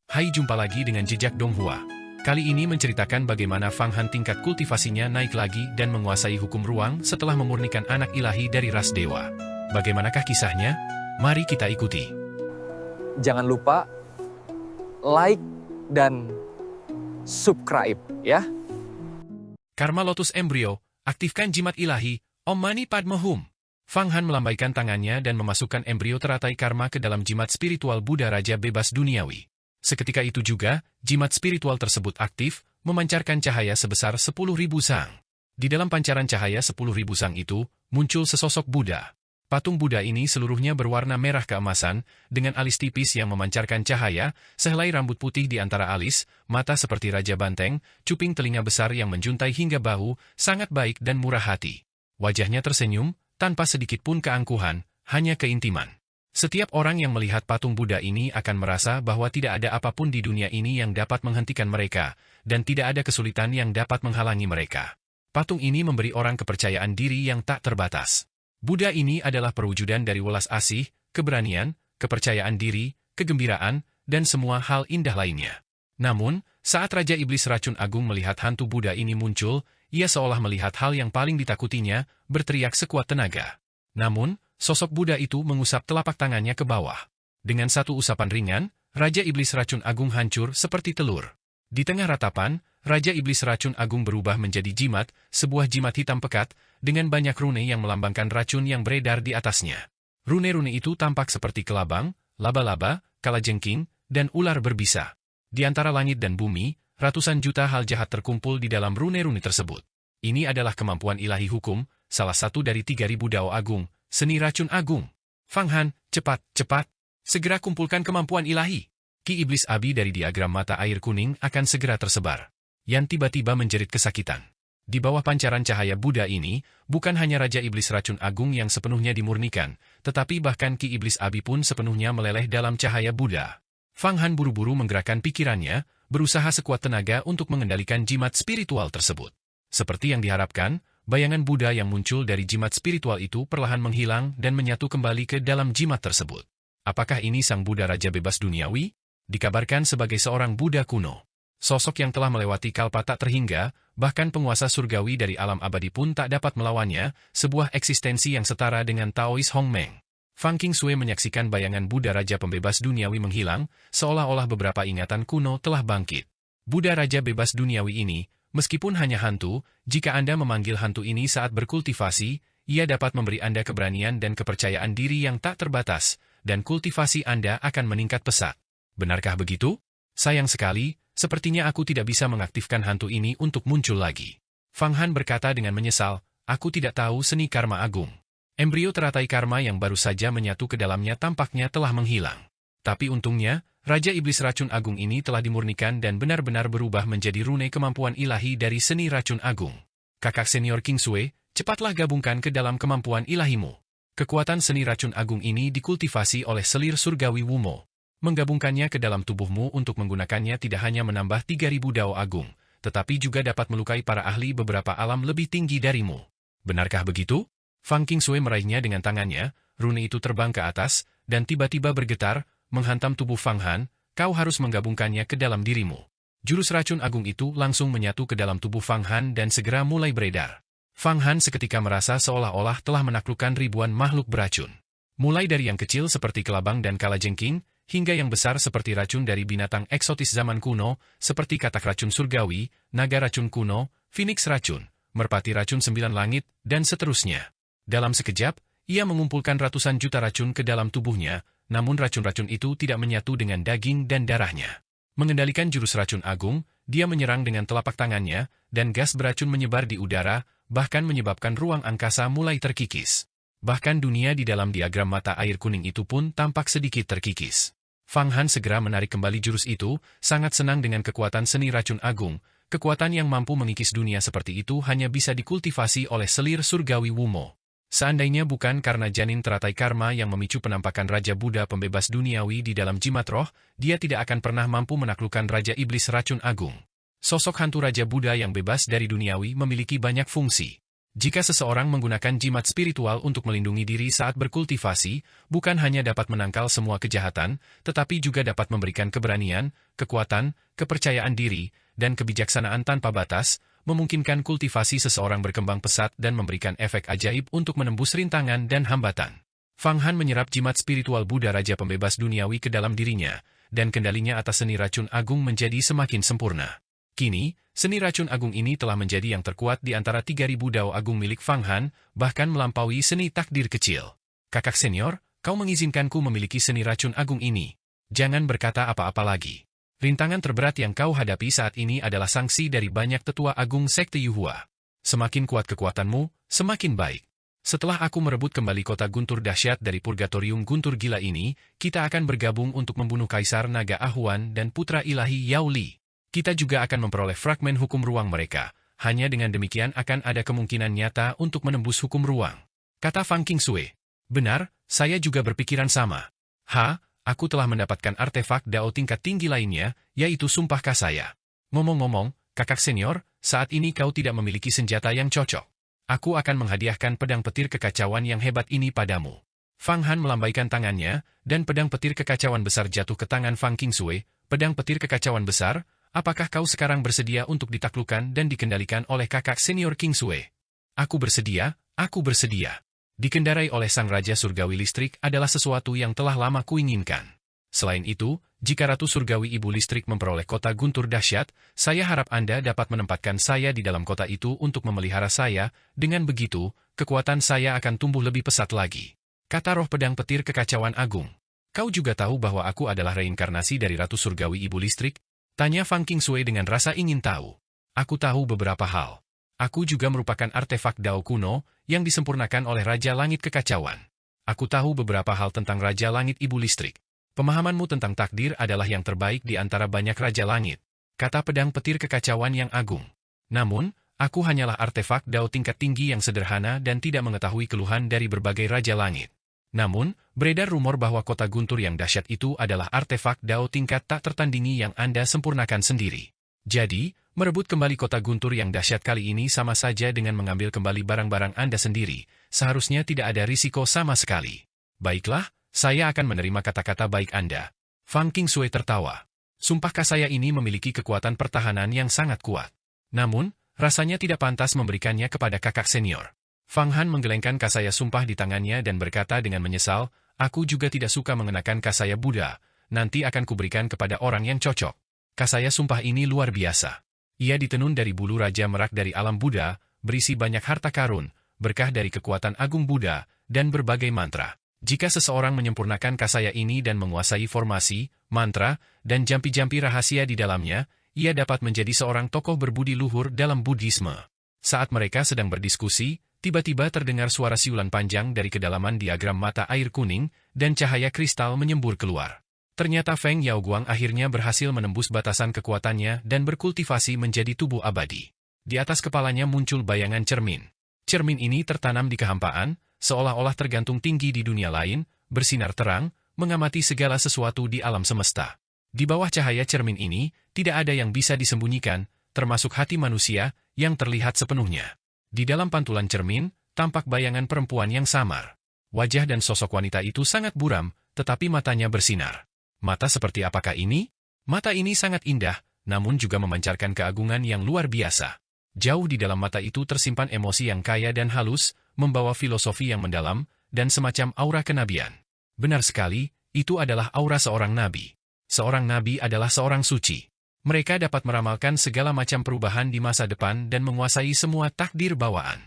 Hai, jumpa lagi dengan Jejak Donghua. Kali ini menceritakan bagaimana Fang Han tingkat kultivasinya naik lagi dan menguasai hukum ruang setelah memurnikan anak ilahi dari ras dewa. Bagaimanakah kisahnya? Mari kita ikuti. Jangan lupa like dan subscribe ya. Karma Lotus Embrio, aktifkan jimat ilahi, Om Mani Padme Hum. Fang Han melambaikan tangannya dan memasukkan embrio teratai karma ke dalam jimat spiritual Buddha Raja Bebas Duniawi. Seketika itu juga, jimat spiritual tersebut aktif, memancarkan cahaya sebesar 10.000 sang. Di dalam pancaran cahaya 10.000 sang itu, muncul sesosok Buddha. Patung Buddha ini seluruhnya berwarna merah keemasan, dengan alis tipis yang memancarkan cahaya, sehelai rambut putih di antara alis, mata seperti Raja Banteng, cuping telinga besar yang menjuntai hingga bahu, sangat baik dan murah hati. Wajahnya tersenyum, tanpa sedikit pun keangkuhan, hanya keintiman. Setiap orang yang melihat patung Buddha ini akan merasa bahwa tidak ada apapun di dunia ini yang dapat menghentikan mereka, dan tidak ada kesulitan yang dapat menghalangi mereka. Patung ini memberi orang kepercayaan diri yang tak terbatas. Buddha ini adalah perwujudan dari welas asih, keberanian, kepercayaan diri, kegembiraan, dan semua hal indah lainnya. Namun, saat Raja Iblis Racun Agung melihat hantu Buddha ini muncul, ia seolah melihat hal yang paling ditakutinya, berteriak sekuat tenaga. Namun, sosok Buddha itu mengusap telapak tangannya ke bawah. Dengan satu usapan ringan, Raja Iblis Racun Agung hancur seperti telur. Di tengah ratapan, Raja Iblis Racun Agung berubah menjadi jimat, sebuah jimat hitam pekat, dengan banyak rune yang melambangkan racun yang beredar di atasnya. Rune-rune itu tampak seperti kelabang, laba-laba, kalajengking, dan ular berbisa. Di antara langit dan bumi, ratusan juta hal jahat terkumpul di dalam rune-rune tersebut. Ini adalah kemampuan ilahi hukum, salah satu dari 3.000 Dao Agung, seni racun agung. Fang Han, cepat, segera kumpulkan kemampuan ilahi. Ki Iblis Abi dari diagram mata air kuning akan segera tersebar. Yan tiba-tiba menjerit kesakitan. Di bawah pancaran cahaya Buddha ini, bukan hanya Raja Iblis Racun Agung yang sepenuhnya dimurnikan, tetapi bahkan Ki Iblis Abi pun sepenuhnya meleleh dalam cahaya Buddha. Fang Han buru-buru menggerakkan pikirannya, berusaha sekuat tenaga untuk mengendalikan jimat spiritual tersebut. Seperti yang diharapkan, bayangan Buddha yang muncul dari jimat spiritual itu perlahan menghilang dan menyatu kembali ke dalam jimat tersebut. Apakah ini sang Buddha Raja Bebas Duniawi? Dikabarkan sebagai seorang Buddha kuno. Sosok yang telah melewati kalpa tak terhingga, bahkan penguasa surgawi dari alam abadi pun tak dapat melawannya, sebuah eksistensi yang setara dengan Taois Hong Meng. Fang Qingsui menyaksikan bayangan Buddha Raja Pembebas Duniawi menghilang, seolah-olah beberapa ingatan kuno telah bangkit. Buddha Raja Bebas Duniawi ini, meskipun hanya hantu, jika Anda memanggil hantu ini saat berkultivasi, ia dapat memberi Anda keberanian dan kepercayaan diri yang tak terbatas, dan kultivasi Anda akan meningkat pesat. Benarkah begitu? Sayang sekali, sepertinya aku tidak bisa mengaktifkan hantu ini untuk muncul lagi. Fang Han berkata dengan menyesal, aku tidak tahu seni karma agung. Embrio teratai karma yang baru saja menyatu ke dalamnya tampaknya telah menghilang. Tapi untungnya, Raja Iblis Racun Agung ini telah dimurnikan dan benar-benar berubah menjadi rune kemampuan ilahi dari seni racun agung. Kakak senior Qingsui, cepatlah gabungkan ke dalam kemampuan ilahimu. Kekuatan seni racun agung ini dikultivasi oleh selir surgawi Wumo. Menggabungkannya ke dalam tubuhmu untuk menggunakannya tidak hanya menambah 3.000 Dao Agung, tetapi juga dapat melukai para ahli beberapa alam lebih tinggi darimu. Benarkah begitu? Fang Qingsui meraihnya dengan tangannya, rune itu terbang ke atas, dan tiba-tiba bergetar, menghantam tubuh Fang Han, kau harus menggabungkannya ke dalam dirimu. Jurus racun agung itu langsung menyatu ke dalam tubuh Fang Han dan segera mulai beredar. Fang Han seketika merasa seolah-olah telah menaklukkan ribuan makhluk beracun. Mulai dari yang kecil seperti kelabang dan kalajengking, hingga yang besar seperti racun dari binatang eksotis zaman kuno, seperti katak racun surgawi, naga racun kuno, phoenix racun, merpati racun 9 langit, dan seterusnya. Dalam sekejap, ia mengumpulkan ratusan juta racun ke dalam tubuhnya, namun racun-racun itu tidak menyatu dengan daging dan darahnya. Mengendalikan jurus racun agung, dia menyerang dengan telapak tangannya, dan gas beracun menyebar di udara, bahkan menyebabkan ruang angkasa mulai terkikis. Bahkan dunia di dalam diagram mata air kuning itu pun tampak sedikit terkikis. Fang Han segera menarik kembali jurus itu, sangat senang dengan kekuatan seni racun agung. Kekuatan yang mampu mengikis dunia seperti itu hanya bisa dikultivasi oleh selir surgawi Wumo. Seandainya bukan karena janin teratai karma yang memicu penampakan Raja Buddha Pembebas Duniawi di dalam jimat roh, dia tidak akan pernah mampu menaklukkan Raja Iblis Racun Agung. Sosok hantu Raja Buddha yang bebas dari duniawi memiliki banyak fungsi. Jika seseorang menggunakan jimat spiritual untuk melindungi diri saat berkultivasi, bukan hanya dapat menangkal semua kejahatan, tetapi juga dapat memberikan keberanian, kekuatan, kepercayaan diri, dan kebijaksanaan tanpa batas, memungkinkan kultivasi seseorang berkembang pesat dan memberikan efek ajaib untuk menembus rintangan dan hambatan. Fang Han menyerap jimat spiritual Buddha Raja Pembebas Duniawi ke dalam dirinya, dan kendalinya atas seni racun agung menjadi semakin sempurna. Kini, seni racun agung ini telah menjadi yang terkuat di antara 3.000 dao agung milik Fang Han, bahkan melampaui seni takdir kecil. Kakak senior, kau mengizinkanku memiliki seni racun agung ini. Jangan berkata apa-apa lagi. Rintangan terberat yang kau hadapi saat ini adalah sanksi dari banyak tetua agung Sekte Yuhua. Semakin kuat kekuatanmu, semakin baik. Setelah aku merebut kembali kota guntur dahsyat dari Purgatorium Guntur Gila ini, kita akan bergabung untuk membunuh Kaisar Naga Ahuan dan Putra Ilahi Yao Li. Kita juga akan memperoleh fragmen hukum ruang mereka. Hanya dengan demikian akan ada kemungkinan nyata untuk menembus hukum ruang. Kata Fang Qingsui. Benar, saya juga berpikiran sama. Aku telah mendapatkan artefak dao tingkat tinggi lainnya, yaitu Sumpah Kasaya. Ngomong-ngomong, kakak senior, saat ini kau tidak memiliki senjata yang cocok. Aku akan menghadiahkan pedang petir kekacauan yang hebat ini padamu. Fang Han melambaikan tangannya, dan pedang petir kekacauan besar jatuh ke tangan Fang Qingsui. Pedang petir kekacauan besar, apakah kau sekarang bersedia untuk ditaklukkan dan dikendalikan oleh kakak senior Qingsui? Aku bersedia, aku bersedia. Dikendarai oleh Sang Raja Surgawi Listrik adalah sesuatu yang telah lama kuinginkan. Selain itu, jika Ratu Surgawi Ibu Listrik memperoleh kota guntur dahsyat, saya harap Anda dapat menempatkan saya di dalam kota itu untuk memelihara saya, dengan begitu, kekuatan saya akan tumbuh lebih pesat lagi. Kata roh pedang petir kekacauan agung. Kau juga tahu bahwa aku adalah reinkarnasi dari Ratu Surgawi Ibu Listrik? Tanya Fang Qingsui dengan rasa ingin tahu. Aku tahu beberapa hal. Aku juga merupakan artefak dao kuno yang disempurnakan oleh Raja Langit Kekacauan. Aku tahu beberapa hal tentang Raja Langit Ibu Listrik. Pemahamanmu tentang takdir adalah yang terbaik di antara banyak Raja Langit. Kata pedang petir kekacauan yang agung. Namun, aku hanyalah artefak dao tingkat tinggi yang sederhana dan tidak mengetahui keluhan dari berbagai Raja Langit. Namun, beredar rumor bahwa kota guntur yang dahsyat itu adalah artefak dao tingkat tak tertandingi yang Anda sempurnakan sendiri. Jadi, merebut kembali kota guntur yang dahsyat kali ini sama saja dengan mengambil kembali barang-barang Anda sendiri, seharusnya tidak ada risiko sama sekali. Baiklah, saya akan menerima kata-kata baik Anda. Fang Qingsui tertawa. Sumpah Kasaya ini memiliki kekuatan pertahanan yang sangat kuat. Namun, rasanya tidak pantas memberikannya kepada kakak senior. Fang Han menggelengkan Kasaya sumpah di tangannya dan berkata dengan menyesal, aku juga tidak suka mengenakan Kasaya Buddha, nanti akan kuberikan kepada orang yang cocok. Kasaya sumpah ini luar biasa. Ia ditenun dari bulu Raja Merak dari alam Buddha, berisi banyak harta karun, berkah dari kekuatan agung Buddha, dan berbagai mantra. Jika seseorang menyempurnakan Kasaya ini dan menguasai formasi, mantra, dan jampi-jampi rahasia di dalamnya, ia dapat menjadi seorang tokoh berbudi luhur dalam Buddhisme. Saat mereka sedang berdiskusi, tiba-tiba terdengar suara siulan panjang dari kedalaman diagram mata air kuning, dan cahaya kristal menyembur keluar. Ternyata Feng Yaoguang akhirnya berhasil menembus batasan kekuatannya dan berkultivasi menjadi tubuh abadi. Di atas kepalanya muncul bayangan cermin. Cermin ini tertanam di kehampaan, seolah-olah tergantung tinggi di dunia lain, bersinar terang, mengamati segala sesuatu di alam semesta. Di bawah cahaya cermin ini, tidak ada yang bisa disembunyikan, termasuk hati manusia, yang terlihat sepenuhnya. Di dalam pantulan cermin, tampak bayangan perempuan yang samar. Wajah dan sosok wanita itu sangat buram, tetapi matanya bersinar. Mata seperti apakah ini? Mata ini sangat indah, namun juga memancarkan keagungan yang luar biasa. Jauh di dalam mata itu tersimpan emosi yang kaya dan halus, membawa filosofi yang mendalam, dan semacam aura kenabian. Benar sekali, itu adalah aura seorang nabi. Seorang nabi adalah seorang suci. Mereka dapat meramalkan segala macam perubahan di masa depan dan menguasai semua takdir bawaan.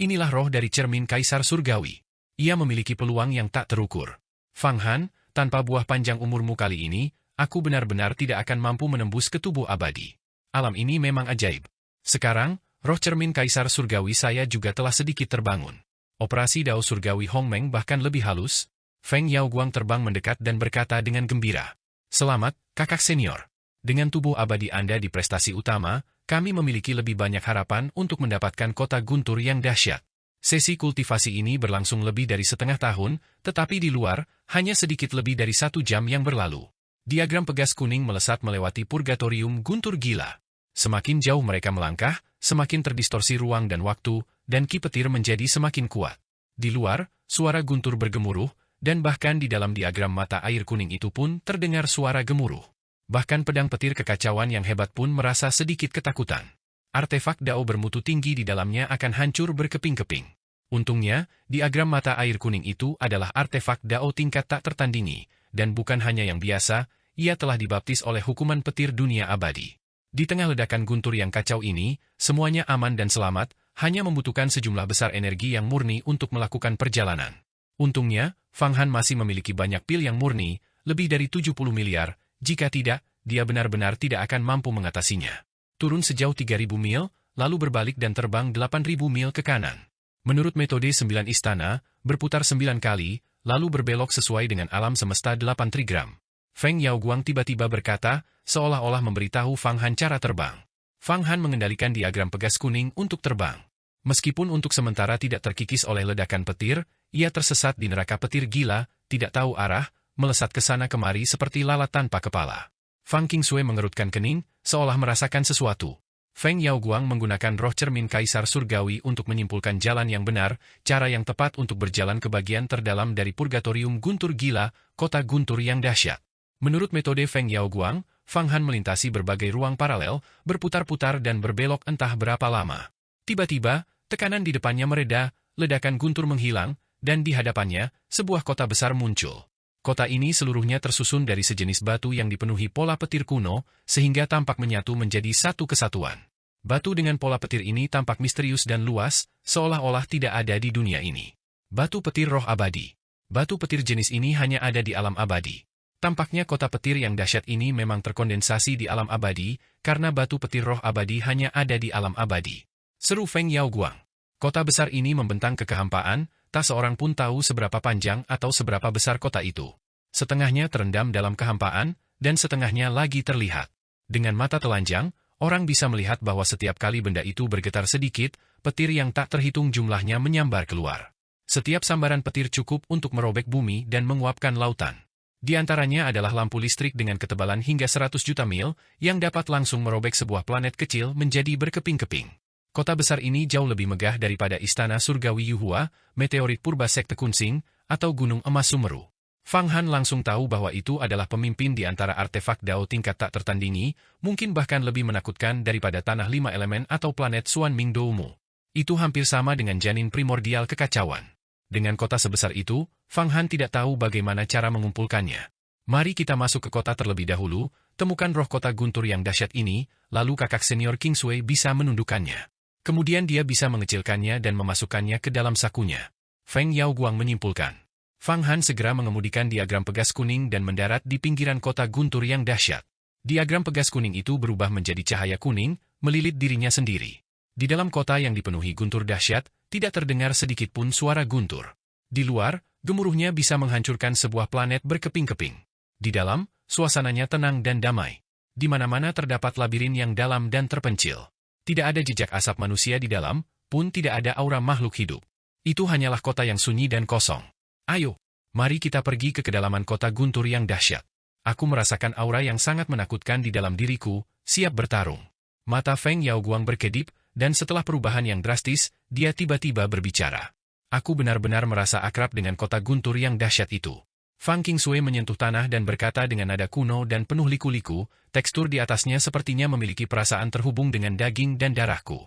Inilah roh dari cermin Kaisar Surgawi. Ia memiliki peluang yang tak terukur. Fang Han, tanpa buah panjang umurmu kali ini, aku benar-benar tidak akan mampu menembus ke tubuh abadi. Alam ini memang ajaib. Sekarang, roh cermin Kaisar Surgawi saya juga telah sedikit terbangun. Operasi Dao Surgawi Hongmeng bahkan lebih halus. Feng Yaoguang terbang mendekat dan berkata dengan gembira. Selamat, kakak senior. Dengan tubuh abadi Anda di prestasi utama, kami memiliki lebih banyak harapan untuk mendapatkan kota guntur yang dahsyat. Sesi kultivasi ini berlangsung lebih dari setengah tahun, tetapi di luar, hanya sedikit lebih dari 1 jam yang berlalu. Diagram pegas kuning melesat melewati Purgatorium Guntur Gila. Semakin jauh mereka melangkah, semakin terdistorsi ruang dan waktu, dan ki petir menjadi semakin kuat. Di luar, suara guntur bergemuruh, dan bahkan di dalam diagram mata air kuning itu pun terdengar suara gemuruh. Bahkan pedang petir kekacauan yang hebat pun merasa sedikit ketakutan. Artefak Dao bermutu tinggi di dalamnya akan hancur berkeping-keping. Untungnya, diagram mata air kuning itu adalah artefak Dao tingkat tak tertandingi, dan bukan hanya yang biasa, ia telah dibaptis oleh hukuman petir dunia abadi. Di tengah ledakan guntur yang kacau ini, semuanya aman dan selamat, hanya membutuhkan sejumlah besar energi yang murni untuk melakukan perjalanan. Untungnya, Fang Han masih memiliki banyak pil yang murni, lebih dari 70 miliar, jika tidak, dia benar-benar tidak akan mampu mengatasinya. Turun sejauh 3.000 mil, lalu berbalik dan terbang 8.000 mil ke kanan. Menurut metode 9 istana, berputar 9 kali, lalu berbelok sesuai dengan alam semesta 8 trigram. Feng Yaoguang tiba-tiba berkata, seolah-olah memberitahu Fang Han cara terbang. Fang Han mengendalikan diagram pegas kuning untuk terbang. Meskipun untuk sementara tidak terkikis oleh ledakan petir, ia tersesat di neraka petir gila, tidak tahu arah, melesat ke sana kemari seperti lalat tanpa kepala. Fang Qingsui mengerutkan kening, seolah merasakan sesuatu. Feng Yaoguang menggunakan roh cermin Kaisar Surgawi untuk menyimpulkan jalan yang benar, cara yang tepat untuk berjalan ke bagian terdalam dari Purgatorium Guntur Gila, kota guntur yang dahsyat. Menurut metode Feng Yaoguang, Fang Han melintasi berbagai ruang paralel, berputar-putar dan berbelok entah berapa lama. Tiba-tiba, tekanan di depannya mereda, ledakan guntur menghilang, dan di hadapannya, sebuah kota besar muncul. Kota ini seluruhnya tersusun dari sejenis batu yang dipenuhi pola petir kuno, sehingga tampak menyatu menjadi satu kesatuan. Batu dengan pola petir ini tampak misterius dan luas, seolah-olah tidak ada di dunia ini. Batu petir roh abadi. Batu petir jenis ini hanya ada di alam abadi. Tampaknya kota petir yang dahsyat ini memang terkondensasi di alam abadi, karena batu petir roh abadi hanya ada di alam abadi. Seru Feng Yaoguang. Kota besar ini membentang ke kehampaan, tak seorang pun tahu seberapa panjang atau seberapa besar kota itu. Setengahnya terendam dalam kehampaan, dan setengahnya lagi terlihat. Dengan mata telanjang, orang bisa melihat bahwa setiap kali benda itu bergetar sedikit, petir yang tak terhitung jumlahnya menyambar keluar. Setiap sambaran petir cukup untuk merobek bumi dan menguapkan lautan. Di antaranya adalah lampu listrik dengan ketebalan hingga 100 juta mil, yang dapat langsung merobek sebuah planet kecil menjadi berkeping-keping. Kota besar ini jauh lebih megah daripada Istana Surgawi Yuhua, meteorit purba sekte Kunsing, atau Gunung Emas Sumeru. Fang Han langsung tahu bahwa itu adalah pemimpin di antara artefak Dao tingkat tak tertandingi, mungkin bahkan lebih menakutkan daripada tanah 5 elemen atau planet Xuan Ming Doumu. Itu hampir sama dengan janin primordial kekacauan. Dengan kota sebesar itu, Fang Han tidak tahu bagaimana cara mengumpulkannya. Mari kita masuk ke kota terlebih dahulu, temukan roh kota guntur yang dahsyat ini, lalu kakak senior Qingsui bisa menundukkannya. Kemudian dia bisa mengecilkannya dan memasukkannya ke dalam sakunya. Feng Yaoguang menyimpulkan. Fang Han segera mengemudikan diagram pegas kuning dan mendarat di pinggiran kota guntur yang dahsyat. Diagram pegas kuning itu berubah menjadi cahaya kuning, melilit dirinya sendiri. Di dalam kota yang dipenuhi guntur dahsyat, tidak terdengar sedikit pun suara guntur. Di luar, gemuruhnya bisa menghancurkan sebuah planet berkeping-keping. Di dalam, suasananya tenang dan damai. Di mana-mana terdapat labirin yang dalam dan terpencil. Tidak ada jejak asap manusia di dalam, pun tidak ada aura makhluk hidup. Itu hanyalah kota yang sunyi dan kosong. Ayo, mari kita pergi ke kedalaman kota guntur yang dahsyat. Aku merasakan aura yang sangat menakutkan di dalam diriku, siap bertarung. Mata Feng Yaoguang berkedip, dan setelah perubahan yang drastis, dia tiba-tiba berbicara. Aku benar-benar merasa akrab dengan kota guntur yang dahsyat itu. Fang Qingsui menyentuh tanah dan berkata dengan nada kuno dan penuh liku-liku, tekstur di atasnya sepertinya memiliki perasaan terhubung dengan daging dan darahku.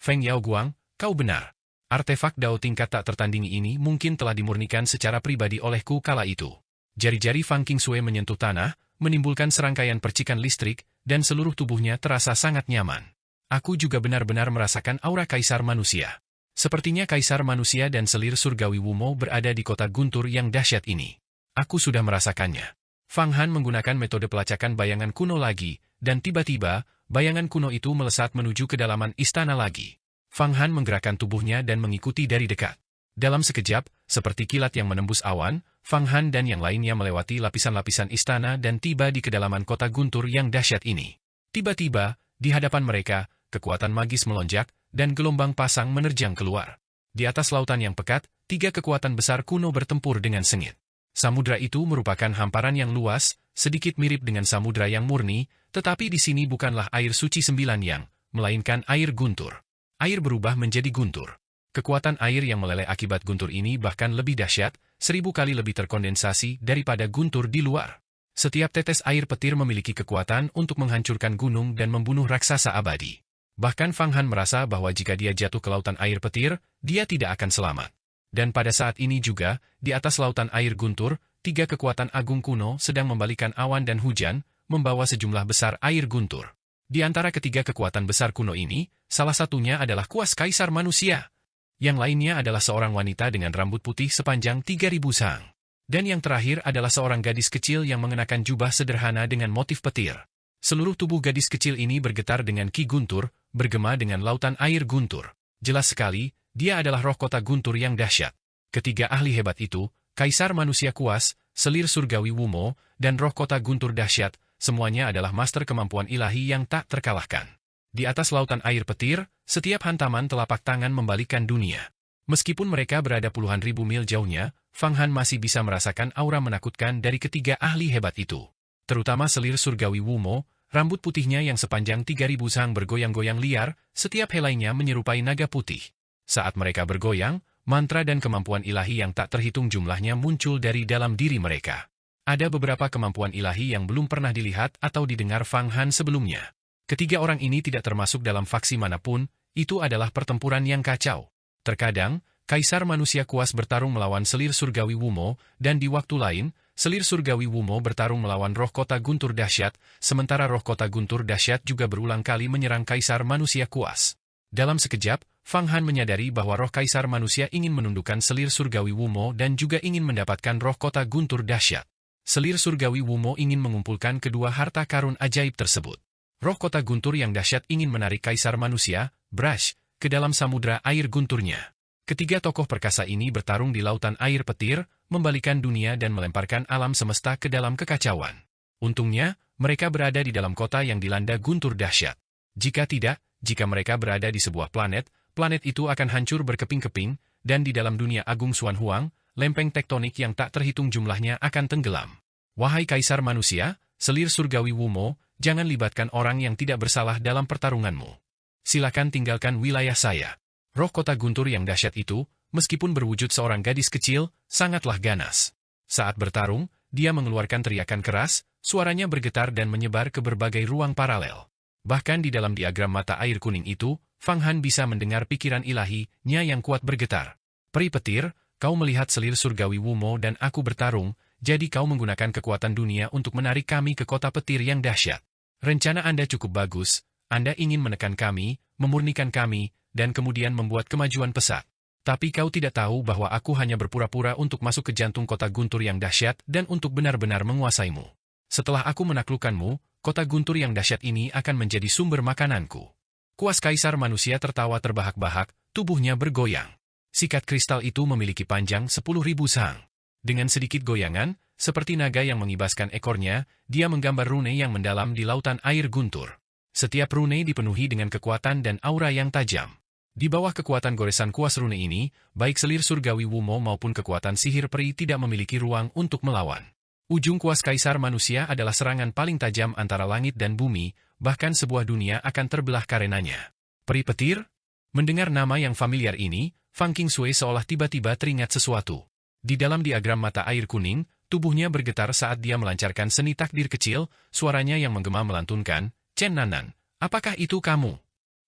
Feng Yaoguang, kau benar. Artefak Dao tingkat tak tertandingi ini mungkin telah dimurnikan secara pribadi olehku kala itu. Jari-jari Fang Qingsui menyentuh tanah, menimbulkan serangkaian percikan listrik, dan seluruh tubuhnya terasa sangat nyaman. Aku juga benar-benar merasakan aura kaisar manusia. Sepertinya kaisar manusia dan selir surgawi Wumo berada di kota guntur yang dahsyat ini. Aku sudah merasakannya. Fang Han menggunakan metode pelacakan bayangan kuno lagi, dan tiba-tiba, bayangan kuno itu melesat menuju kedalaman istana lagi. Fang Han menggerakkan tubuhnya dan mengikuti dari dekat. Dalam sekejap, seperti kilat yang menembus awan, Fang Han dan yang lainnya melewati lapisan-lapisan istana dan tiba di kedalaman kota guntur yang dahsyat ini. Tiba-tiba, di hadapan mereka, kekuatan magis melonjak, dan gelombang pasang menerjang keluar. Di atas lautan yang pekat, 3 kekuatan besar kuno bertempur dengan sengit. Samudra itu merupakan hamparan yang luas, sedikit mirip dengan samudra yang murni, tetapi di sini bukanlah air suci 9 yang, melainkan air guntur. Air berubah menjadi guntur. Kekuatan air yang meleleh akibat guntur ini bahkan lebih dahsyat, 1000 kali lebih terkondensasi daripada guntur di luar. Setiap tetes air petir memiliki kekuatan untuk menghancurkan gunung dan membunuh raksasa abadi. Bahkan Fang Han merasa bahwa jika dia jatuh ke lautan air petir, dia tidak akan selamat. Dan pada saat ini juga, di atas lautan air guntur, 3 kekuatan agung kuno sedang membalikan awan dan hujan, membawa sejumlah besar air guntur. Di antara ketiga kekuatan besar kuno ini, salah satunya adalah kuas kaisar manusia. Yang lainnya adalah seorang wanita dengan rambut putih sepanjang 3000 sang. Dan yang terakhir adalah seorang gadis kecil yang mengenakan jubah sederhana dengan motif petir. Seluruh tubuh gadis kecil ini bergetar dengan ki guntur, bergema dengan lautan air guntur. Jelas sekali, dia adalah roh kota guntur yang dahsyat. Ketiga ahli hebat itu, kaisar manusia kuas, selir surgawi Wumo, dan roh kota guntur dahsyat, semuanya adalah master kemampuan ilahi yang tak terkalahkan. Di atas lautan air petir, setiap hantaman telapak tangan membalikan dunia. Meskipun mereka berada puluhan ribu mil jauhnya, Fang Han masih bisa merasakan aura menakutkan dari ketiga ahli hebat itu. Terutama selir surgawi Wumo, rambut putihnya yang sepanjang 3000 sang bergoyang-goyang liar, setiap helainya menyerupai naga putih. Saat mereka bergoyang, mantra dan kemampuan ilahi yang tak terhitung jumlahnya muncul dari dalam diri mereka. Ada beberapa kemampuan ilahi yang belum pernah dilihat atau didengar Fang Han sebelumnya. Ketiga orang ini tidak termasuk dalam faksi manapun, itu adalah pertempuran yang kacau. Terkadang, kaisar manusia kuas bertarung melawan selir surgawi Wumo, dan di waktu lain, selir surgawi Wumo bertarung melawan roh kota guntur dahsyat, sementara roh kota guntur dahsyat juga berulang kali menyerang kaisar manusia kuas. Dalam sekejap, Fang Han menyadari bahwa roh kaisar manusia ingin menundukkan selir surgawi Wumo dan juga ingin mendapatkan roh kota guntur dahsyat. Selir surgawi Wumo ingin mengumpulkan kedua harta karun ajaib tersebut. Roh kota guntur yang dahsyat ingin menarik kaisar manusia, Brash, ke dalam samudra air gunturnya. Ketiga tokoh perkasa ini bertarung di lautan air petir, membalikan dunia dan melemparkan alam semesta ke dalam kekacauan. Untungnya, mereka berada di dalam kota yang dilanda guntur dahsyat. Jika tidak, jika mereka berada di sebuah planet, planet itu akan hancur berkeping-keping, dan di dalam dunia agung Xuan Huang, lempeng tektonik yang tak terhitung jumlahnya akan tenggelam. Wahai kaisar manusia, selir surgawi Wumo, jangan libatkan orang yang tidak bersalah dalam pertarunganmu. Silakan tinggalkan wilayah saya. Roh kota guntur yang dahsyat itu, meskipun berwujud seorang gadis kecil, sangatlah ganas. Saat bertarung, dia mengeluarkan teriakan keras, suaranya bergetar dan menyebar ke berbagai ruang paralel. Bahkan di dalam diagram mata air kuning itu, Fang Han bisa mendengar pikiran ilahi-nya yang kuat bergetar. Peri petir, kau melihat selir surgawi Wumo dan aku bertarung, jadi kau menggunakan kekuatan dunia untuk menarik kami ke kota petir yang dahsyat. Rencana Anda cukup bagus. Anda ingin menekan kami, memurnikan kami, dan kemudian membuat kemajuan pesat. Tapi kau tidak tahu bahwa aku hanya berpura-pura untuk masuk ke jantung kota guntur yang dahsyat dan untuk benar-benar menguasaimu. Setelah aku menaklukkanmu, kota guntur yang dahsyat ini akan menjadi sumber makananku. Kuas kaisar manusia tertawa terbahak-bahak, tubuhnya bergoyang. Sikat kristal itu memiliki panjang 10.000 sang. Dengan sedikit goyangan, seperti naga yang mengibaskan ekornya, dia menggambar rune yang mendalam di lautan air guntur. Setiap rune dipenuhi dengan kekuatan dan aura yang tajam. Di bawah kekuatan goresan kuas rune ini, baik selir surgawi Wumo maupun kekuatan sihir peri tidak memiliki ruang untuk melawan. Ujung kuas kaisar manusia adalah serangan paling tajam antara langit dan bumi, bahkan sebuah dunia akan terbelah karenanya. Peri petir? Mendengar nama yang familiar ini, Fang Qingsui seolah tiba-tiba teringat sesuatu. Di dalam diagram mata air kuning, tubuhnya bergetar saat dia melancarkan seni takdir kecil, suaranya yang menggema melantunkan, Chen Nanan, apakah itu kamu?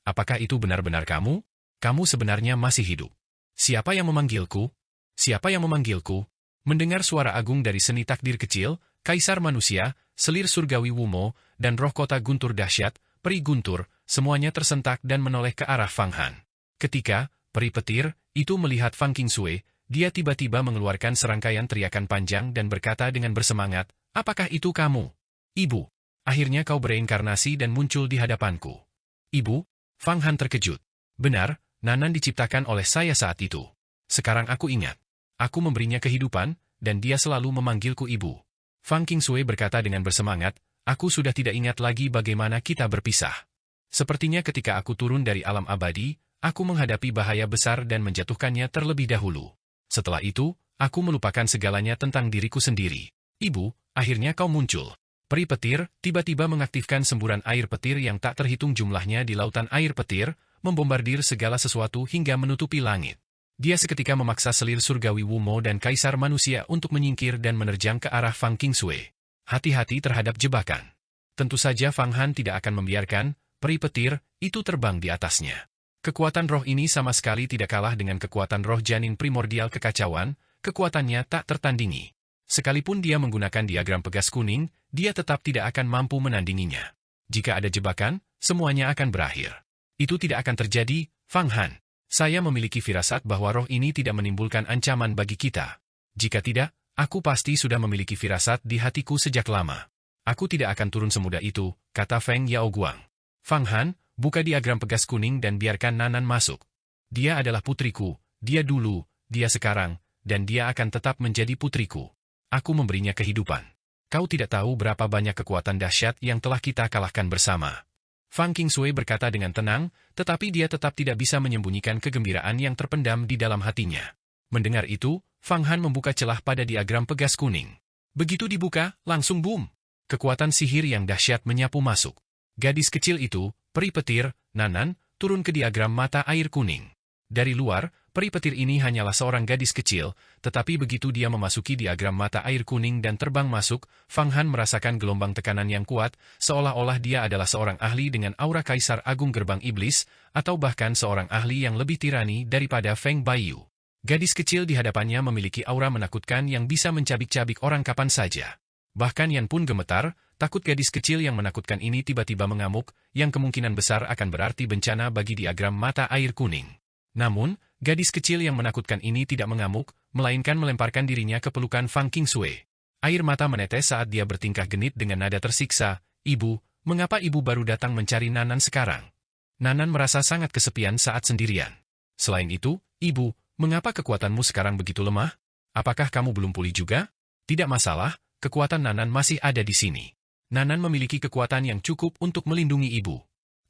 Apakah itu benar-benar kamu? Kamu sebenarnya masih hidup. Siapa yang memanggilku? Siapa yang memanggilku? Mendengar suara agung dari seni takdir kecil, kaisar manusia, selir surgawi Wumo, dan roh kota guntur dahsyat, peri guntur, semuanya tersentak dan menoleh ke arah Fang Han. Ketika peri petir itu melihat Fang Qingsui, dia tiba-tiba mengeluarkan serangkaian teriakan panjang dan berkata dengan bersemangat, apakah itu kamu? Ibu. Akhirnya kau bereinkarnasi dan muncul di hadapanku. Ibu, Fang Han terkejut. Benar, Nanan diciptakan oleh saya saat itu. Sekarang aku ingat. Aku memberinya kehidupan, dan dia selalu memanggilku ibu. Fang Qingsui berkata dengan bersemangat, aku sudah tidak ingat lagi bagaimana kita berpisah. Sepertinya ketika aku turun dari alam abadi, aku menghadapi bahaya besar dan menjatuhkannya terlebih dahulu. Setelah itu, aku melupakan segalanya tentang diriku sendiri. Ibu, akhirnya kau muncul. Peri petir tiba-tiba mengaktifkan semburan air petir yang tak terhitung jumlahnya di lautan air petir, membombardir segala sesuatu hingga menutupi langit. Dia seketika memaksa selir surgawi Wumo dan kaisar manusia untuk menyingkir dan menerjang ke arah Fang Qingsui. Hati-hati terhadap jebakan. Tentu saja Fang Han tidak akan membiarkan peri petir itu terbang di atasnya. Kekuatan roh ini sama sekali tidak kalah dengan kekuatan roh janin primordial kekacauan, kekuatannya tak tertandingi. Sekalipun dia menggunakan diagram pegas kuning, dia tetap tidak akan mampu menandinginya. Jika ada jebakan, semuanya akan berakhir. Itu tidak akan terjadi, Fang Han. Saya memiliki firasat bahwa roh ini tidak menimbulkan ancaman bagi kita. Jika tidak, aku pasti sudah memiliki firasat di hatiku sejak lama. Aku tidak akan turun semudah itu, kata Feng Yaoguang. Fang Han, buka diagram pegas kuning dan biarkan Nanan masuk. Dia adalah putriku, dia dulu, dia sekarang, dan dia akan tetap menjadi putriku. Aku memberinya kehidupan. Kau tidak tahu berapa banyak kekuatan dahsyat yang telah kita kalahkan bersama. Fang Qingsui berkata dengan tenang, tetapi dia tetap tidak bisa menyembunyikan kegembiraan yang terpendam di dalam hatinya. Mendengar itu, Fang Han membuka celah pada diagram pegas kuning. Begitu dibuka, langsung boom. Kekuatan sihir yang dahsyat menyapu masuk. Gadis kecil itu, peri petir, Nanan, turun ke diagram mata air kuning. Dari luar, peri petir ini hanyalah seorang gadis kecil, tetapi begitu dia memasuki diagram mata air kuning dan terbang masuk, Fang Han merasakan gelombang tekanan yang kuat, seolah-olah dia adalah seorang ahli dengan aura kaisar agung gerbang iblis, atau bahkan seorang ahli yang lebih tirani daripada Feng Baiyu. Gadis kecil di hadapannya memiliki aura menakutkan yang bisa mencabik-cabik orang kapan saja. Bahkan Yan pun gemetar, takut gadis kecil yang menakutkan ini tiba-tiba mengamuk, yang kemungkinan besar akan berarti bencana bagi diagram mata air kuning. Namun, gadis kecil yang menakutkan ini tidak mengamuk, melainkan melemparkan dirinya ke pelukan Fang Qingsui. Air mata menetes saat dia bertingkah genit dengan nada tersiksa. Ibu, mengapa ibu baru datang mencari Nanan sekarang? Nanan merasa sangat kesepian saat sendirian. Selain itu, ibu, mengapa kekuatanmu sekarang begitu lemah? Apakah kamu belum pulih juga? Tidak masalah, kekuatan Nanan masih ada di sini. Nanan memiliki kekuatan yang cukup untuk melindungi ibu.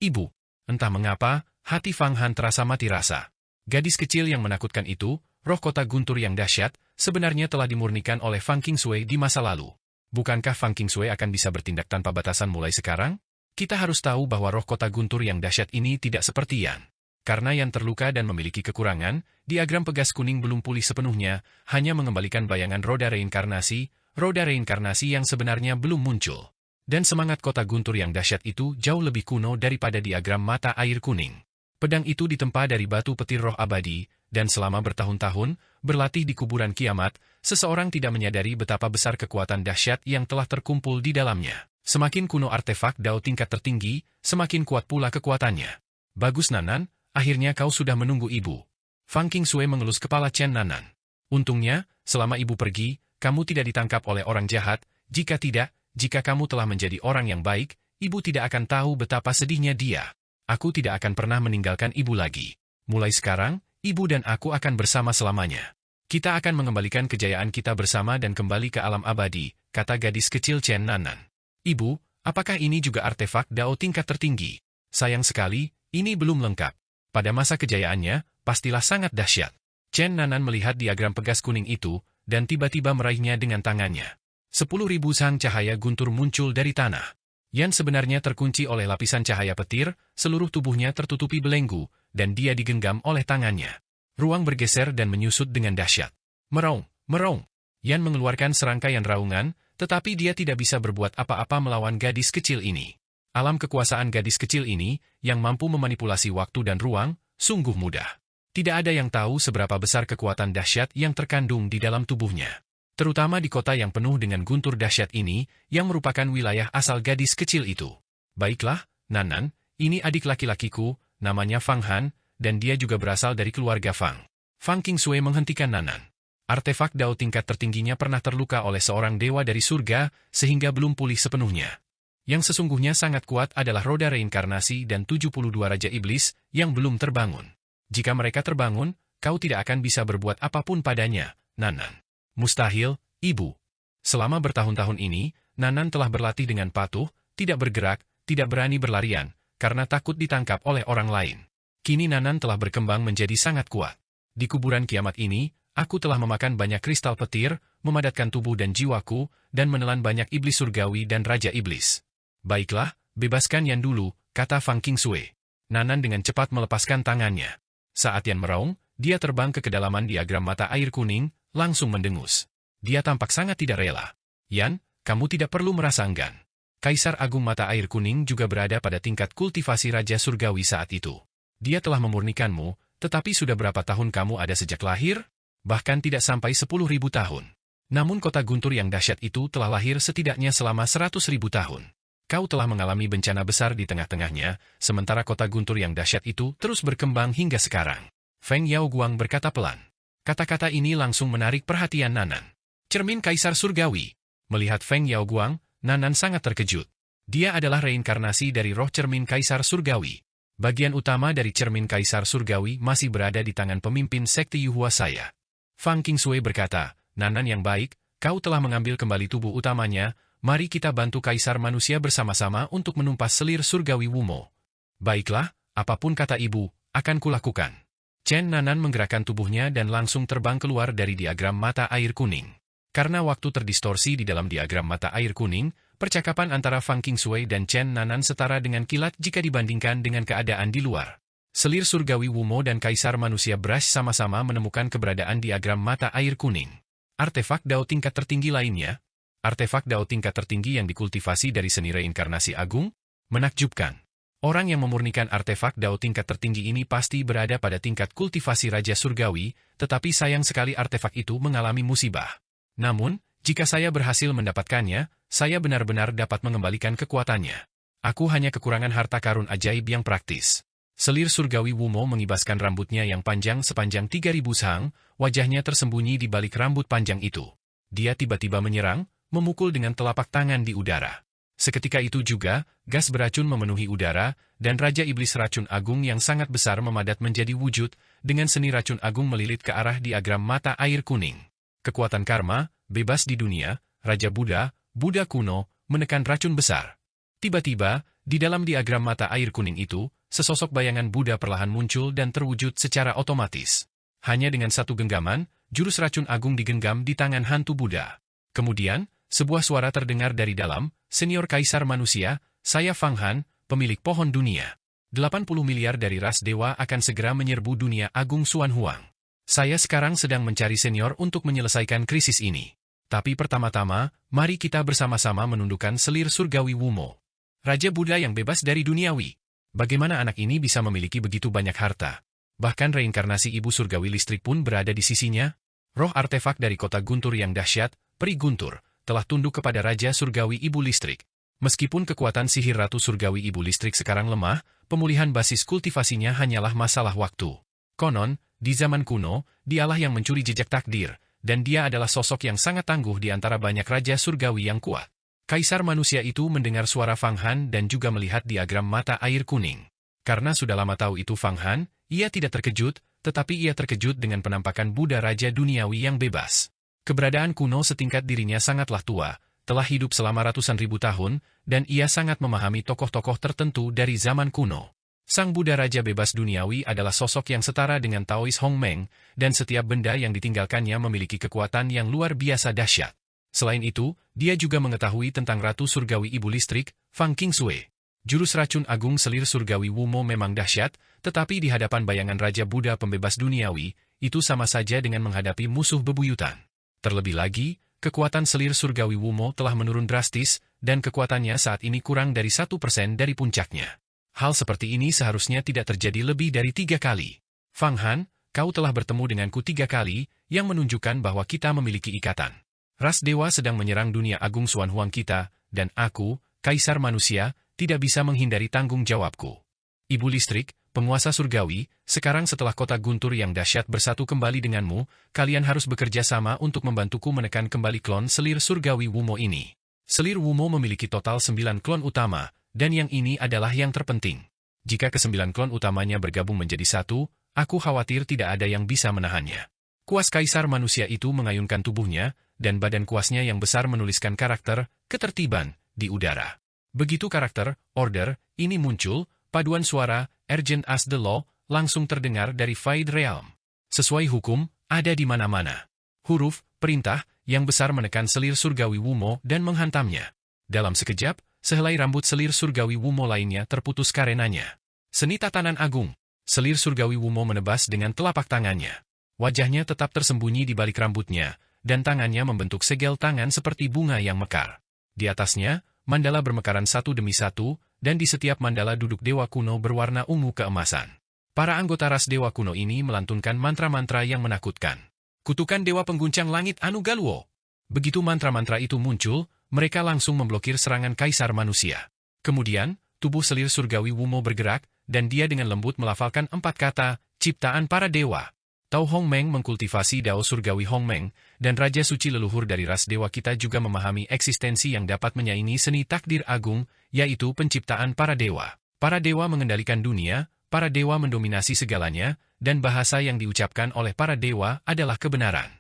Ibu, entah mengapa, hati Fang Han terasa mati rasa. Gadis kecil yang menakutkan itu, roh kota guntur yang dahsyat, sebenarnya telah dimurnikan oleh Fang Qingsui di masa lalu. Bukankah Fang Qingsui akan bisa bertindak tanpa batasan mulai sekarang? Kita harus tahu bahwa roh kota guntur yang dahsyat ini tidak seperti Yan. Karena Yan terluka dan memiliki kekurangan, diagram pegas kuning belum pulih sepenuhnya, hanya mengembalikan bayangan roda reinkarnasi yang sebenarnya belum muncul. Dan semangat kota guntur yang dahsyat itu jauh lebih kuno daripada diagram mata air kuning. Pedang itu ditempa dari batu petir roh abadi, dan selama bertahun-tahun, berlatih di kuburan kiamat, seseorang tidak menyadari betapa besar kekuatan dahsyat yang telah terkumpul di dalamnya. Semakin kuno artefak Dao tingkat tertinggi, semakin kuat pula kekuatannya. Bagus Nanan, akhirnya kau sudah menunggu ibu. Fang Qingsui mengelus kepala Chen Nanan. Untungnya, selama ibu pergi, kamu tidak ditangkap oleh orang jahat, jika tidak, jika kamu telah menjadi orang yang baik, ibu tidak akan tahu betapa sedihnya dia. Aku tidak akan pernah meninggalkan ibu lagi. Mulai sekarang, ibu dan aku akan bersama selamanya. Kita akan mengembalikan kejayaan kita bersama dan kembali ke alam abadi, kata gadis kecil Chen Nanan. Ibu, apakah ini juga artefak Dao tingkat tertinggi? Sayang sekali, ini belum lengkap. Pada masa kejayaannya, pastilah sangat dahsyat. Chen Nanan melihat diagram pegas kuning itu, dan tiba-tiba meraihnya dengan tangannya. 10.000 sang cahaya guntur muncul dari tanah. Yan sebenarnya terkunci oleh lapisan cahaya petir, seluruh tubuhnya tertutupi belenggu, dan dia digenggam oleh tangannya. Ruang bergeser dan menyusut dengan dahsyat. Meraung, meraung. Yan mengeluarkan serangkaian raungan, tetapi dia tidak bisa berbuat apa-apa melawan gadis kecil ini. Alam kekuasaan gadis kecil ini, yang mampu memanipulasi waktu dan ruang, sungguh mudah. Tidak ada yang tahu seberapa besar kekuatan dahsyat yang terkandung di dalam tubuhnya. Terutama di kota yang penuh dengan guntur dahsyat ini, yang merupakan wilayah asal gadis kecil itu. Baiklah, Nanan, ini adik laki-lakiku, namanya Fang Han, dan dia juga berasal dari keluarga Fang. Fang Qingsui menghentikan Nanan. Artefak Dao tingkat tertingginya pernah terluka oleh seorang dewa dari surga, sehingga belum pulih sepenuhnya. Yang sesungguhnya sangat kuat adalah roda reinkarnasi dan 72 Raja Iblis, yang belum terbangun. Jika mereka terbangun, kau tidak akan bisa berbuat apapun padanya, Nanan. Mustahil, ibu. Selama bertahun-tahun ini, Nanan telah berlatih dengan patuh, tidak bergerak, tidak berani berlarian, karena takut ditangkap oleh orang lain. Kini Nanan telah berkembang menjadi sangat kuat. Di kuburan kiamat ini, aku telah memakan banyak kristal petir, memadatkan tubuh dan jiwaku, dan menelan banyak iblis surgawi dan raja iblis. Baiklah, bebaskan Yan dulu, kata Fang Qingsui. Nanan dengan cepat melepaskan tangannya. Saat Yan meraung, dia terbang ke kedalaman diagram mata air kuning, langsung mendengus. Dia tampak sangat tidak rela. Yan, kamu tidak perlu merasa enggan. Kaisar Agung Mata Air Kuning juga berada pada tingkat kultivasi Raja Surgawi saat itu. Dia telah memurnikanmu, tetapi sudah berapa tahun kamu ada sejak lahir? Bahkan tidak sampai 10.000 tahun. Namun kota guntur yang dahsyat itu telah lahir setidaknya selama 100.000 tahun. Kau telah mengalami bencana besar di tengah-tengahnya, sementara kota guntur yang dahsyat itu terus berkembang hingga sekarang. Feng Yaoguang berkata pelan. Kata-kata ini langsung menarik perhatian Nanan. Cermin Kaisar Surgawi. Melihat Feng Yaoguang, Nanan sangat terkejut. Dia adalah reinkarnasi dari roh cermin Kaisar Surgawi. Bagian utama dari cermin Kaisar Surgawi masih berada di tangan pemimpin sekte Yuhua saya. Fang Qingsui berkata, Nanan yang baik, kau telah mengambil kembali tubuh utamanya, mari kita bantu Kaisar Manusia bersama-sama untuk menumpas selir surgawi Wumo. Baiklah, apapun kata ibu, akan kulakukan. Chen Nanan menggerakkan tubuhnya dan langsung terbang keluar dari diagram mata air kuning. Karena waktu terdistorsi di dalam diagram mata air kuning, percakapan antara Fang Qingsui dan Chen Nanan setara dengan kilat jika dibandingkan dengan keadaan di luar. Selir surgawi Wumo dan Kaisar Manusia Brush sama-sama menemukan keberadaan diagram mata air kuning. Artefak Dao tingkat tertinggi lainnya. Artefak Dao tingkat tertinggi yang dikultivasi dari seni reinkarnasi agung? Menakjubkan. Orang yang memurnikan artefak Dao tingkat tertinggi ini pasti berada pada tingkat kultivasi Raja Surgawi, tetapi sayang sekali artefak itu mengalami musibah. Namun, jika saya berhasil mendapatkannya, saya benar-benar dapat mengembalikan kekuatannya. Aku hanya kekurangan harta karun ajaib yang praktis. Selir surgawi Wumo mengibaskan rambutnya yang panjang sepanjang 3.000 sang, wajahnya tersembunyi di balik rambut panjang itu. Dia tiba-tiba menyerang, memukul dengan telapak tangan di udara. Seketika itu juga, gas beracun memenuhi udara, dan Raja Iblis Racun Agung yang sangat besar memadat menjadi wujud, dengan seni racun agung melilit ke arah diagram mata air kuning. Kekuatan karma, bebas di dunia, Raja Buddha, Buddha kuno, menekan racun besar. Tiba-tiba, di dalam diagram mata air kuning itu, sesosok bayangan Buddha perlahan muncul dan terwujud secara otomatis. Hanya dengan satu genggaman, jurus racun agung digenggam di tangan hantu Buddha. Kemudian, sebuah suara terdengar dari dalam, Senior Kaisar Manusia, saya Fang Han, pemilik pohon dunia. 80 miliar dari ras dewa akan segera menyerbu dunia agung Xuan Huang. Saya sekarang sedang mencari senior untuk menyelesaikan krisis ini. Tapi pertama-tama, mari kita bersama-sama menundukkan selir surgawi Wumo. Raja Buddha yang bebas dari duniawi. Bagaimana anak ini bisa memiliki begitu banyak harta? Bahkan reinkarnasi ibu surgawi listrik pun berada di sisinya. Roh artefak dari kota guntur yang dahsyat, Peri Guntur, telah tunduk kepada Raja Surgawi Ibu Listrik. Meskipun kekuatan sihir Ratu Surgawi Ibu Listrik sekarang lemah, pemulihan basis kultivasinya hanyalah masalah waktu. Konon, di zaman kuno, dialah yang mencuri jejak takdir, dan dia adalah sosok yang sangat tangguh di antara banyak Raja Surgawi yang kuat. Kaisar Manusia itu mendengar suara Fang Han dan juga melihat diagram mata air kuning. Karena sudah lama tahu itu Fang Han, ia tidak terkejut, tetapi ia terkejut dengan penampakan Buddha Raja Duniawi yang bebas. Keberadaan kuno setingkat dirinya sangatlah tua, telah hidup selama ratusan ribu tahun, dan ia sangat memahami tokoh-tokoh tertentu dari zaman kuno. Sang Buddha Raja Bebas Duniawi adalah sosok yang setara dengan Taois Hong Meng, dan setiap benda yang ditinggalkannya memiliki kekuatan yang luar biasa dahsyat. Selain itu, dia juga mengetahui tentang Ratu Surgawi Ibu Listrik, Fang Qingsui. Jurus racun agung selir surgawi Wumo memang dahsyat, tetapi di hadapan bayangan Raja Buddha Pembebas Duniawi, itu sama saja dengan menghadapi musuh bebuyutan. Terlebih lagi, kekuatan selir surgawi Wumo telah menurun drastis, dan kekuatannya saat ini kurang dari 1% dari puncaknya. Hal seperti ini seharusnya tidak terjadi lebih dari 3 kali. Fang Han, kau telah bertemu denganku 3 kali, yang menunjukkan bahwa kita memiliki ikatan. Ras dewa sedang menyerang dunia agung Xuan Huang kita, dan aku, Kaisar Manusia, tidak bisa menghindari tanggung jawabku. Ibu Listrik, penguasa surgawi, sekarang setelah kota guntur yang dahsyat bersatu kembali denganmu, kalian harus bekerja sama untuk membantuku menekan kembali klon selir surgawi Wumo ini. Selir Wumo memiliki total 9 klon utama, dan yang ini adalah yang terpenting. Jika ke-9 klon utamanya bergabung menjadi satu, aku khawatir tidak ada yang bisa menahannya. Kuas Kaisar Manusia itu mengayunkan tubuhnya, dan badan kuasnya yang besar menuliskan karakter, ketertiban, di udara. Begitu karakter, order, ini muncul, paduan suara, Urgent as the Law, langsung terdengar dari Fade Realm. Sesuai hukum, ada di mana-mana. Huruf, perintah, yang besar menekan selir surgawi Wumo dan menghantamnya. Dalam sekejap, sehelai rambut selir surgawi Wumo lainnya terputus karenanya. Seni tatanan agung. Selir surgawi Wumo menebas dengan telapak tangannya. Wajahnya tetap tersembunyi di balik rambutnya, dan tangannya membentuk segel tangan seperti bunga yang mekar. Di atasnya, mandala bermekaran satu demi satu, dan di setiap mandala duduk dewa kuno berwarna ungu keemasan. Para anggota ras dewa kuno ini melantunkan mantra-mantra yang menakutkan. Kutukan dewa pengguncang langit Anugalwo. Begitu mantra-mantra itu muncul, mereka langsung memblokir serangan kaisar manusia. Kemudian, tubuh selir surgawi Wumo bergerak, dan dia dengan lembut melafalkan 4 kata, ciptaan para dewa. Tao Hongmeng mengkultivasi Dao surgawi Hongmeng, dan Raja Suci leluhur dari ras dewa kita juga memahami eksistensi yang dapat menyaingi seni takdir agung, yaitu penciptaan para dewa. Para dewa mengendalikan dunia, para dewa mendominasi segalanya, dan bahasa yang diucapkan oleh para dewa adalah kebenaran.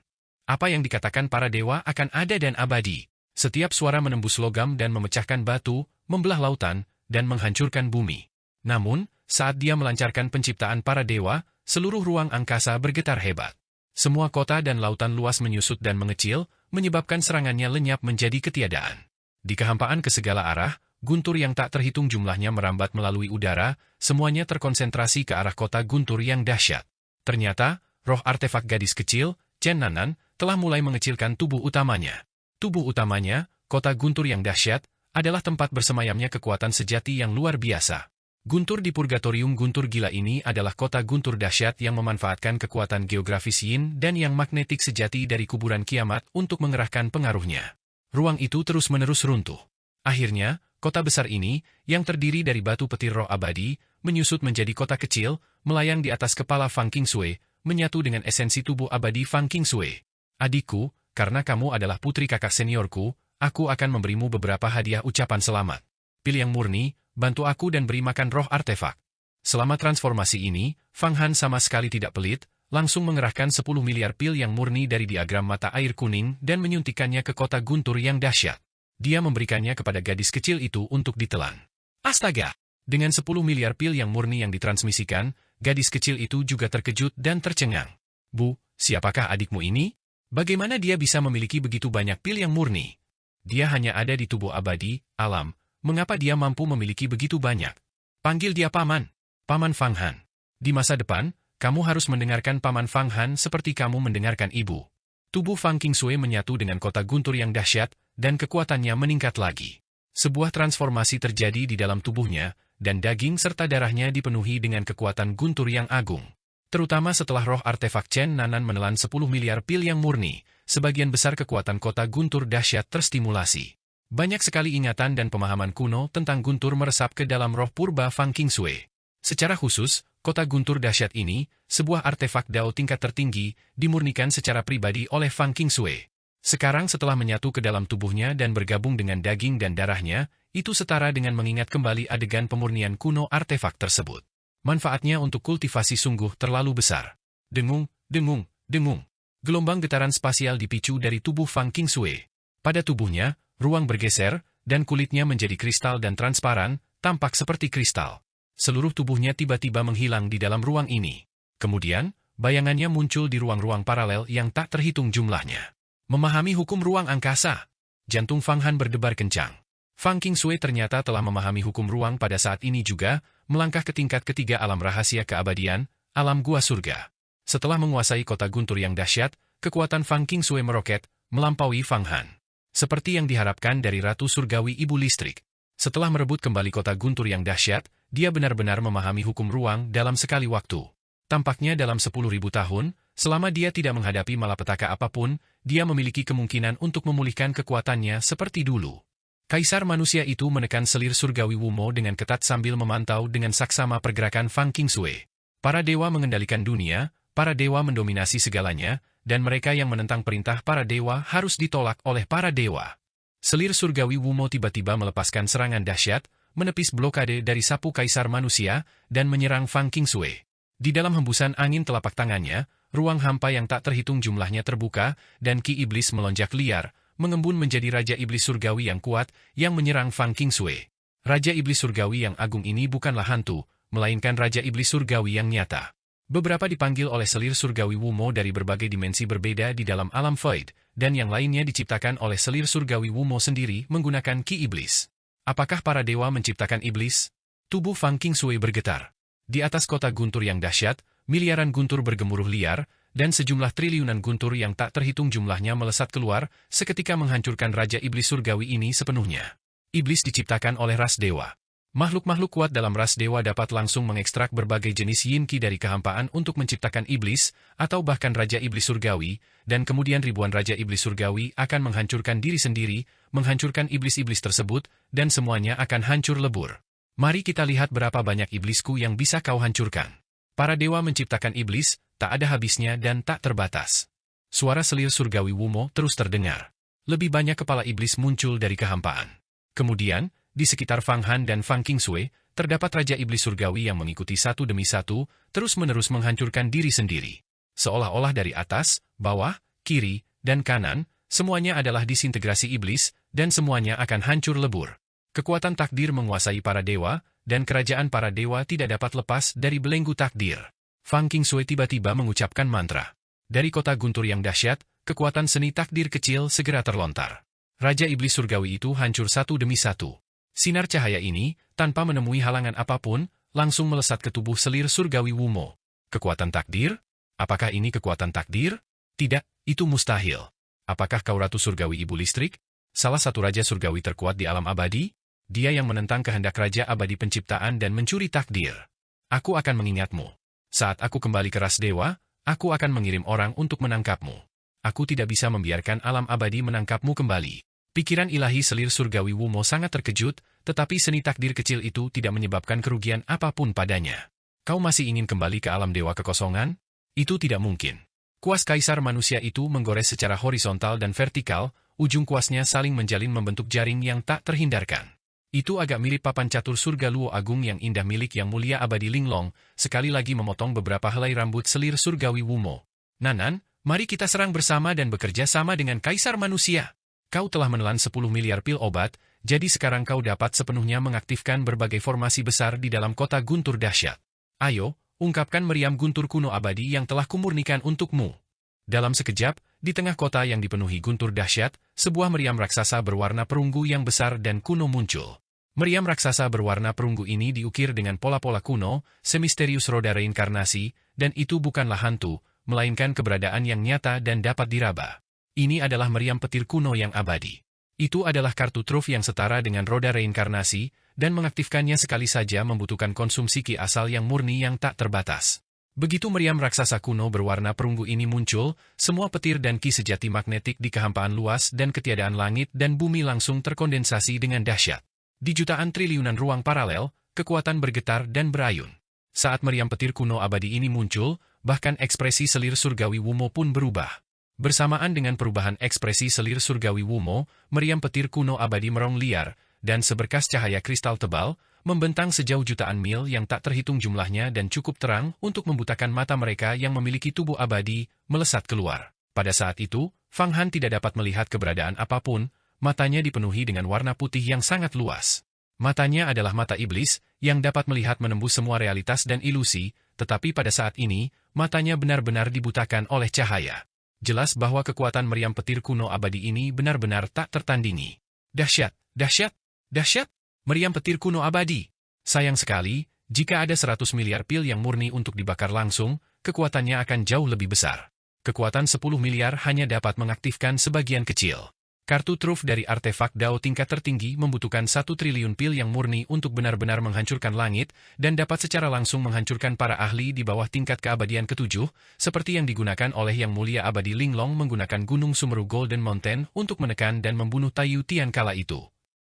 Apa yang dikatakan para dewa akan ada dan abadi. Setiap suara menembus logam dan memecahkan batu, membelah lautan, dan menghancurkan bumi. Namun, saat dia melancarkan penciptaan para dewa, seluruh ruang angkasa bergetar hebat. Semua kota dan lautan luas menyusut dan mengecil, menyebabkan serangannya lenyap menjadi ketiadaan. Di kehampaan ke segala arah, guntur yang tak terhitung jumlahnya merambat melalui udara, semuanya terkonsentrasi ke arah kota guntur yang dahsyat. Ternyata, roh artefak gadis kecil, Chen Nanan, telah mulai mengecilkan tubuh utamanya. Tubuh utamanya, kota guntur yang dahsyat, adalah tempat bersemayamnya kekuatan sejati yang luar biasa. Guntur di Purgatorium guntur gila ini adalah kota guntur dahsyat yang memanfaatkan kekuatan geografis yin dan yang magnetik sejati dari kuburan kiamat untuk mengerahkan pengaruhnya. Ruang itu terus-menerus runtuh. Akhirnya, kota besar ini, yang terdiri dari batu petir roh abadi, menyusut menjadi kota kecil, melayang di atas kepala Fang Qingsui, menyatu dengan esensi tubuh abadi Fang Qingsui. Adikku, karena kamu adalah putri kakak seniorku, aku akan memberimu beberapa hadiah ucapan selamat. Pil yang murni, bantu aku dan beri makan roh artefak. Selama transformasi ini, Fang Han sama sekali tidak pelit, langsung mengerahkan 10 miliar pil yang murni dari diagram mata air kuning dan menyuntikkannya ke kota guntur yang dahsyat. Dia memberikannya kepada gadis kecil itu untuk ditelan. Astaga! Dengan 10 miliar pil yang murni yang ditransmisikan, gadis kecil itu juga terkejut dan tercengang. Bu, siapakah adikmu ini? Bagaimana dia bisa memiliki begitu banyak pil yang murni? Dia hanya ada di tubuh abadi, alam. Mengapa dia mampu memiliki begitu banyak? Panggil dia Paman. Paman Fang Han. Di masa depan, kamu harus mendengarkan Paman Fang Han seperti kamu mendengarkan ibu. Tubuh Fang Qingsui menyatu dengan kota guntur yang dahsyat, dan kekuatannya meningkat lagi. Sebuah transformasi terjadi di dalam tubuhnya, dan daging serta darahnya dipenuhi dengan kekuatan guntur yang agung. Terutama setelah roh artefak Chen Nanan menelan 10 miliar pil yang murni, sebagian besar kekuatan kota guntur dahsyat terstimulasi. Banyak sekali ingatan dan pemahaman kuno tentang guntur meresap ke dalam roh purba Fang Qingsui. Secara khusus, kota guntur dahsyat ini, sebuah artefak Dao tingkat tertinggi, dimurnikan secara pribadi oleh Fang Qingsui. Sekarang setelah menyatu ke dalam tubuhnya dan bergabung dengan daging dan darahnya, itu setara dengan mengingat kembali adegan pemurnian kuno artefak tersebut. Manfaatnya untuk kultivasi sungguh terlalu besar. Dengung, dengung, dengung. Gelombang getaran spasial dipicu dari tubuh Fang Qingsui. Pada tubuhnya, ruang bergeser, dan kulitnya menjadi kristal dan transparan, tampak seperti kristal. Seluruh tubuhnya tiba-tiba menghilang di dalam ruang ini. Kemudian, bayangannya muncul di ruang-ruang paralel yang tak terhitung jumlahnya. Memahami hukum ruang angkasa. Jantung Fang Han berdebar kencang. Fang Qingsui ternyata telah memahami hukum ruang pada saat ini juga, melangkah ke tingkat ketiga alam rahasia keabadian, alam gua surga. Setelah menguasai kota guntur yang dahsyat, kekuatan Fang Qingsui meroket, melampaui Fang Han. Seperti yang diharapkan dari Ratu Surgawi Ibu Listrik. Setelah merebut kembali kota guntur yang dahsyat, dia benar-benar memahami hukum ruang dalam sekali waktu. Tampaknya dalam 10.000 tahun, selama dia tidak menghadapi malapetaka apapun, dia memiliki kemungkinan untuk memulihkan kekuatannya seperti dulu. Kaisar manusia itu menekan selir surgawi Wumo dengan ketat sambil memantau dengan saksama pergerakan Fang Qingsui. Para dewa mengendalikan dunia, para dewa mendominasi segalanya, dan mereka yang menentang perintah para dewa harus ditolak oleh para dewa. Selir surgawi Wumo tiba-tiba melepaskan serangan dahsyat, menepis blokade dari sapu kaisar manusia, dan menyerang Fang Qingsui. Di dalam hembusan angin telapak tangannya, ruang hampa yang tak terhitung jumlahnya terbuka, dan Ki Iblis melonjak liar, mengembun menjadi Raja Iblis Surgawi yang kuat, yang menyerang Fang Qingsui. Raja Iblis Surgawi yang agung ini bukanlah hantu, melainkan Raja Iblis Surgawi yang nyata. Beberapa dipanggil oleh selir surgawi Wumo dari berbagai dimensi berbeda di dalam alam void, dan yang lainnya diciptakan oleh selir surgawi Wumo sendiri menggunakan Ki Iblis. Apakah para dewa menciptakan iblis? Tubuh Fang Qingsui bergetar. Di atas kota guntur yang dahsyat, miliaran guntur bergemuruh liar, dan sejumlah triliunan guntur yang tak terhitung jumlahnya melesat keluar, seketika menghancurkan Raja Iblis Surgawi ini sepenuhnya. Iblis diciptakan oleh ras dewa. Makhluk-makhluk kuat dalam ras dewa dapat langsung mengekstrak berbagai jenis yin-ki dari kehampaan untuk menciptakan iblis, atau bahkan Raja Iblis Surgawi, dan kemudian ribuan Raja Iblis Surgawi akan menghancurkan diri sendiri, menghancurkan iblis-iblis tersebut, dan semuanya akan hancur lebur. Mari kita lihat berapa banyak iblisku yang bisa kau hancurkan. Para dewa menciptakan iblis, tak ada habisnya dan tak terbatas. Suara selir surgawi Wumo terus terdengar. Lebih banyak kepala iblis muncul dari kehampaan. Kemudian, di sekitar Fang Han dan Fang Qingsui, terdapat Raja Iblis Surgawi yang mengikuti satu demi satu, terus-menerus menghancurkan diri sendiri. Seolah-olah dari atas, bawah, kiri, dan kanan, semuanya adalah disintegrasi iblis, dan semuanya akan hancur lebur. Kekuatan takdir menguasai para dewa, dan kerajaan para dewa tidak dapat lepas dari belenggu takdir. Fang Qingsui tiba-tiba mengucapkan mantra. Dari kota guntur yang dahsyat, kekuatan seni takdir kecil segera terlontar. Raja Iblis Surgawi itu hancur satu demi satu. Sinar cahaya ini, tanpa menemui halangan apapun, langsung melesat ke tubuh selir surgawi Wumo. Kekuatan takdir? Apakah ini kekuatan takdir? Tidak, itu mustahil. Apakah kau Ratu Surgawi Ibu Listrik? Salah satu Raja Surgawi terkuat di alam abadi? Dia yang menentang kehendak Raja Abadi Penciptaan dan mencuri takdir. Aku akan mengingatmu. Saat aku kembali ke ras dewa, aku akan mengirim orang untuk menangkapmu. Aku tidak bisa membiarkan alam abadi menangkapmu kembali. Pikiran ilahi selir surgawi Wumo sangat terkejut, tetapi seni takdir kecil itu tidak menyebabkan kerugian apapun padanya. Kau masih ingin kembali ke alam dewa kekosongan? Itu tidak mungkin. Kuas kaisar manusia itu menggores secara horizontal dan vertikal, ujung kuasnya saling menjalin membentuk jaring yang tak terhindarkan. Itu agak mirip papan catur surga Luo Agung yang indah milik Yang Mulia Abadi Linglong, sekali lagi memotong beberapa helai rambut selir surgawi Wumo. Nanan, mari kita serang bersama dan bekerja sama dengan kaisar manusia. Kau telah menelan 10 miliar pil obat, jadi sekarang kau dapat sepenuhnya mengaktifkan berbagai formasi besar di dalam kota guntur dahsyat. Ayo, ungkapkan meriam guntur kuno abadi yang telah kumurnikan untukmu. Dalam sekejap, di tengah kota yang dipenuhi guntur dahsyat, sebuah meriam raksasa berwarna perunggu yang besar dan kuno muncul. Meriam raksasa berwarna perunggu ini diukir dengan pola-pola kuno, semisterius roda reinkarnasi, dan itu bukanlah hantu, melainkan keberadaan yang nyata dan dapat diraba. Ini adalah meriam petir kuno yang abadi. Itu adalah kartu truf yang setara dengan roda reinkarnasi, dan mengaktifkannya sekali saja membutuhkan konsumsi ki asal yang murni yang tak terbatas. Begitu meriam raksasa kuno berwarna perunggu ini muncul, semua petir dan ki sejati magnetik di kehampaan luas dan ketiadaan langit dan bumi langsung terkondensasi dengan dahsyat. Di jutaan triliunan ruang paralel, kekuatan bergetar dan berayun. Saat meriam petir kuno abadi ini muncul, bahkan ekspresi selir surgawi Wumo pun berubah. Bersamaan dengan perubahan ekspresi selir surgawi Wumo, meriam petir kuno abadi merong liar, dan seberkas cahaya kristal tebal, membentang sejauh jutaan mil yang tak terhitung jumlahnya dan cukup terang untuk membutakan mata mereka yang memiliki tubuh abadi, melesat keluar. Pada saat itu, Fang Han tidak dapat melihat keberadaan apapun, matanya dipenuhi dengan warna putih yang sangat luas. Matanya adalah mata iblis, yang dapat melihat menembus semua realitas dan ilusi, tetapi pada saat ini, matanya benar-benar dibutakan oleh cahaya. Jelas bahwa kekuatan meriam petir kuno abadi ini benar-benar tak tertandingi. Dahsyat, dahsyat, dahsyat, meriam petir kuno abadi. Sayang sekali, jika ada 100 miliar pil yang murni untuk dibakar langsung, kekuatannya akan jauh lebih besar. Kekuatan 10 miliar hanya dapat mengaktifkan sebagian kecil. Kartu truf dari artefak Dao tingkat tertinggi membutuhkan 1 triliun pil yang murni untuk benar-benar menghancurkan langit, dan dapat secara langsung menghancurkan para ahli di bawah tingkat keabadian ke-7, seperti yang digunakan oleh Yang Mulia Abadi Linglong menggunakan Gunung Sumeru Golden Mountain untuk menekan dan membunuh Taiyu Tian kala itu.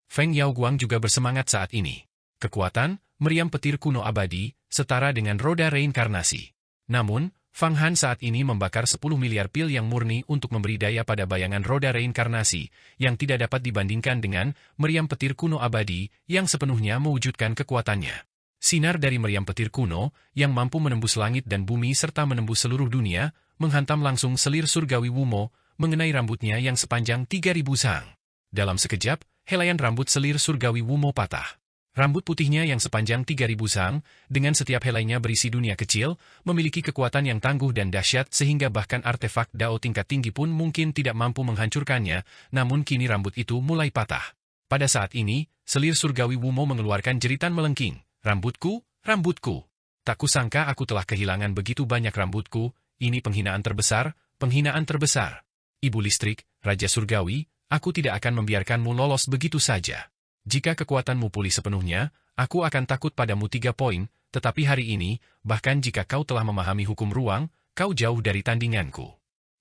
Feng Yaoguang juga bersemangat saat ini. Kekuatan, meriam petir kuno abadi, setara dengan roda reinkarnasi. Namun, Fang Han saat ini membakar 10 miliar pil yang murni untuk memberi daya pada bayangan roda reinkarnasi, yang tidak dapat dibandingkan dengan meriam petir kuno abadi yang sepenuhnya mewujudkan kekuatannya. Sinar dari meriam petir kuno, yang mampu menembus langit dan bumi serta menembus seluruh dunia, menghantam langsung selir surgawi Wumo, mengenai rambutnya yang sepanjang 3.000 sang. Dalam sekejap, helaian rambut selir surgawi Wumo patah. Rambut putihnya yang sepanjang 3.000 sang, dengan setiap helainya berisi dunia kecil, memiliki kekuatan yang tangguh dan dahsyat sehingga bahkan artefak Dao tingkat tinggi pun mungkin tidak mampu menghancurkannya, namun kini rambut itu mulai patah. Pada saat ini, selir surgawi Wumo mengeluarkan jeritan melengking, "Rambutku, rambutku!" Tak kusangka aku telah kehilangan begitu banyak rambutku, ini penghinaan terbesar, penghinaan terbesar. Ibu listrik, Raja Surgawi, aku tidak akan membiarkanmu lolos begitu saja. Jika kekuatanmu pulih sepenuhnya, aku akan takut padamu 3 poin, tetapi hari ini, bahkan jika kau telah memahami hukum ruang, kau jauh dari tandinganku.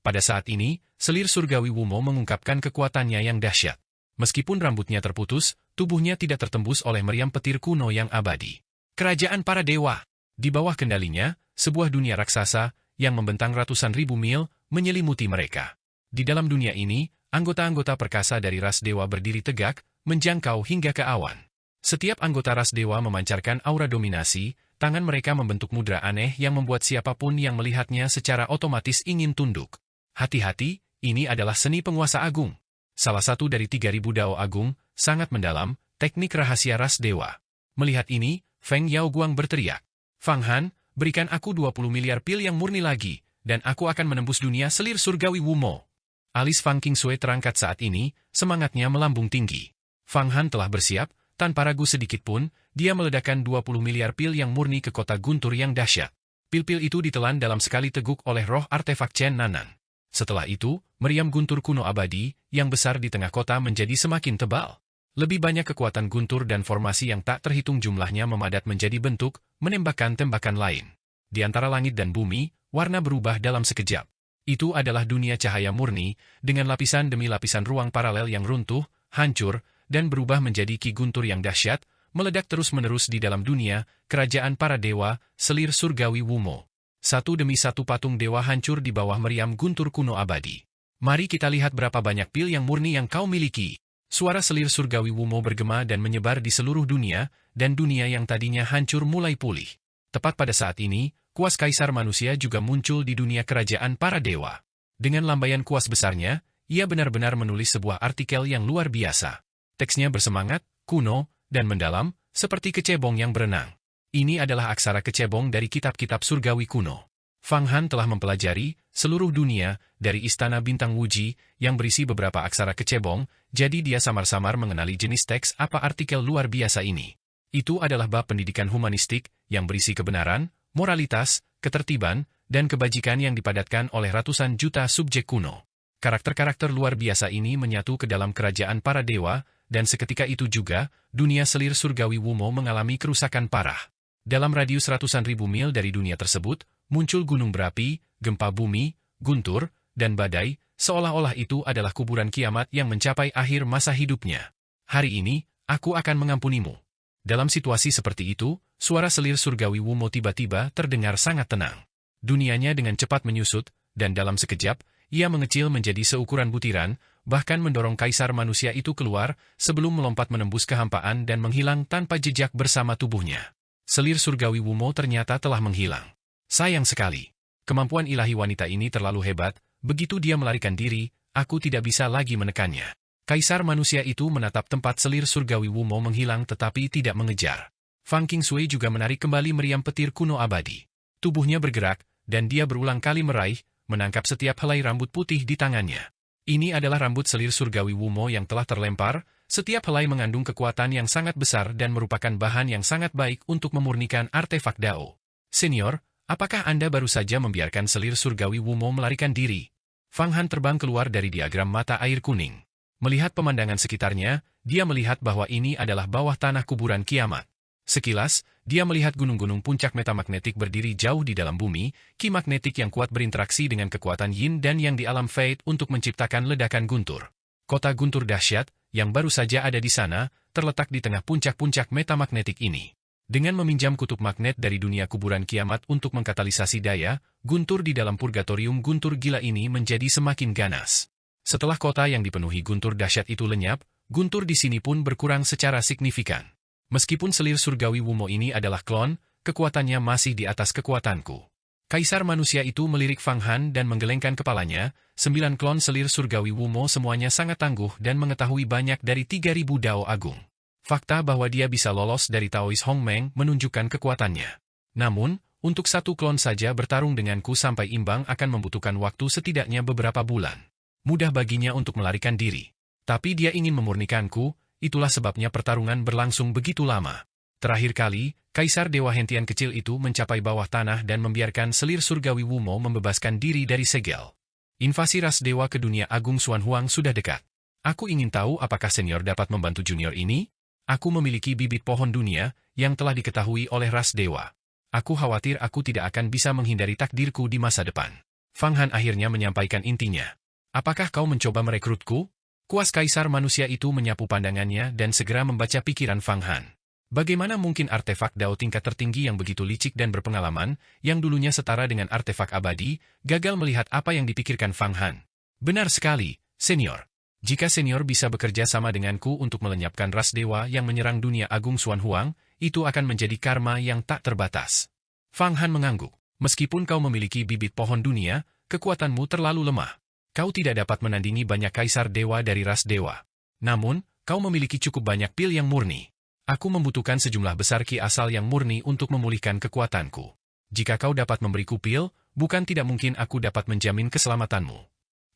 Pada saat ini, selir surgawi Wumo mengungkapkan kekuatannya yang dahsyat. Meskipun rambutnya terputus, tubuhnya tidak tertembus oleh meriam petir kuno yang abadi. Kerajaan para dewa. Di bawah kendalinya, sebuah dunia raksasa yang membentang ratusan ribu mil menyelimuti mereka. Di dalam dunia ini, anggota-anggota perkasa dari ras dewa berdiri tegak, menjangkau hingga ke awan. Setiap anggota ras dewa memancarkan aura dominasi, tangan mereka membentuk mudra aneh yang membuat siapapun yang melihatnya secara otomatis ingin tunduk. Hati-hati, ini adalah seni penguasa agung. Salah satu dari 3000 dao agung, sangat mendalam, teknik rahasia ras dewa. Melihat ini, Feng Yaoguang berteriak, "Fang Han, berikan aku 20 miliar pil yang murni lagi, dan aku akan menembus dunia selir surgawi Wumo." Alis Fang Qingsui terangkat saat ini, semangatnya melambung tinggi. Fang Han telah bersiap, tanpa ragu sedikit pun, dia meledakkan 20 miliar pil yang murni ke kota guntur yang dahsyat. Pil-pil itu ditelan dalam sekali teguk oleh roh artefak Chen Nanan. Setelah itu, meriam guntur kuno abadi, yang besar di tengah kota menjadi semakin tebal. Lebih banyak kekuatan guntur dan formasi yang tak terhitung jumlahnya memadat menjadi bentuk, menembakkan tembakan lain. Di antara langit dan bumi, warna berubah dalam sekejap. Itu adalah dunia cahaya murni, dengan lapisan demi lapisan ruang paralel yang runtuh, hancur, dan berubah menjadi ki guntur yang dahsyat, meledak terus-menerus di dalam dunia, kerajaan para dewa, selir surgawi Wumo. Satu demi satu patung dewa hancur di bawah meriam guntur kuno abadi. Mari kita lihat berapa banyak pil yang murni yang kau miliki. Suara selir surgawi Wumo bergema dan menyebar di seluruh dunia, dan dunia yang tadinya hancur mulai pulih. Tepat pada saat ini, kuas kaisar manusia juga muncul di dunia kerajaan para dewa. Dengan lambaian kuas besarnya, ia benar-benar menulis sebuah artikel yang luar biasa. Teksnya bersemangat, kuno, dan mendalam, seperti kecebong yang berenang. Ini adalah aksara kecebong dari kitab-kitab surgawi kuno. Fang Han telah mempelajari seluruh dunia dari Istana Bintang Wuji yang berisi beberapa aksara kecebong, jadi dia samar-samar mengenali jenis teks apa artikel luar biasa ini. Itu adalah bab pendidikan humanistik yang berisi kebenaran, moralitas, ketertiban, dan kebajikan yang dipadatkan oleh ratusan juta subjek kuno. Karakter-karakter luar biasa ini menyatu ke dalam kerajaan para dewa, dan seketika itu juga, dunia selir surgawi Wumo mengalami kerusakan parah. Dalam radius ratusan ribu mil dari dunia tersebut, muncul gunung berapi, gempa bumi, guntur, dan badai, seolah-olah itu adalah kuburan kiamat yang mencapai akhir masa hidupnya. Hari ini, aku akan mengampunimu. Dalam situasi seperti itu, suara selir surgawi Wumo tiba-tiba terdengar sangat tenang. Dunianya dengan cepat menyusut, dan dalam sekejap, ia mengecil menjadi seukuran butiran, bahkan mendorong kaisar manusia itu keluar sebelum melompat menembus kehampaan dan menghilang tanpa jejak bersama tubuhnya. Selir surgawi Wumo ternyata telah menghilang. Sayang sekali. Kemampuan ilahi wanita ini terlalu hebat, begitu dia melarikan diri, aku tidak bisa lagi menekannya. Kaisar manusia itu menatap tempat selir surgawi Wumo menghilang tetapi tidak mengejar. Fang Qingsui juga menarik kembali meriam petir kuno abadi. Tubuhnya bergerak, dan dia berulang kali meraih, menangkap setiap helai rambut putih di tangannya. Ini adalah rambut selir surgawi Wumo yang telah terlempar, setiap helai mengandung kekuatan yang sangat besar dan merupakan bahan yang sangat baik untuk memurnikan artefak Dao. Senior, apakah Anda baru saja membiarkan selir surgawi Wumo melarikan diri? Fang Han terbang keluar dari diagram mata air kuning. Melihat pemandangan sekitarnya, dia melihat bahwa ini adalah bawah tanah kuburan kiamat. Sekilas, dia melihat gunung-gunung puncak metamagnetik berdiri jauh di dalam bumi, ki magnetik yang kuat berinteraksi dengan kekuatan yin dan yang di alam fate untuk menciptakan ledakan guntur. Kota guntur dahsyat, yang baru saja ada di sana, terletak di tengah puncak-puncak metamagnetik ini. Dengan meminjam kutub magnet dari dunia kuburan kiamat untuk mengkatalisasi daya, guntur di dalam purgatorium guntur gila ini menjadi semakin ganas. Setelah kota yang dipenuhi guntur dahsyat itu lenyap, guntur di sini pun berkurang secara signifikan. Meskipun selir surgawi Wumo ini adalah klon, kekuatannya masih di atas kekuatanku. Kaisar manusia itu melirik Fang Han dan menggelengkan kepalanya, 9 klon selir surgawi Wumo semuanya sangat tangguh dan mengetahui banyak dari 3000 dao agung. Fakta bahwa dia bisa lolos dari Taois Hongmeng menunjukkan kekuatannya. Namun, untuk satu klon saja bertarung denganku sampai imbang akan membutuhkan waktu setidaknya beberapa bulan. Mudah baginya untuk melarikan diri. Tapi dia ingin memurnikanku, itulah sebabnya pertarungan berlangsung begitu lama. Terakhir kali, Kaisar Dewa Hentian kecil itu mencapai bawah tanah dan membiarkan selir surgawi Wumo membebaskan diri dari segel. Invasi ras dewa ke dunia agung Xuan Huang sudah dekat. Aku ingin tahu apakah senior dapat membantu junior ini? Aku memiliki bibit pohon dunia yang telah diketahui oleh ras dewa. Aku khawatir aku tidak akan bisa menghindari takdirku di masa depan. Fang Han akhirnya menyampaikan intinya. Apakah kau mencoba merekrutku? Kuas Kaisar manusia itu menyapu pandangannya dan segera membaca pikiran Fang Han. Bagaimana mungkin artefak Dao tingkat tertinggi yang begitu licik dan berpengalaman, yang dulunya setara dengan artefak abadi, gagal melihat apa yang dipikirkan Fang Han? Benar sekali, senior. Jika senior bisa bekerja sama denganku untuk melenyapkan ras dewa yang menyerang dunia agung Xuan Huang, itu akan menjadi karma yang tak terbatas. Fang Han mengangguk. Meskipun kau memiliki bibit pohon dunia, kekuatanmu terlalu lemah. Kau tidak dapat menandingi banyak kaisar dewa dari ras dewa. Namun, kau memiliki cukup banyak pil yang murni. Aku membutuhkan sejumlah besar ki asal yang murni untuk memulihkan kekuatanku. Jika kau dapat memberiku pil, bukan tidak mungkin aku dapat menjamin keselamatanmu.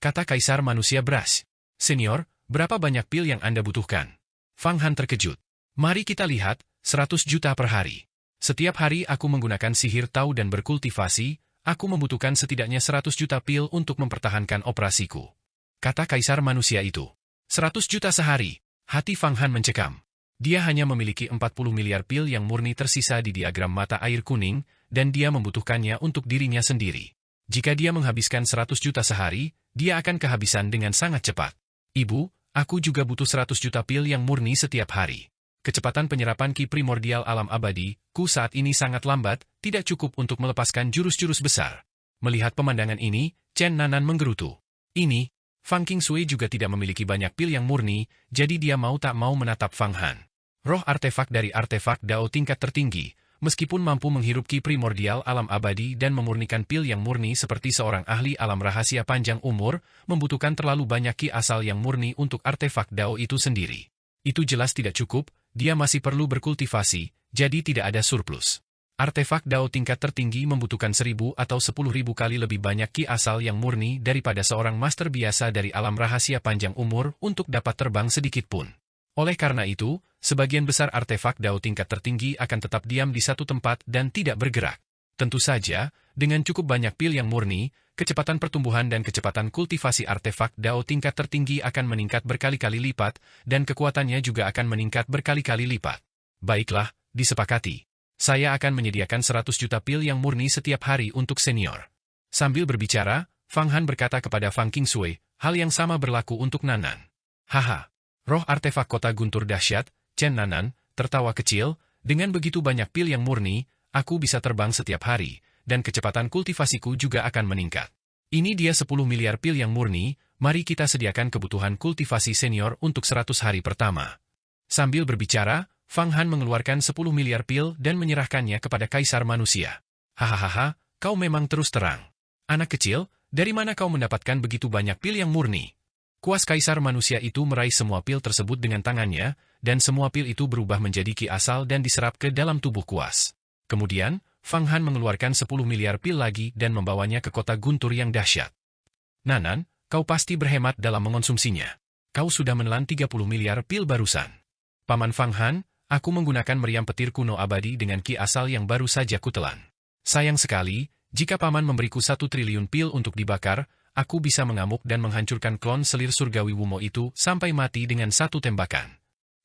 Kata Kaisar Manusia Brash. Senior, berapa banyak pil yang Anda butuhkan? Fang Han terkejut. Mari kita lihat, 100 juta per hari. Setiap hari aku menggunakan sihir tahu dan berkultivasi, aku membutuhkan setidaknya 100 juta pil untuk mempertahankan operasiku. Kata Kaisar Manusia itu. 100 juta sehari. Hati Fang Han mencekam. Dia hanya memiliki 40 miliar pil yang murni tersisa di diagram mata air kuning, dan dia membutuhkannya untuk dirinya sendiri. Jika dia menghabiskan 100 juta sehari, dia akan kehabisan dengan sangat cepat. Ibu, aku juga butuh 100 juta pil yang murni setiap hari. Kecepatan penyerapan ki primordial alam abadi, ku saat ini sangat lambat, tidak cukup untuk melepaskan jurus-jurus besar. Melihat pemandangan ini, Chen Nanan menggerutu. Ini, Fang Qingsui juga tidak memiliki banyak pil yang murni, jadi dia mau tak mau menatap Fang Han. Roh artefak dari artefak Dao tingkat tertinggi, meskipun mampu menghirup ki primordial alam abadi dan memurnikan pil yang murni seperti seorang ahli alam rahasia panjang umur, membutuhkan terlalu banyak ki asal yang murni untuk artefak Dao itu sendiri. Itu jelas tidak cukup, dia masih perlu berkultivasi, jadi tidak ada surplus. Artefak Dao tingkat tertinggi membutuhkan 1000 atau 10.000 kali lebih banyak ki asal yang murni daripada seorang master biasa dari alam rahasia panjang umur untuk dapat terbang sedikit pun. Oleh karena itu, sebagian besar artefak Dao tingkat tertinggi akan tetap diam di satu tempat dan tidak bergerak. Tentu saja, dengan cukup banyak pil yang murni, kecepatan pertumbuhan dan kecepatan kultivasi artefak Dao tingkat tertinggi akan meningkat berkali-kali lipat, dan kekuatannya juga akan meningkat berkali-kali lipat. Baiklah, disepakati. Saya akan menyediakan 100 juta pil yang murni setiap hari untuk senior. Sambil berbicara, Fang Han berkata kepada Fang Qingsui, hal yang sama berlaku untuk Nanan. Haha. Roh artefak kota guntur dahsyat, Chen Nanan, tertawa kecil, dengan begitu banyak pil yang murni, aku bisa terbang setiap hari, dan kecepatan kultivasiku juga akan meningkat. Ini dia 10 miliar pil yang murni, mari kita sediakan kebutuhan kultivasi senior untuk 100 hari pertama. Sambil berbicara, Fang Han mengeluarkan 10 miliar pil dan menyerahkannya kepada Kaisar Manusia. Hahaha, kau memang terus terang. Anak kecil, dari mana kau mendapatkan begitu banyak pil yang murni? Kuas Kaisar Manusia itu meraih semua pil tersebut dengan tangannya, dan semua pil itu berubah menjadi ki asal dan diserap ke dalam tubuh Kuas. Kemudian, Fang Han mengeluarkan 10 miliar pil lagi dan membawanya ke kota guntur yang dahsyat. Nanan, kau pasti berhemat dalam mengonsumsinya. Kau sudah menelan 30 miliar pil barusan. Paman Fang Han, aku menggunakan meriam petir kuno abadi dengan ki asal yang baru saja kutelan. Sayang sekali, jika Paman memberiku 1 triliun pil untuk dibakar, aku bisa mengamuk dan menghancurkan klon selir surgawi Wumo itu sampai mati dengan 1 tembakan.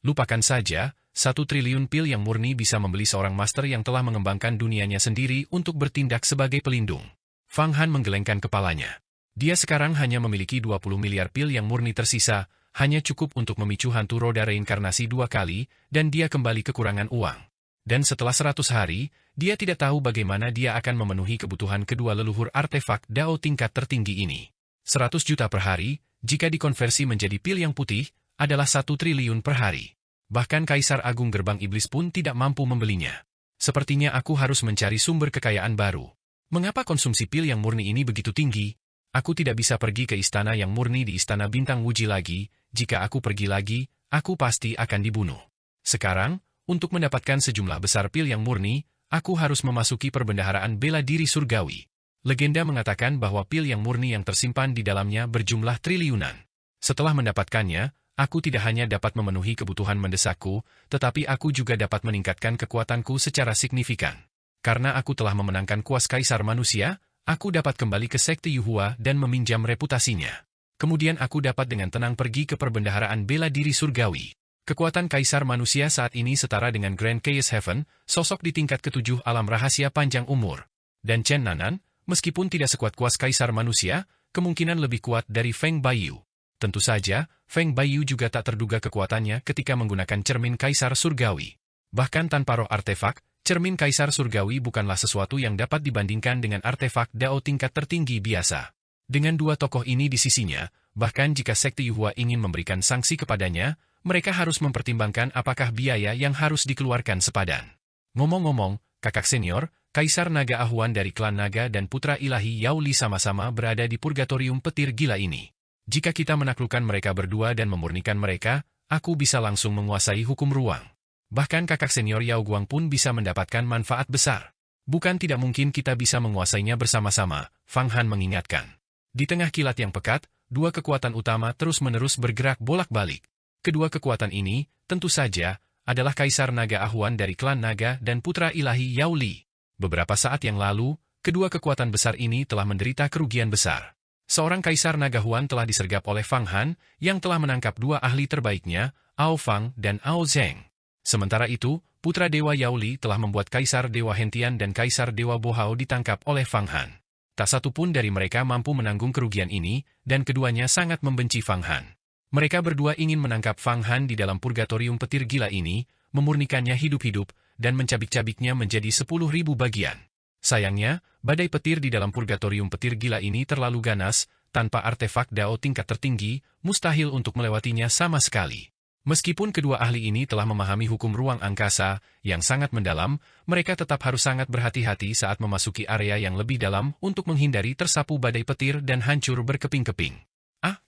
Lupakan saja, 1 triliun pil yang murni bisa membeli seorang master yang telah mengembangkan dunianya sendiri untuk bertindak sebagai pelindung. Fang Han menggelengkan kepalanya. Dia sekarang hanya memiliki 20 miliar pil yang murni tersisa, hanya cukup untuk memicu hantu roda reinkarnasi 2 kali, dan dia kembali kekurangan uang. Dan setelah 100 hari, dia tidak tahu bagaimana dia akan memenuhi kebutuhan kedua leluhur artefak Dao tingkat tertinggi ini. 100 juta per hari, jika dikonversi menjadi pil yang putih, adalah 1 triliun per hari. Bahkan Kaisar Agung Gerbang Iblis pun tidak mampu membelinya. Sepertinya aku harus mencari sumber kekayaan baru. Mengapa konsumsi pil yang murni ini begitu tinggi? Aku tidak bisa pergi ke istana yang murni di Istana Bintang Wuji lagi. Jika aku pergi lagi, aku pasti akan dibunuh. Sekarang, untuk mendapatkan sejumlah besar pil yang murni, aku harus memasuki perbendaharaan bela diri surgawi. Legenda mengatakan bahwa pil yang murni yang tersimpan di dalamnya berjumlah triliunan. Setelah mendapatkannya, Aku tidak hanya dapat memenuhi kebutuhan mendesakku, tetapi aku juga dapat meningkatkan kekuatanku secara signifikan. Karena aku telah memenangkan kuas kaisar manusia, aku dapat kembali ke sekte Yuhua dan meminjam reputasinya. Kemudian aku dapat dengan tenang pergi ke perbendaharaan bela diri surgawi. Kekuatan kaisar manusia saat ini setara dengan Grand Chaos Heaven, sosok di tingkat ketujuh alam rahasia panjang umur. Dan Chen Nanan, meskipun tidak sekuat kuas kaisar manusia, kemungkinan lebih kuat dari Feng Baiyu. Tentu saja, Feng Baiyu juga tak terduga kekuatannya ketika menggunakan cermin kaisar surgawi. Bahkan tanpa roh artefak, cermin kaisar surgawi bukanlah sesuatu yang dapat dibandingkan dengan artefak Dao tingkat tertinggi biasa. Dengan dua tokoh ini di sisinya, bahkan jika sekte Yuhua ingin memberikan sanksi kepadanya, mereka harus mempertimbangkan apakah biaya yang harus dikeluarkan sepadan. Ngomong-ngomong, kakak senior, Kaisar Naga Ahuan dari klan Naga dan Putra Ilahi Yao Li sama-sama berada di purgatorium petir gila ini. Jika kita menaklukkan mereka berdua dan memurnikan mereka, aku bisa langsung menguasai hukum ruang. Bahkan kakak senior Yao Guang pun bisa mendapatkan manfaat besar. Bukan tidak mungkin kita bisa menguasainya bersama-sama, Fang Han mengingatkan. Di tengah kilat yang pekat, dua kekuatan utama terus-menerus bergerak bolak-balik. Kedua kekuatan ini, tentu saja, adalah Kaisar Naga Ahuan dari klan Naga dan Putra Ilahi Yao Li. Beberapa saat yang lalu, kedua kekuatan besar ini telah menderita kerugian besar. Seorang Kaisar Naga Huan telah disergap oleh Fang Han, yang telah menangkap dua ahli terbaiknya, Ao Fang dan Ao Zheng. Sementara itu, Putra Dewa Yao Li telah membuat Kaisar Dewa Hentian dan Kaisar Dewa Bohao ditangkap oleh Fang Han. Tak satu pun dari mereka mampu menanggung kerugian ini, dan keduanya sangat membenci Fang Han. Mereka berdua ingin menangkap Fang Han di dalam purgatorium petir gila ini, memurnikannya hidup-hidup, dan mencabik-cabiknya menjadi 10.000 bagian. Sayangnya, badai petir di dalam purgatorium petir gila ini terlalu ganas, tanpa artefak Dao tingkat tertinggi, mustahil untuk melewatinya sama sekali. Meskipun kedua ahli ini telah memahami hukum ruang angkasa yang sangat mendalam, mereka tetap harus sangat berhati-hati saat memasuki area yang lebih dalam untuk menghindari tersapu badai petir dan hancur berkeping-keping.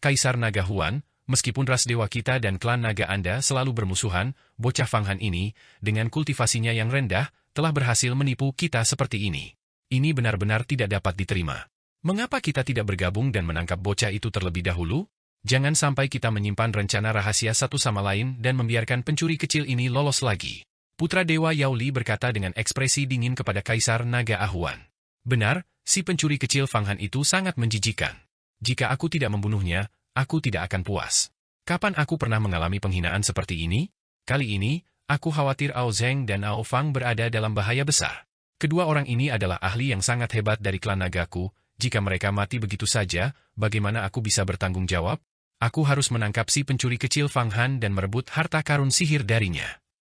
Kaisar Naga Huan, meskipun ras dewa kita dan klan naga Anda selalu bermusuhan, bocah Fang Han ini, dengan kultivasinya yang rendah, telah berhasil menipu kita seperti ini. Ini benar-benar tidak dapat diterima. Mengapa kita tidak bergabung dan menangkap bocah itu terlebih dahulu? Jangan sampai kita menyimpan rencana rahasia satu sama lain dan membiarkan pencuri kecil ini lolos lagi. Putra Dewa Yao Li berkata dengan ekspresi dingin kepada Kaisar Naga Ahuan. Benar, si pencuri kecil Fang Han itu sangat menjijikan. Jika aku tidak membunuhnya, aku tidak akan puas. Kapan aku pernah mengalami penghinaan seperti ini? Kali ini, aku khawatir Ao Zheng dan Ao Fang berada dalam bahaya besar. Kedua orang ini adalah ahli yang sangat hebat dari klan nagaku. Jika mereka mati begitu saja, bagaimana aku bisa bertanggung jawab? Aku harus menangkap si pencuri kecil Fang Han dan merebut harta karun sihir darinya.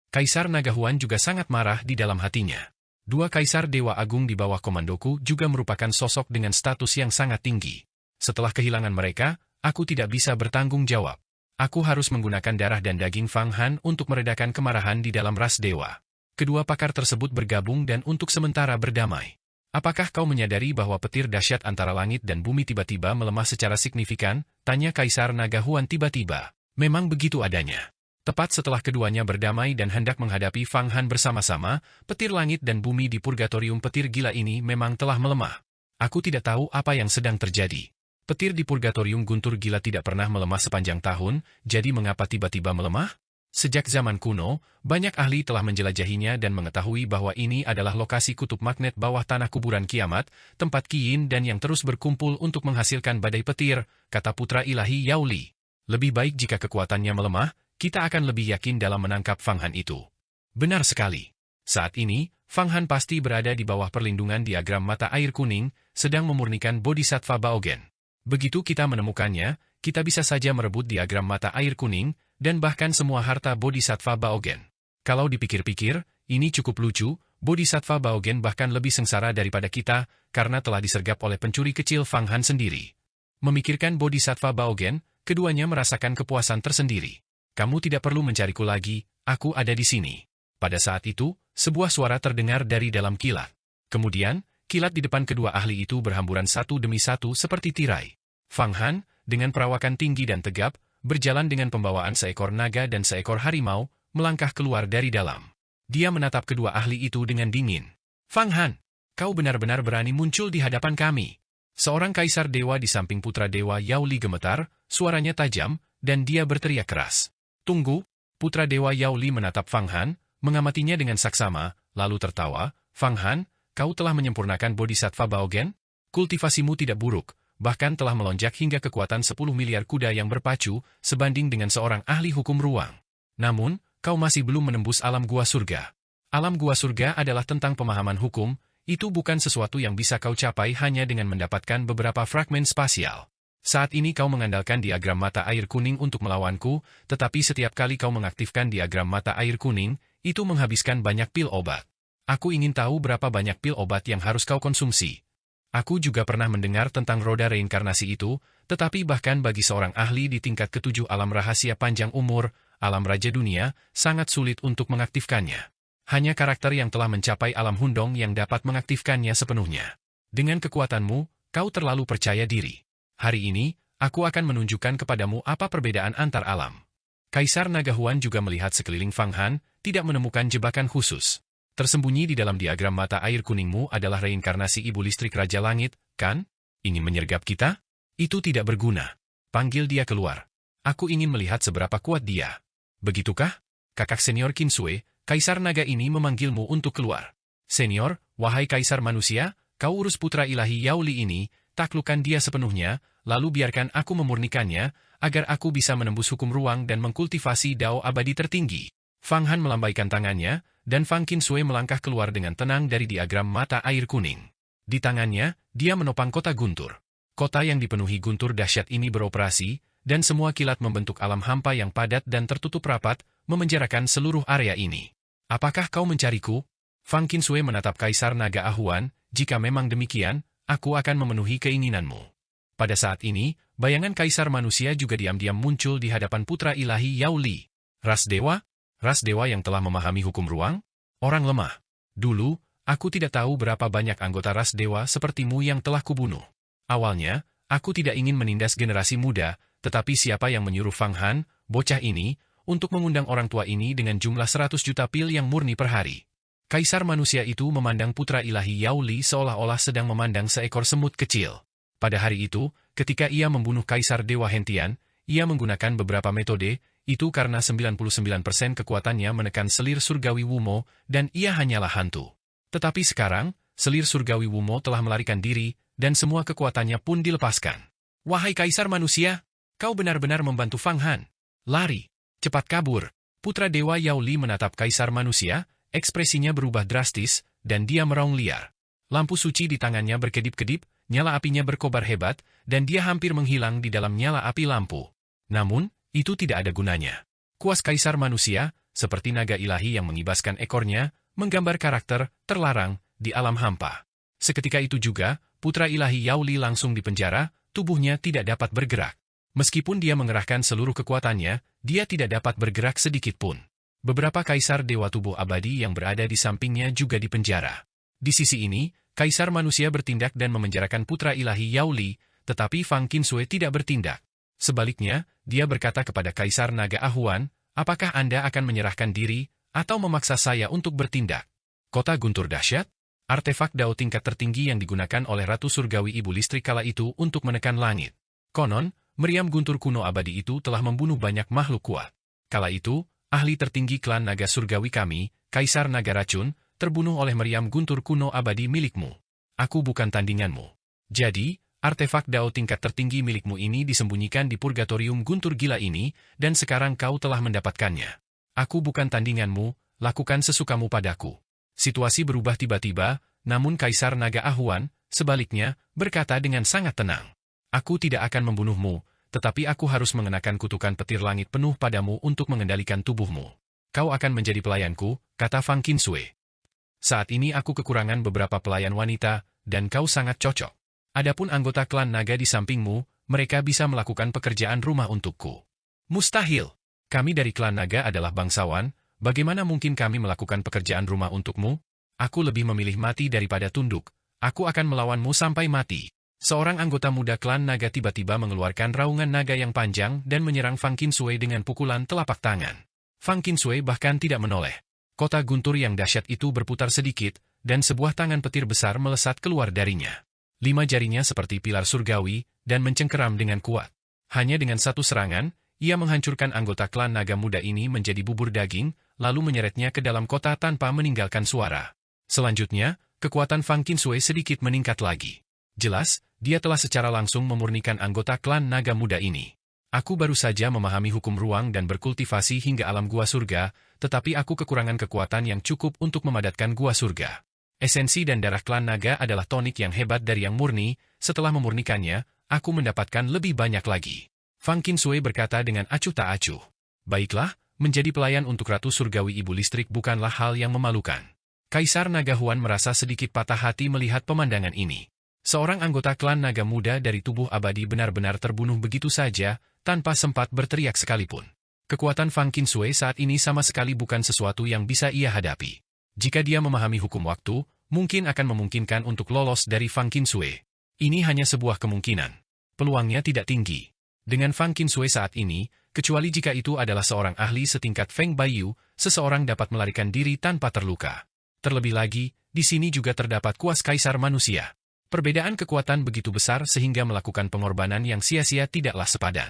Kaisar Naga Huan juga sangat marah di dalam hatinya. Dua kaisar Dewa Agung di bawah komandoku juga merupakan sosok dengan status yang sangat tinggi. Setelah kehilangan mereka, aku tidak bisa bertanggung jawab. Aku harus menggunakan darah dan daging Fang Han untuk meredakan kemarahan di dalam ras dewa. Kedua pakar tersebut bergabung dan untuk sementara berdamai. Apakah kau menyadari bahwa petir dahsyat antara langit dan bumi tiba-tiba melemah secara signifikan? Tanya Kaisar Naga Huan tiba-tiba. Memang begitu adanya. Tepat setelah keduanya berdamai dan hendak menghadapi Fang Han bersama-sama, petir langit dan bumi di purgatorium petir gila ini memang telah melemah. Aku tidak tahu apa yang sedang terjadi. Petir di purgatorium guntur gila tidak pernah melemah sepanjang tahun, jadi mengapa tiba-tiba melemah? Sejak zaman kuno, banyak ahli telah menjelajahinya dan mengetahui bahwa ini adalah lokasi kutub magnet bawah tanah kuburan kiamat, tempat Kiin dan yang terus berkumpul untuk menghasilkan badai petir, kata Putra Ilahi Yao Li. Lebih baik jika kekuatannya melemah, kita akan lebih yakin dalam menangkap Fang Han itu. Benar sekali. Saat ini, Fang Han pasti berada di bawah perlindungan diagram mata air kuning, sedang memurnikan Bodhisattva Baogen. Begitu kita menemukannya, kita bisa saja merebut diagram mata air kuning, dan bahkan semua harta Bodhisattva Baogen. Kalau dipikir-pikir, ini cukup lucu, Bodhisattva Baogen bahkan lebih sengsara daripada kita, karena telah disergap oleh pencuri kecil Fang Han sendiri. Memikirkan Bodhisattva Baogen, keduanya merasakan kepuasan tersendiri. Kamu tidak perlu mencariku lagi, aku ada di sini. Pada saat itu, sebuah suara terdengar dari dalam kilat. Kemudian, kilat di depan kedua ahli itu berhamburan satu demi satu seperti tirai. Fang Han, dengan perawakan tinggi dan tegap, berjalan dengan pembawaan seekor naga dan seekor harimau, melangkah keluar dari dalam. Dia menatap kedua ahli itu dengan dingin. Fang Han, kau benar-benar berani muncul di hadapan kami. Seorang kaisar dewa di samping putra dewa Yao Li gemetar, suaranya tajam, dan dia berteriak keras. Tunggu, putra dewa Yao Li menatap Fang Han, mengamatinya dengan saksama, lalu tertawa. Fang Han, kau telah menyempurnakan bodhisattva Baogen? Kultivasimu tidak buruk, bahkan telah melonjak hingga kekuatan 10 miliar kuda yang berpacu, sebanding dengan seorang ahli hukum ruang. Namun, kau masih belum menembus alam gua surga. Alam gua surga adalah tentang pemahaman hukum, itu bukan sesuatu yang bisa kau capai hanya dengan mendapatkan beberapa fragmen spasial. Saat ini kau mengandalkan diagram mata air kuning untuk melawanku, tetapi setiap kali kau mengaktifkan diagram mata air kuning, itu menghabiskan banyak pil obat. Aku ingin tahu berapa banyak pil obat yang harus kau konsumsi. Aku juga pernah mendengar tentang roda reinkarnasi itu, tetapi bahkan bagi seorang ahli di tingkat ketujuh alam rahasia panjang umur, alam raja dunia, sangat sulit untuk mengaktifkannya. Hanya karakter yang telah mencapai alam hundong yang dapat mengaktifkannya sepenuhnya. Dengan kekuatanmu, kau terlalu percaya diri. Hari ini, aku akan menunjukkan kepadamu apa perbedaan antar alam. Kaisar Naga Huan juga melihat sekeliling Fang Han, tidak menemukan jebakan khusus. Tersembunyi di dalam diagram mata air kuningmu adalah reinkarnasi ibu listrik Raja Langit, kan? Ingin menyergap kita? Itu tidak berguna. Panggil dia keluar. Aku ingin melihat seberapa kuat dia. Begitukah? Kakak senior Qin Sui, Kaisar Naga ini memanggilmu untuk keluar. Senior, wahai Kaisar Manusia, kau urus putra ilahi Yao Li ini, taklukkan dia sepenuhnya, lalu biarkan aku memurnikannya, agar aku bisa menembus hukum ruang dan mengkultivasi Dao abadi tertinggi. Fang Han melambaikan tangannya, dan Fang Qin Sui melangkah keluar dengan tenang dari diagram mata air kuning. Di tangannya, dia menopang kota guntur. Kota yang dipenuhi guntur dahsyat ini beroperasi, dan semua kilat membentuk alam hampa yang padat dan tertutup rapat, memenjarakan seluruh area ini. Apakah kau mencariku? Fang Qin Sui menatap Kaisar Naga Ahuan, jika memang demikian, aku akan memenuhi keinginanmu. Pada saat ini, bayangan Kaisar Manusia juga diam-diam muncul di hadapan putra ilahi Yao Li. Ras dewa? Ras dewa yang telah memahami hukum ruang? Orang lemah. Dulu, aku tidak tahu berapa banyak anggota ras dewa sepertimu yang telah kubunuh. Awalnya, aku tidak ingin menindas generasi muda, tetapi siapa yang menyuruh Fang Han, bocah ini, untuk mengundang orang tua ini dengan jumlah 100 juta pil yang murni per hari. Kaisar Manusia itu memandang putra ilahi Yao Li seolah-olah sedang memandang seekor semut kecil. Pada hari itu, ketika ia membunuh Kaisar Dewa Hentian, ia menggunakan beberapa metode, itu karena 99% kekuatannya menekan selir surgawi Wumo, dan ia hanyalah hantu. Tetapi sekarang, selir surgawi Wumo telah melarikan diri, dan semua kekuatannya pun dilepaskan. Wahai Kaisar Manusia, kau benar-benar membantu Fang Han. Lari. Cepat kabur. Putra Dewa Yao Li menatap Kaisar Manusia, ekspresinya berubah drastis, dan dia meraung liar. Lampu suci di tangannya berkedip-kedip, nyala apinya berkobar hebat, dan dia hampir menghilang di dalam nyala api lampu. Namun, itu tidak ada gunanya. Kuas Kaisar Manusia, seperti naga ilahi yang mengibaskan ekornya, menggambar karakter terlarang di alam hampa. Seketika itu juga, putra ilahi Yao Li langsung dipenjara, tubuhnya tidak dapat bergerak. Meskipun dia mengerahkan seluruh kekuatannya, dia tidak dapat bergerak sedikit pun. Beberapa kaisar dewa tubuh abadi yang berada di sampingnya juga dipenjara. Di sisi ini, Kaisar Manusia bertindak dan memenjarakan putra ilahi Yao Li, tetapi Fang Qin Sui tidak bertindak. Sebaliknya, dia berkata kepada Kaisar Naga Ahuan, apakah Anda akan menyerahkan diri, atau memaksa saya untuk bertindak? Kota guntur dahsyat? Artefak Dao tingkat tertinggi yang digunakan oleh Ratu Surgawi Ibu Listrik kala itu untuk menekan langit. Konon, meriam guntur kuno abadi itu telah membunuh banyak makhluk kuat. Kala itu, ahli tertinggi klan naga surgawi kami, Kaisar Naga Racun, terbunuh oleh meriam guntur kuno abadi milikmu. Aku bukan tandinganmu. Jadi, artefak Dao tingkat tertinggi milikmu ini disembunyikan di purgatorium guntur gila ini, dan sekarang kau telah mendapatkannya. Aku bukan tandinganmu, lakukan sesukamu padaku. Situasi berubah tiba-tiba, namun Kaisar Naga Ahuan, sebaliknya, berkata dengan sangat tenang. Aku tidak akan membunuhmu, tetapi aku harus mengenakan kutukan petir langit penuh padamu untuk mengendalikan tubuhmu. Kau akan menjadi pelayanku, kata Fang Qin Sui. Saat ini aku kekurangan beberapa pelayan wanita, dan kau sangat cocok. Adapun anggota klan naga di sampingmu, mereka bisa melakukan pekerjaan rumah untukku. Mustahil. Kami dari klan naga adalah bangsawan, bagaimana mungkin kami melakukan pekerjaan rumah untukmu? Aku lebih memilih mati daripada tunduk. Aku akan melawanmu sampai mati. Seorang anggota muda klan naga tiba-tiba mengeluarkan raungan naga yang panjang dan menyerang Fang Qin Sui dengan pukulan telapak tangan. Fang Qin Sui bahkan tidak menoleh. Kota guntur yang dahsyat itu berputar sedikit, dan sebuah tangan petir besar melesat keluar darinya. 5 jarinya seperti pilar surgawi, dan mencengkeram dengan kuat. Hanya dengan satu serangan, ia menghancurkan anggota klan naga muda ini menjadi bubur daging, lalu menyeretnya ke dalam kota tanpa meninggalkan suara. Selanjutnya, kekuatan Fang Qinshue sedikit meningkat lagi. Jelas, dia telah secara langsung memurnikan anggota klan naga muda ini. Aku baru saja memahami hukum ruang dan berkultivasi hingga alam gua surga, tetapi aku kekurangan kekuatan yang cukup untuk memadatkan gua surga. Esensi dan darah klan naga adalah tonik yang hebat dari yang murni, setelah memurnikannya, aku mendapatkan lebih banyak lagi. Fang Qinshue berkata dengan acuh tak acuh. Baiklah, menjadi pelayan untuk Ratu Surgawi Ibu Listrik bukanlah hal yang memalukan. Kaisar Naga Huan merasa sedikit patah hati melihat pemandangan ini. Seorang anggota klan naga muda dari tubuh abadi benar-benar terbunuh begitu saja, tanpa sempat berteriak sekalipun. Kekuatan Fang Qinshue saat ini sama sekali bukan sesuatu yang bisa ia hadapi. Jika dia memahami hukum waktu, mungkin akan memungkinkan untuk lolos dari Fang Qinshue. Ini hanya sebuah kemungkinan. Peluangnya tidak tinggi. Dengan Fang Qinshue saat ini, kecuali jika itu adalah seorang ahli setingkat Feng Baiyu, seseorang dapat melarikan diri tanpa terluka. Terlebih lagi, di sini juga terdapat kuas kaisar manusia. Perbedaan kekuatan begitu besar sehingga melakukan pengorbanan yang sia-sia tidaklah sepadan.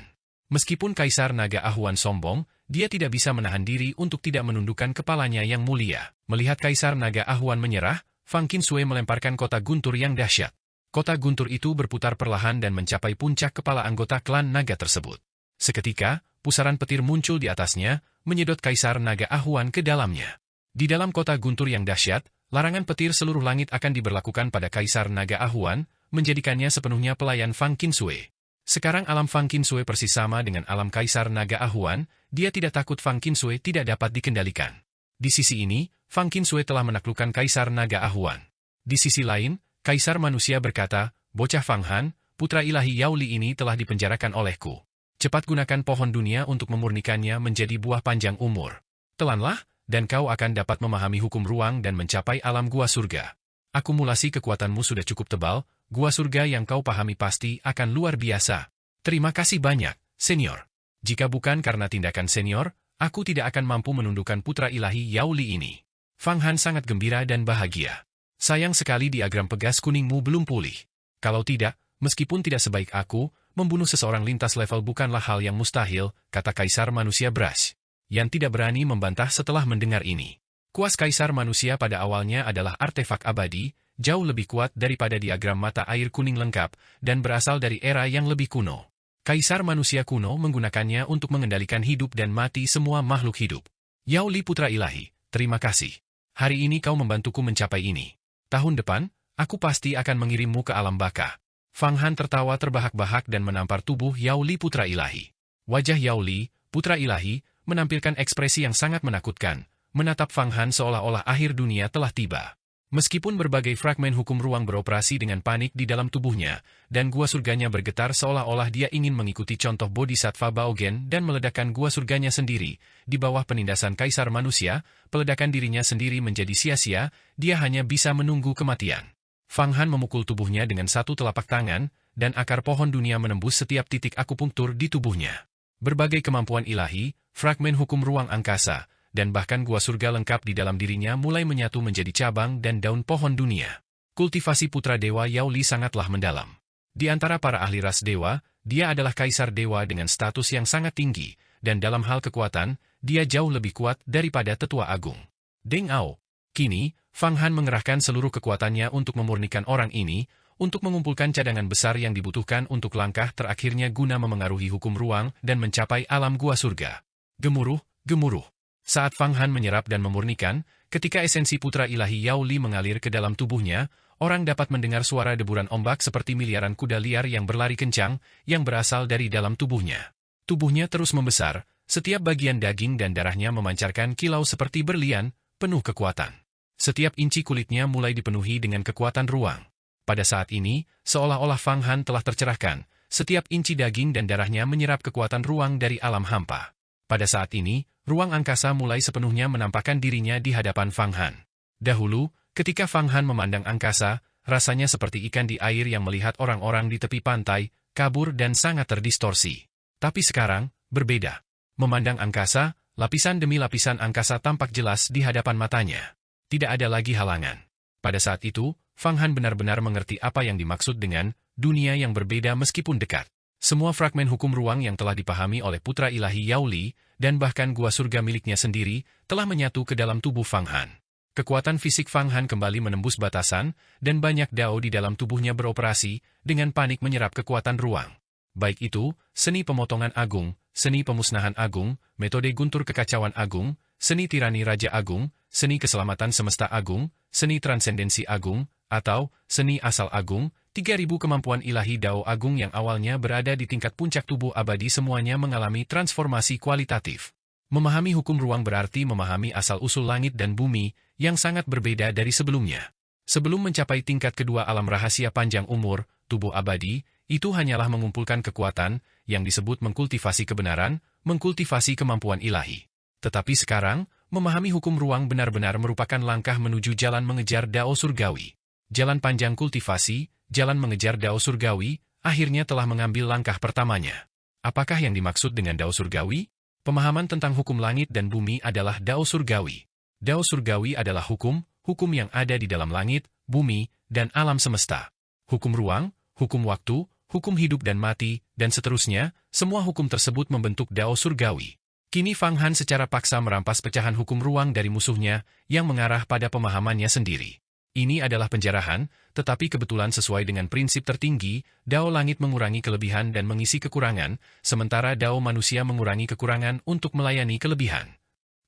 Meskipun Kaisar Naga Ahuan sombong, dia tidak bisa menahan diri untuk tidak menundukkan kepalanya yang mulia. Melihat Kaisar Naga Ahuan menyerah, Fang Qinshue melemparkan kota guntur yang dahsyat. Kota guntur itu berputar perlahan dan mencapai puncak kepala anggota klan naga tersebut. Seketika, pusaran petir muncul di atasnya, menyedot Kaisar Naga Ahuan ke dalamnya. Di dalam kota guntur yang dahsyat, larangan petir seluruh langit akan diberlakukan pada Kaisar Naga Ahuan, menjadikannya sepenuhnya pelayan Fang Qinshue. Sekarang alam Fang Qinshue persis sama dengan alam Kaisar Naga Ahuan, dia tidak takut Fang Qinshue tidak dapat dikendalikan. Di sisi ini, Fang Qinshue telah menaklukkan Kaisar Naga Ahuan. Di sisi lain, Kaisar Manusia berkata, "Bocah Fang Han, putra ilahi Yao Li ini telah dipenjarakan olehku. Cepat gunakan pohon dunia untuk memurnikannya menjadi buah panjang umur. Telanlah, dan kau akan dapat memahami hukum ruang dan mencapai alam gua surga. Akumulasi kekuatanmu sudah cukup tebal, gua surga yang kau pahami pasti akan luar biasa. Terima kasih banyak, senior. Jika bukan karena tindakan senior, aku tidak akan mampu menundukkan putra ilahi Yao Li ini." Fang Han sangat gembira dan bahagia. Sayang sekali diagram pegas kuningmu belum pulih. Kalau tidak, meskipun tidak sebaik aku, membunuh seseorang lintas level bukanlah hal yang mustahil, kata Kaisar Manusia Brash. Yang tidak berani membantah setelah mendengar ini. Kuas Kaisar Manusia pada awalnya adalah artefak abadi, jauh lebih kuat daripada diagram mata air kuning lengkap, dan berasal dari era yang lebih kuno. Kaisar Manusia kuno menggunakannya untuk mengendalikan hidup dan mati semua makhluk hidup. Yao Li Putra Ilahi, terima kasih. Hari ini kau membantuku mencapai ini. Tahun depan, aku pasti akan mengirimmu ke alam baka. Fang Han tertawa terbahak-bahak dan menampar tubuh Yao Li Putra Ilahi. Wajah Yao Li, Putra Ilahi, menampilkan ekspresi yang sangat menakutkan, menatap Fang Han seolah-olah akhir dunia telah tiba. Meskipun berbagai fragmen hukum ruang beroperasi dengan panik di dalam tubuhnya, dan gua surganya bergetar seolah-olah dia ingin mengikuti contoh Bodhisattva Baogen dan meledakkan gua surganya sendiri, di bawah penindasan Kaisar Manusia, peledakan dirinya sendiri menjadi sia-sia, dia hanya bisa menunggu kematian. Fang Han memukul tubuhnya dengan satu telapak tangan, dan akar pohon dunia menembus setiap titik akupunktur di tubuhnya. Berbagai kemampuan ilahi, fragmen hukum ruang angkasa, dan bahkan gua surga lengkap di dalam dirinya mulai menyatu menjadi cabang dan daun pohon dunia. Kultivasi putra dewa Yao Li sangatlah mendalam. Di antara para ahli ras dewa, dia adalah kaisar dewa dengan status yang sangat tinggi, dan dalam hal kekuatan, dia jauh lebih kuat daripada tetua agung. Deng Ao. Kini, Fang Han mengerahkan seluruh kekuatannya untuk memurnikan orang ini, untuk mengumpulkan cadangan besar yang dibutuhkan untuk langkah terakhirnya guna memengaruhi hukum ruang dan mencapai alam gua surga. Gemuruh, gemuruh. Saat Fang Han menyerap dan memurnikan, ketika esensi putra ilahi Yao Li mengalir ke dalam tubuhnya, orang dapat mendengar suara deburan ombak seperti miliaran kuda liar yang berlari kencang, yang berasal dari dalam tubuhnya. Tubuhnya terus membesar, setiap bagian daging dan darahnya memancarkan kilau seperti berlian, penuh kekuatan. Setiap inci kulitnya mulai dipenuhi dengan kekuatan ruang. Pada saat ini, seolah-olah Fang Han telah tercerahkan, setiap inci daging dan darahnya menyerap kekuatan ruang dari alam hampa. Pada saat ini, ruang angkasa mulai sepenuhnya menampakkan dirinya di hadapan Fang Han. Dahulu, ketika Fang Han memandang angkasa, rasanya seperti ikan di air yang melihat orang-orang di tepi pantai, kabur dan sangat terdistorsi. Tapi sekarang, berbeda. Memandang angkasa, lapisan demi lapisan angkasa tampak jelas di hadapan matanya. Tidak ada lagi halangan. Pada saat itu, Fang Han benar-benar mengerti apa yang dimaksud dengan dunia yang berbeda meskipun dekat. Semua fragmen hukum ruang yang telah dipahami oleh putra ilahi Yao Li, dan bahkan gua surga miliknya sendiri, telah menyatu ke dalam tubuh Fang Han. Kekuatan fisik Fang Han kembali menembus batasan, dan banyak dao di dalam tubuhnya beroperasi, dengan panik menyerap kekuatan ruang. Baik itu, seni pemotongan agung, seni pemusnahan agung, metode guntur kekacauan agung, seni tirani raja agung, seni keselamatan semesta agung, seni transendensi agung, atau seni asal agung, 3.000 kemampuan ilahi dao agung yang awalnya berada di tingkat puncak tubuh abadi semuanya mengalami transformasi kualitatif. Memahami hukum ruang berarti memahami asal-usul langit dan bumi, yang sangat berbeda dari sebelumnya. Sebelum mencapai tingkat kedua alam rahasia panjang umur, tubuh abadi, itu hanyalah mengumpulkan kekuatan, yang disebut mengkultivasi kebenaran, mengkultivasi kemampuan ilahi. Tetapi sekarang, memahami hukum ruang benar-benar merupakan langkah menuju jalan mengejar dao surgawi. Jalan panjang kultivasi, jalan mengejar dao surgawi, akhirnya telah mengambil langkah pertamanya. Apakah yang dimaksud dengan dao surgawi? Pemahaman tentang hukum langit dan bumi adalah dao surgawi. Dao surgawi adalah hukum yang ada di dalam langit, bumi, dan alam semesta. Hukum ruang, hukum waktu, hukum hidup dan mati, dan seterusnya, semua hukum tersebut membentuk dao surgawi. Kini Fang Han secara paksa merampas pecahan hukum ruang dari musuhnya, yang mengarah pada pemahamannya sendiri. Ini adalah penjarahan, tetapi kebetulan sesuai dengan prinsip tertinggi, dao langit mengurangi kelebihan dan mengisi kekurangan, sementara dao manusia mengurangi kekurangan untuk melayani kelebihan.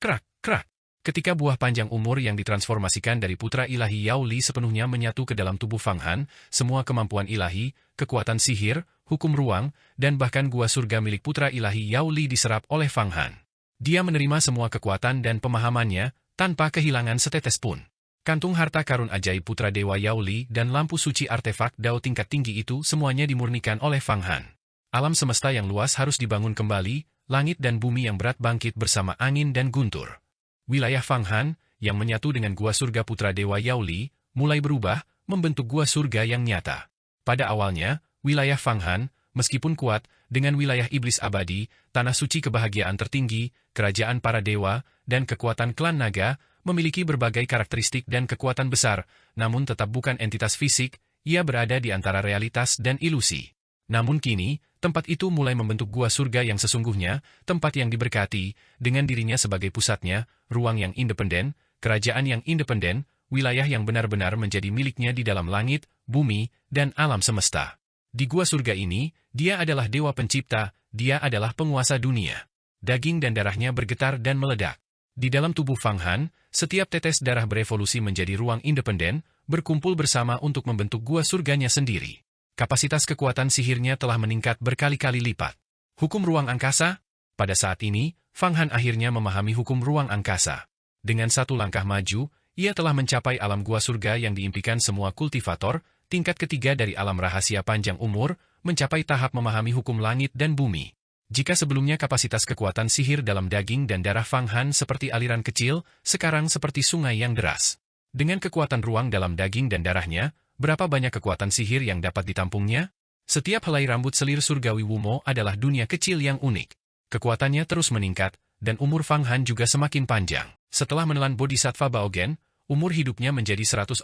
Krak, krak. Ketika buah panjang umur yang ditransformasikan dari putra ilahi Yao Li sepenuhnya menyatu ke dalam tubuh Fang Han, semua kemampuan ilahi, kekuatan sihir, hukum ruang, dan bahkan gua surga milik putra ilahi Yao Li diserap oleh Fang Han. Dia menerima semua kekuatan dan pemahamannya, tanpa kehilangan setetes pun. Kantung harta karun ajaib putra dewa Yao Li dan lampu suci artefak dao tingkat tinggi itu semuanya dimurnikan oleh Fang Han. Alam semesta yang luas harus dibangun kembali, langit dan bumi yang berat bangkit bersama angin dan guntur. Wilayah Fang Han, yang menyatu dengan gua surga putra dewa Yao Li, mulai berubah, membentuk gua surga yang nyata. Pada awalnya, wilayah Fang Han, meskipun kuat, dengan wilayah iblis abadi, tanah suci kebahagiaan tertinggi, kerajaan para dewa, dan kekuatan klan naga, memiliki berbagai karakteristik dan kekuatan besar, namun tetap bukan entitas fisik, ia berada di antara realitas dan ilusi. Namun kini, tempat itu mulai membentuk gua surga yang sesungguhnya, tempat yang diberkati, dengan dirinya sebagai pusatnya, ruang yang independen, kerajaan yang independen, wilayah yang benar-benar menjadi miliknya di dalam langit, bumi, dan alam semesta. Di gua surga ini, dia adalah dewa pencipta, dia adalah penguasa dunia. Daging dan darahnya bergetar dan meledak. Di dalam tubuh Fang Han, setiap tetes darah berevolusi menjadi ruang independen, berkumpul bersama untuk membentuk gua surganya sendiri. Kapasitas kekuatan sihirnya telah meningkat berkali-kali lipat. Hukum ruang angkasa? Pada saat ini, Fang Han akhirnya memahami hukum ruang angkasa. Dengan satu langkah maju, ia telah mencapai alam gua surga yang diimpikan semua kultivator, tingkat ketiga dari alam rahasia panjang umur, mencapai tahap memahami hukum langit dan bumi. Jika sebelumnya kapasitas kekuatan sihir dalam daging dan darah Fang Han seperti aliran kecil, sekarang seperti sungai yang deras. Dengan kekuatan ruang dalam daging dan darahnya, berapa banyak kekuatan sihir yang dapat ditampungnya? Setiap helai rambut selir surgawi Wumo adalah dunia kecil yang unik. Kekuatannya terus meningkat, dan umur Fang Han juga semakin panjang. Setelah menelan Bodhisattva Baogen, umur hidupnya menjadi 140.000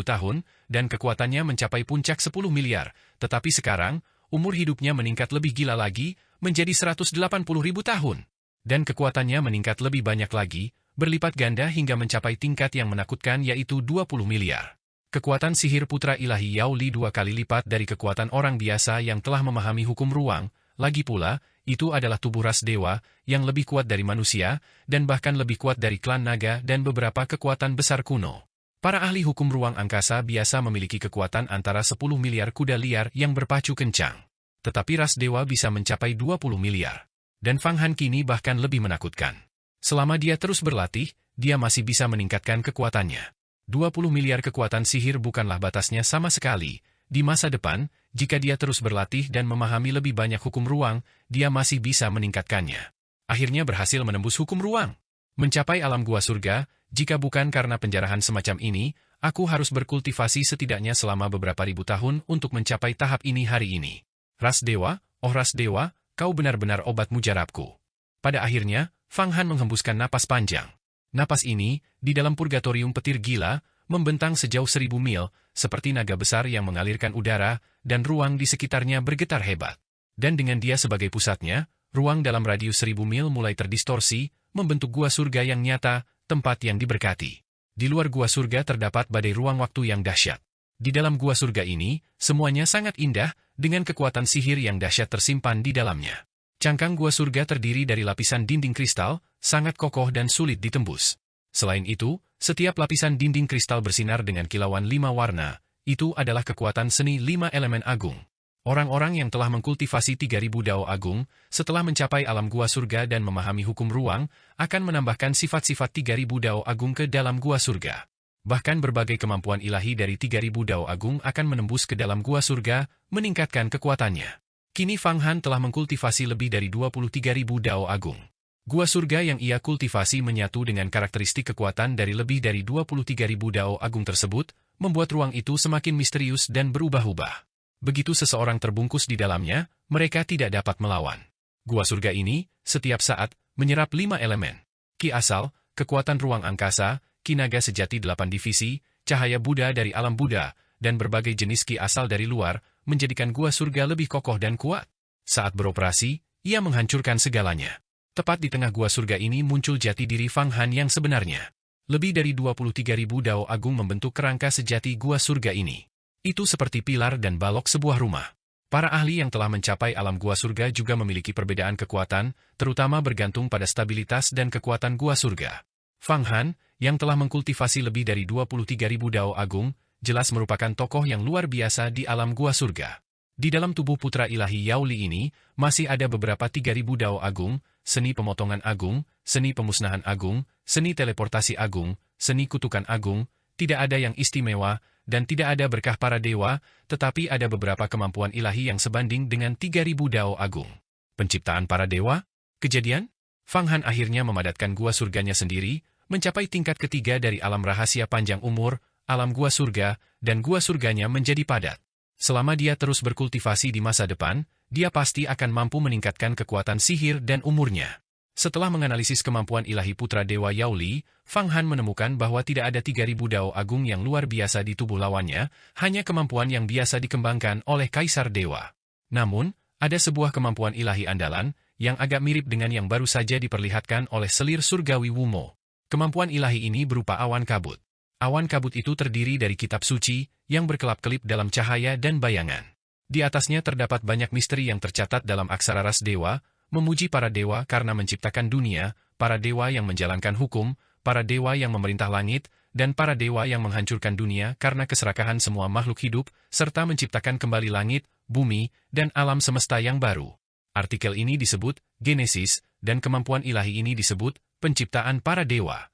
tahun, dan kekuatannya mencapai puncak 10 miliar, tetapi sekarang, umur hidupnya meningkat lebih gila lagi, menjadi 180.000 tahun. Dan kekuatannya meningkat lebih banyak lagi, berlipat ganda hingga mencapai tingkat yang menakutkan yaitu 20 miliar. Kekuatan sihir putra ilahi Yao Li 2 kali lipat dari kekuatan orang biasa yang telah memahami hukum ruang, lagi pula, itu adalah tubuh ras dewa, yang lebih kuat dari manusia, dan bahkan lebih kuat dari klan naga dan beberapa kekuatan besar kuno. Para ahli hukum ruang angkasa biasa memiliki kekuatan antara 10 miliar kuda liar yang berpacu kencang. Tetapi ras dewa bisa mencapai 20 miliar. Dan Fang Han kini bahkan lebih menakutkan. Selama dia terus berlatih, dia masih bisa meningkatkan kekuatannya. 20 miliar kekuatan sihir bukanlah batasnya sama sekali. Di masa depan, jika dia terus berlatih dan memahami lebih banyak hukum ruang, dia masih bisa meningkatkannya. Akhirnya berhasil menembus hukum ruang. Mencapai alam gua surga, jika bukan karena penjarahan semacam ini, aku harus berkultivasi setidaknya selama beberapa ribu tahun untuk mencapai tahap ini hari ini. Ras dewa, oh ras dewa, kau benar-benar obat mujarabku. Pada akhirnya, Fang Han menghembuskan napas panjang. Napas ini, di dalam purgatorium petir gila, membentang sejauh 1000 mil, seperti naga besar yang mengalirkan udara, dan ruang di sekitarnya bergetar hebat. Dan dengan dia sebagai pusatnya, ruang dalam radius 1000 mil mulai terdistorsi, membentuk gua surga yang nyata, tempat yang diberkati. Di luar gua surga terdapat badai ruang waktu yang dahsyat. Di dalam gua surga ini, semuanya sangat indah, dengan kekuatan sihir yang dahsyat tersimpan di dalamnya. Cangkang gua surga terdiri dari lapisan dinding kristal, sangat kokoh dan sulit ditembus. Selain itu, setiap lapisan dinding kristal bersinar dengan kilauan 5 warna, itu adalah kekuatan seni 5 elemen agung. Orang-orang yang telah mengkultivasi 3000 dao agung, setelah mencapai alam gua surga dan memahami hukum ruang, akan menambahkan sifat-sifat 3000 dao agung ke dalam gua surga. Bahkan berbagai kemampuan ilahi dari 3000 dao agung akan menembus ke dalam gua surga, meningkatkan kekuatannya. Kini Fang Han telah mengkultivasi lebih dari 23.000 dao agung. Gua surga yang ia kultivasi menyatu dengan karakteristik kekuatan dari lebih dari 23.000 dao agung tersebut, membuat ruang itu semakin misterius dan berubah-ubah. Begitu seseorang terbungkus di dalamnya, mereka tidak dapat melawan. Gua surga ini, setiap saat, menyerap 5 elemen. Ki asal, kekuatan ruang angkasa, ki naga sejati 8 divisi, cahaya Buddha dari alam Buddha, dan berbagai jenis ki asal dari luar, menjadikan gua surga lebih kokoh dan kuat. Saat beroperasi, ia menghancurkan segalanya. Tepat di tengah gua surga ini muncul jati diri Fang Han yang sebenarnya. Lebih dari 23.000 dao agung membentuk kerangka sejati gua surga ini. Itu seperti pilar dan balok sebuah rumah. Para ahli yang telah mencapai alam gua surga juga memiliki perbedaan kekuatan, terutama bergantung pada stabilitas dan kekuatan gua surga. Fang Han, yang telah mengkultivasi lebih dari 23.000 dao agung, jelas merupakan tokoh yang luar biasa di alam gua surga. Di dalam tubuh putra ilahi Yao Li ini, masih ada beberapa 3000 dao agung, seni pemotongan agung, seni pemusnahan agung, seni teleportasi agung, seni kutukan agung, tidak ada yang istimewa, dan tidak ada berkah para dewa, tetapi ada beberapa kemampuan ilahi yang sebanding dengan 3000 dao agung. Penciptaan para dewa? Kejadian? Fang Han akhirnya memadatkan gua surganya sendiri, mencapai tingkat ketiga dari alam rahasia panjang umur, alam gua surga, dan gua surganya menjadi padat. Selama dia terus berkultivasi di masa depan, dia pasti akan mampu meningkatkan kekuatan sihir dan umurnya. Setelah menganalisis kemampuan ilahi putra dewa Yao Li, Fang Han menemukan bahwa tidak ada 3000 dao agung yang luar biasa di tubuh lawannya, hanya kemampuan yang biasa dikembangkan oleh Kaisar Dewa. Namun, ada sebuah kemampuan ilahi andalan, yang agak mirip dengan yang baru saja diperlihatkan oleh selir surgawi Wumo. Kemampuan ilahi ini berupa awan kabut. Awan kabut itu terdiri dari kitab suci, yang berkelap-kelip dalam cahaya dan bayangan. Di atasnya terdapat banyak misteri yang tercatat dalam aksara ras dewa, memuji para dewa karena menciptakan dunia, para dewa yang menjalankan hukum, para dewa yang memerintah langit, dan para dewa yang menghancurkan dunia karena keserakahan semua makhluk hidup, serta menciptakan kembali langit, bumi, dan alam semesta yang baru. Artikel ini disebut Genesis, dan kemampuan ilahi ini disebut penciptaan para dewa.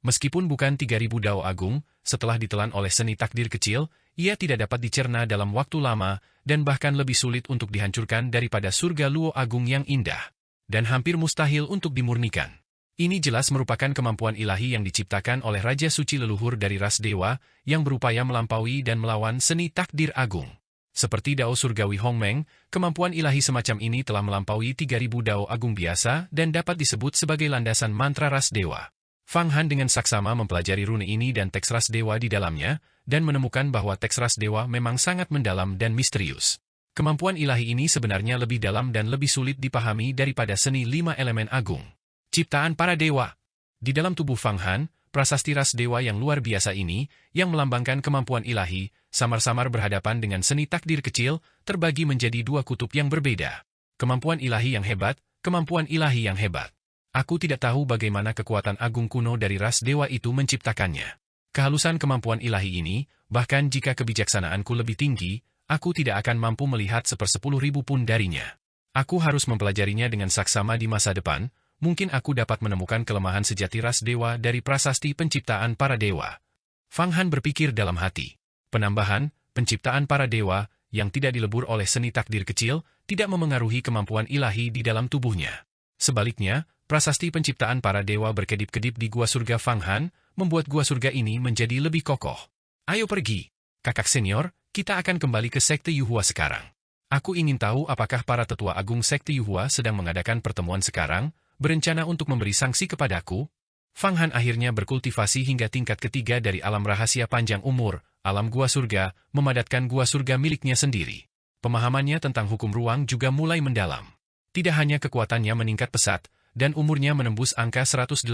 Meskipun bukan 3000 dao agung, setelah ditelan oleh seni takdir kecil, ia tidak dapat dicerna dalam waktu lama, dan bahkan lebih sulit untuk dihancurkan daripada surga Luo Agung yang indah. Dan hampir mustahil untuk dimurnikan. Ini jelas merupakan kemampuan ilahi yang diciptakan oleh Raja Suci leluhur dari ras dewa, yang berupaya melampaui dan melawan seni takdir agung. Seperti dao surgawi Hongmeng, kemampuan ilahi semacam ini telah melampaui 3000 dao agung biasa dan dapat disebut sebagai landasan mantra ras dewa. Fang Han dengan saksama mempelajari rune ini dan teks ras dewa di dalamnya, dan menemukan bahwa teks ras dewa memang sangat mendalam dan misterius. Kemampuan ilahi ini sebenarnya lebih dalam dan lebih sulit dipahami daripada seni 5 elemen agung. Ciptaan para dewa. Di dalam tubuh Fang Han, prasasti ras dewa yang luar biasa ini, yang melambangkan kemampuan ilahi, samar-samar berhadapan dengan seni takdir kecil, terbagi menjadi dua kutub yang berbeda. Kemampuan ilahi yang hebat, kemampuan ilahi yang hebat. Aku tidak tahu bagaimana kekuatan agung kuno dari ras dewa itu menciptakannya. Kehalusan kemampuan ilahi ini, bahkan jika kebijaksanaanku lebih tinggi, aku tidak akan mampu melihat 1/10.000 pun darinya. Aku harus mempelajarinya dengan saksama di masa depan, mungkin aku dapat menemukan kelemahan sejati ras dewa dari prasasti penciptaan para dewa. Fang Han berpikir dalam hati. Penambahan, penciptaan para dewa, yang tidak dilebur oleh seni takdir kecil, tidak memengaruhi kemampuan ilahi di dalam tubuhnya. Sebaliknya, prasasti penciptaan para dewa berkedip-kedip di gua surga Fang Han, membuat gua surga ini menjadi lebih kokoh. Ayo pergi. Kakak senior, kita akan kembali ke Sekte Yuhua sekarang. Aku ingin tahu apakah para tetua agung Sekte Yuhua sedang mengadakan pertemuan sekarang, berencana untuk memberi sanksi kepadaku? Fang Han akhirnya berkultivasi hingga tingkat ketiga dari alam rahasia panjang umur, alam gua surga, memadatkan gua surga miliknya sendiri. Pemahamannya tentang hukum ruang juga mulai mendalam. Tidak hanya kekuatannya meningkat pesat, dan umurnya menembus angka 180.000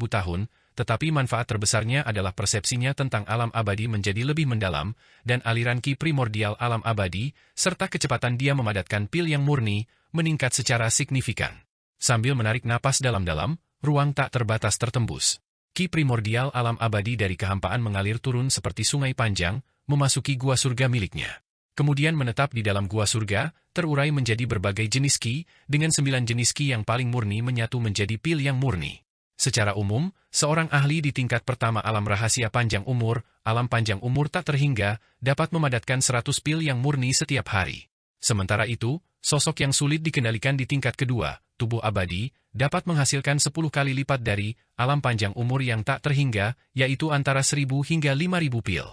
tahun, tetapi manfaat terbesarnya adalah persepsinya tentang alam abadi menjadi lebih mendalam, dan aliran ki primordial alam abadi, serta kecepatan dia memadatkan pil yang murni, meningkat secara signifikan. Sambil menarik napas dalam-dalam, ruang tak terbatas tertembus. Ki primordial alam abadi dari kehampaan mengalir turun seperti sungai panjang, memasuki gua surga miliknya. Kemudian menetap di dalam gua surga, terurai menjadi berbagai jenis ki, dengan 9 jenis ki yang paling murni menyatu menjadi pil yang murni. Secara umum, seorang ahli di tingkat pertama alam rahasia panjang umur, alam panjang umur tak terhingga, dapat memadatkan 100 pil yang murni setiap hari. Sementara itu, sosok yang sulit dikendalikan di tingkat kedua, tubuh abadi, dapat menghasilkan 10 kali lipat dari alam panjang umur yang tak terhingga, yaitu antara 1.000 hingga 5.000 pil.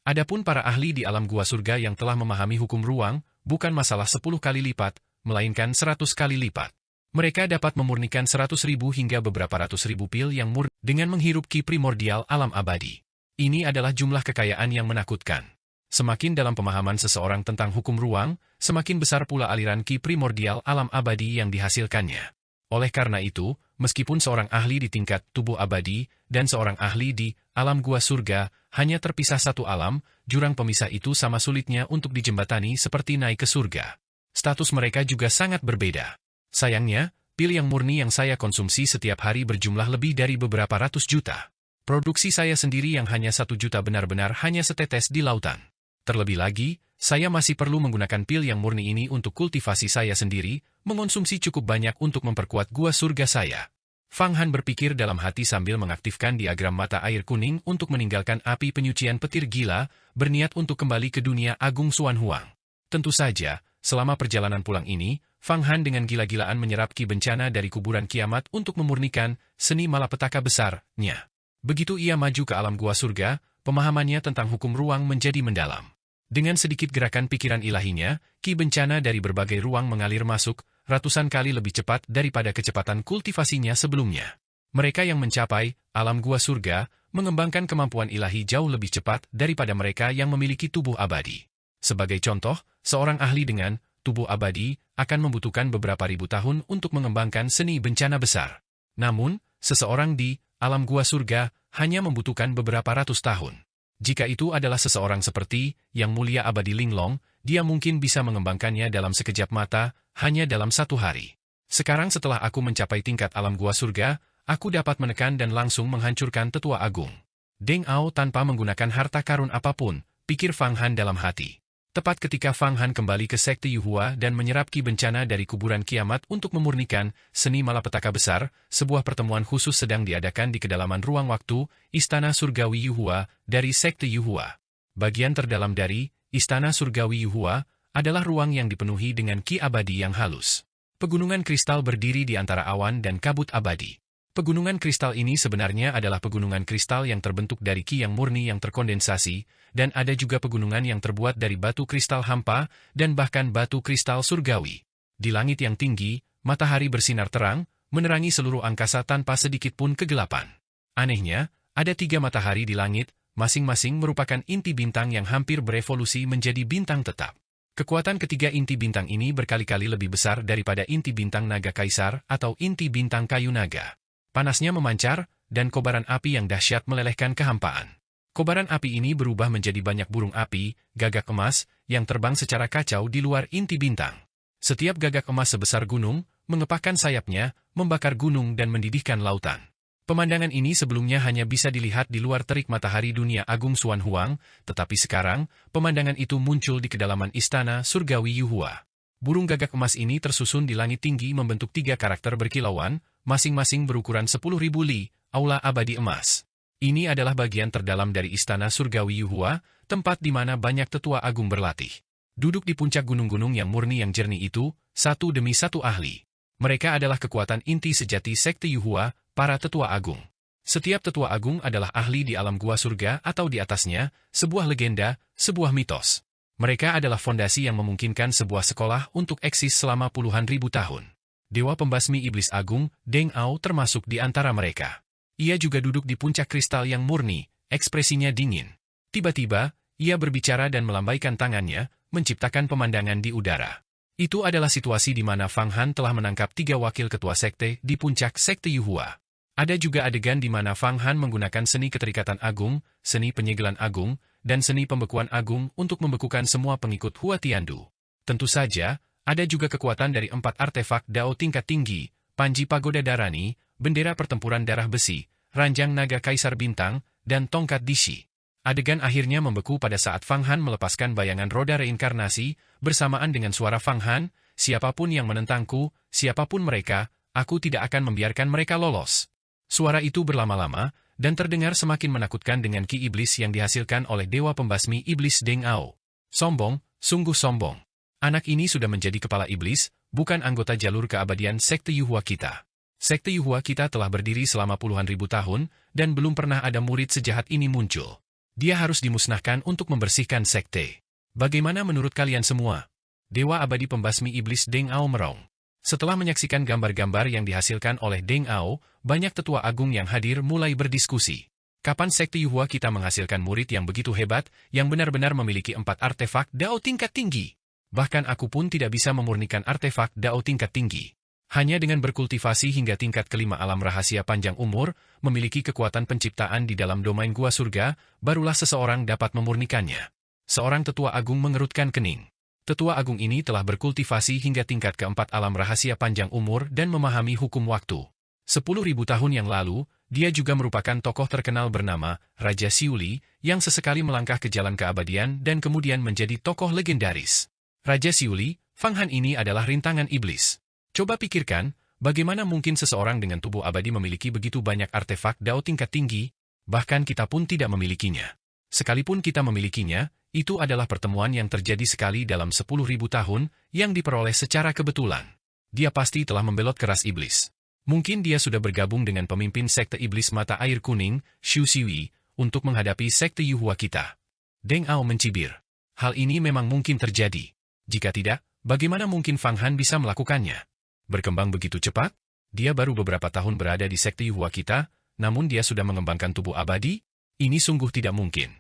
Adapun para ahli di alam gua surga yang telah memahami hukum ruang, bukan masalah 10 kali lipat, melainkan 100 kali lipat. Mereka dapat memurnikan 100.000 hingga beberapa ratus ribu pil yang murni dengan menghirup ki primordial alam abadi. Ini adalah jumlah kekayaan yang menakutkan. Semakin dalam pemahaman seseorang tentang hukum ruang, semakin besar pula aliran ki primordial alam abadi yang dihasilkannya. Oleh karena itu, meskipun seorang ahli di tingkat tubuh abadi dan seorang ahli di alam gua surga hanya terpisah satu alam, jurang pemisah itu sama sulitnya untuk dijembatani seperti naik ke surga. Status mereka juga sangat berbeda. Sayangnya, pil yang murni yang saya konsumsi setiap hari berjumlah lebih dari beberapa ratus juta. Produksi saya sendiri yang hanya 1 juta benar-benar hanya setetes di lautan. Terlebih lagi, saya masih perlu menggunakan pil yang murni ini untuk kultivasi saya sendiri, mengonsumsi cukup banyak untuk memperkuat gua surga saya. Fang Han berpikir dalam hati sambil mengaktifkan diagram mata air kuning untuk meninggalkan api penyucian petir gila, berniat untuk kembali ke dunia agung Xuan Huang. Tentu saja, selama perjalanan pulang ini, Fang Han dengan gila-gilaan menyerap ki bencana dari kuburan kiamat untuk memurnikan seni malapetaka besarnya. Begitu ia maju ke alam gua surga, pemahamannya tentang hukum ruang menjadi mendalam. Dengan sedikit gerakan pikiran ilahinya, ki bencana dari berbagai ruang mengalir masuk, ratusan kali lebih cepat daripada kecepatan kultivasinya sebelumnya. Mereka yang mencapai alam gua surga, mengembangkan kemampuan ilahi jauh lebih cepat daripada mereka yang memiliki tubuh abadi. Sebagai contoh, seorang ahli dengan tubuh abadi akan membutuhkan beberapa ribu tahun untuk mengembangkan seni bencana besar. Namun, seseorang di alam gua surga hanya membutuhkan beberapa ratus tahun. Jika itu adalah seseorang seperti Yang Mulia Abadi Linglong, dia mungkin bisa mengembangkannya dalam sekejap mata, hanya dalam 1 hari. Sekarang setelah aku mencapai tingkat alam gua surga, aku dapat menekan dan langsung menghancurkan tetua agung Deng Ao tanpa menggunakan harta karun apapun, pikir Fang Han dalam hati. Tepat ketika Fang Han kembali ke Sekte Yuhua dan menyerap ki bencana dari kuburan kiamat untuk memurnikan seni malapetaka besar, sebuah pertemuan khusus sedang diadakan di kedalaman ruang waktu, Istana Surgawi Yuhua, dari Sekte Yuhua. Bagian terdalam dari Istana Surgawi Yuhua adalah ruang yang dipenuhi dengan ki abadi yang halus. Pegunungan kristal berdiri di antara awan dan kabut abadi. Pegunungan kristal ini sebenarnya adalah pegunungan kristal yang terbentuk dari ki yang murni yang terkondensasi, dan ada juga pegunungan yang terbuat dari batu kristal hampa, dan bahkan batu kristal surgawi. Di langit yang tinggi, matahari bersinar terang, menerangi seluruh angkasa tanpa sedikit pun kegelapan. Anehnya, ada 3 matahari di langit, masing-masing merupakan inti bintang yang hampir berevolusi menjadi bintang tetap. Kekuatan ketiga inti bintang ini berkali-kali lebih besar daripada inti bintang naga kaisar atau inti bintang kayu naga. Panasnya memancar, dan kobaran api yang dahsyat melelehkan kehampaan. Kobaran api ini berubah menjadi banyak burung api, gagak emas, yang terbang secara kacau di luar inti bintang. Setiap gagak emas sebesar gunung, mengepakkan sayapnya, membakar gunung dan mendidihkan lautan. Pemandangan ini sebelumnya hanya bisa dilihat di luar terik matahari dunia agung Xuan Huang, tetapi sekarang, pemandangan itu muncul di kedalaman Istana Surgawi Yuhua. Burung gagak emas ini tersusun di langit tinggi membentuk 3 karakter berkilauan, masing-masing berukuran 10.000 li, aula abadi emas. Ini adalah bagian terdalam dari Istana Surgawi Yuhua, tempat di mana banyak tetua agung berlatih. Duduk di puncak gunung-gunung yang murni yang jernih itu, satu demi satu ahli. Mereka adalah kekuatan inti sejati Sekte Yuhua, para tetua agung. Setiap tetua agung adalah ahli di alam gua surga atau di atasnya, sebuah legenda, sebuah mitos. Mereka adalah fondasi yang memungkinkan sebuah sekolah untuk eksis selama puluhan ribu tahun. Dewa pembasmi iblis agung, Deng Ao termasuk di antara mereka. Ia juga duduk di puncak kristal yang murni, ekspresinya dingin. Tiba-tiba, ia berbicara dan melambaikan tangannya, menciptakan pemandangan di udara. Itu adalah situasi di mana Fang Han telah menangkap 3 wakil ketua sekte di puncak sekte Yuhua. Ada juga adegan di mana Fang Han menggunakan seni keterikatan agung, seni penyegelan agung, dan seni pembekuan agung untuk membekukan semua pengikut Hua Tiandu. Tentu saja, ada juga kekuatan dari 4 artefak Dao tingkat tinggi, panji pagoda darani, bendera pertempuran darah besi, ranjang naga kaisar bintang, dan tongkat Dishi. Adegan akhirnya membeku pada saat Fang Han melepaskan bayangan roda reinkarnasi, bersamaan dengan suara Fang Han, siapapun yang menentangku, siapapun mereka, aku tidak akan membiarkan mereka lolos. Suara itu berlama-lama, dan terdengar semakin menakutkan dengan ki iblis yang dihasilkan oleh dewa pembasmi iblis Deng Ao. Sombong, sungguh sombong. Anak ini sudah menjadi kepala iblis, bukan anggota jalur keabadian sekte Yuhua kita. Sekte Yuhua kita telah berdiri selama puluhan ribu tahun, dan belum pernah ada murid sejahat ini muncul. Dia harus dimusnahkan untuk membersihkan sekte. Bagaimana menurut kalian semua? Dewa abadi pembasmi iblis Deng Ao merong. Setelah menyaksikan gambar-gambar yang dihasilkan oleh Deng Ao, banyak tetua agung yang hadir mulai berdiskusi. Kapan sekte Yuhua kita menghasilkan murid yang begitu hebat, yang benar-benar memiliki 4 artefak Dao tingkat tinggi? Bahkan aku pun tidak bisa memurnikan artefak Dao tingkat tinggi. Hanya dengan berkultivasi hingga tingkat kelima alam rahasia panjang umur, memiliki kekuatan penciptaan di dalam domain gua surga, barulah seseorang dapat memurnikannya. Seorang tetua agung mengerutkan kening. Tetua agung ini telah berkultivasi hingga tingkat keempat alam rahasia panjang umur dan memahami hukum waktu. 10.000 tahun yang lalu, dia juga merupakan tokoh terkenal bernama Raja Siuli, yang sesekali melangkah ke jalan keabadian dan kemudian menjadi tokoh legendaris. Raja Siuli, Fang Han ini adalah rintangan iblis. Coba pikirkan, bagaimana mungkin seseorang dengan tubuh abadi memiliki begitu banyak artefak Dao tingkat tinggi, bahkan kita pun tidak memilikinya. Sekalipun kita memilikinya, itu adalah pertemuan yang terjadi sekali dalam 10.000 tahun, yang diperoleh secara kebetulan. Dia pasti telah membelot keras iblis. Mungkin dia sudah bergabung dengan pemimpin sekte iblis mata air kuning, Shu Siwi, untuk menghadapi sekte Yuhua kita. Deng Ao mencibir. Hal ini memang mungkin terjadi. Jika tidak, bagaimana mungkin Fang Han bisa melakukannya? Berkembang begitu cepat? Dia baru beberapa tahun berada di sekte Yuhua kita, namun dia sudah mengembangkan tubuh abadi? Ini sungguh tidak mungkin.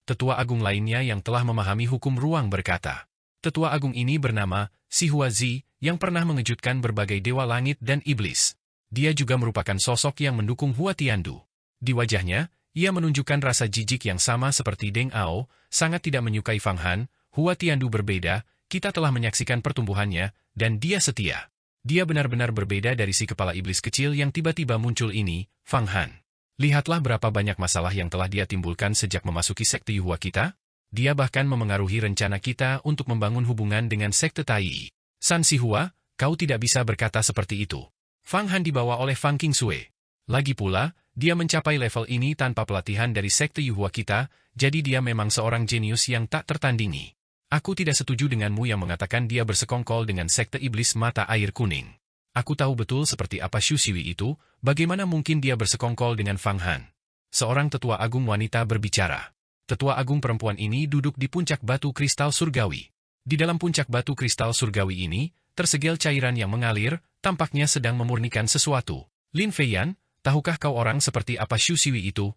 Tetua agung lainnya yang telah memahami hukum ruang berkata. Tetua agung ini bernama Si Hua Zi, yang pernah mengejutkan berbagai dewa langit dan iblis. Dia juga merupakan sosok yang mendukung Hua Tiandu. Di wajahnya, ia menunjukkan rasa jijik yang sama seperti Deng Ao, sangat tidak menyukai Fang Han. Hua Tiandu berbeda, kita telah menyaksikan pertumbuhannya, dan dia setia. Dia benar-benar berbeda dari si kepala iblis kecil yang tiba-tiba muncul ini, Fang Han. Lihatlah berapa banyak masalah yang telah dia timbulkan sejak memasuki sekte Yuhua kita. Dia bahkan memengaruhi rencana kita untuk membangun hubungan dengan sekte Tai. San Sihua, kau tidak bisa berkata seperti itu. Fang Han dibawa oleh Fang Qingsui. Lagi pula, dia mencapai level ini tanpa pelatihan dari sekte Yuhua kita, jadi dia memang seorang jenius yang tak tertandingi. Aku tidak setuju denganmu yang mengatakan dia bersekongkol dengan sekte iblis mata air kuning. Aku tahu betul seperti apa Shu Siwi itu, bagaimana mungkin dia bersekongkol dengan Fang Han. Seorang tetua agung wanita berbicara. Tetua agung perempuan ini duduk di puncak batu kristal surgawi. Di dalam puncak batu kristal surgawi ini, tersegel cairan yang mengalir, tampaknya sedang memurnikan sesuatu. Lin Feiyan, tahukah kau orang seperti apa Shu Siwi itu?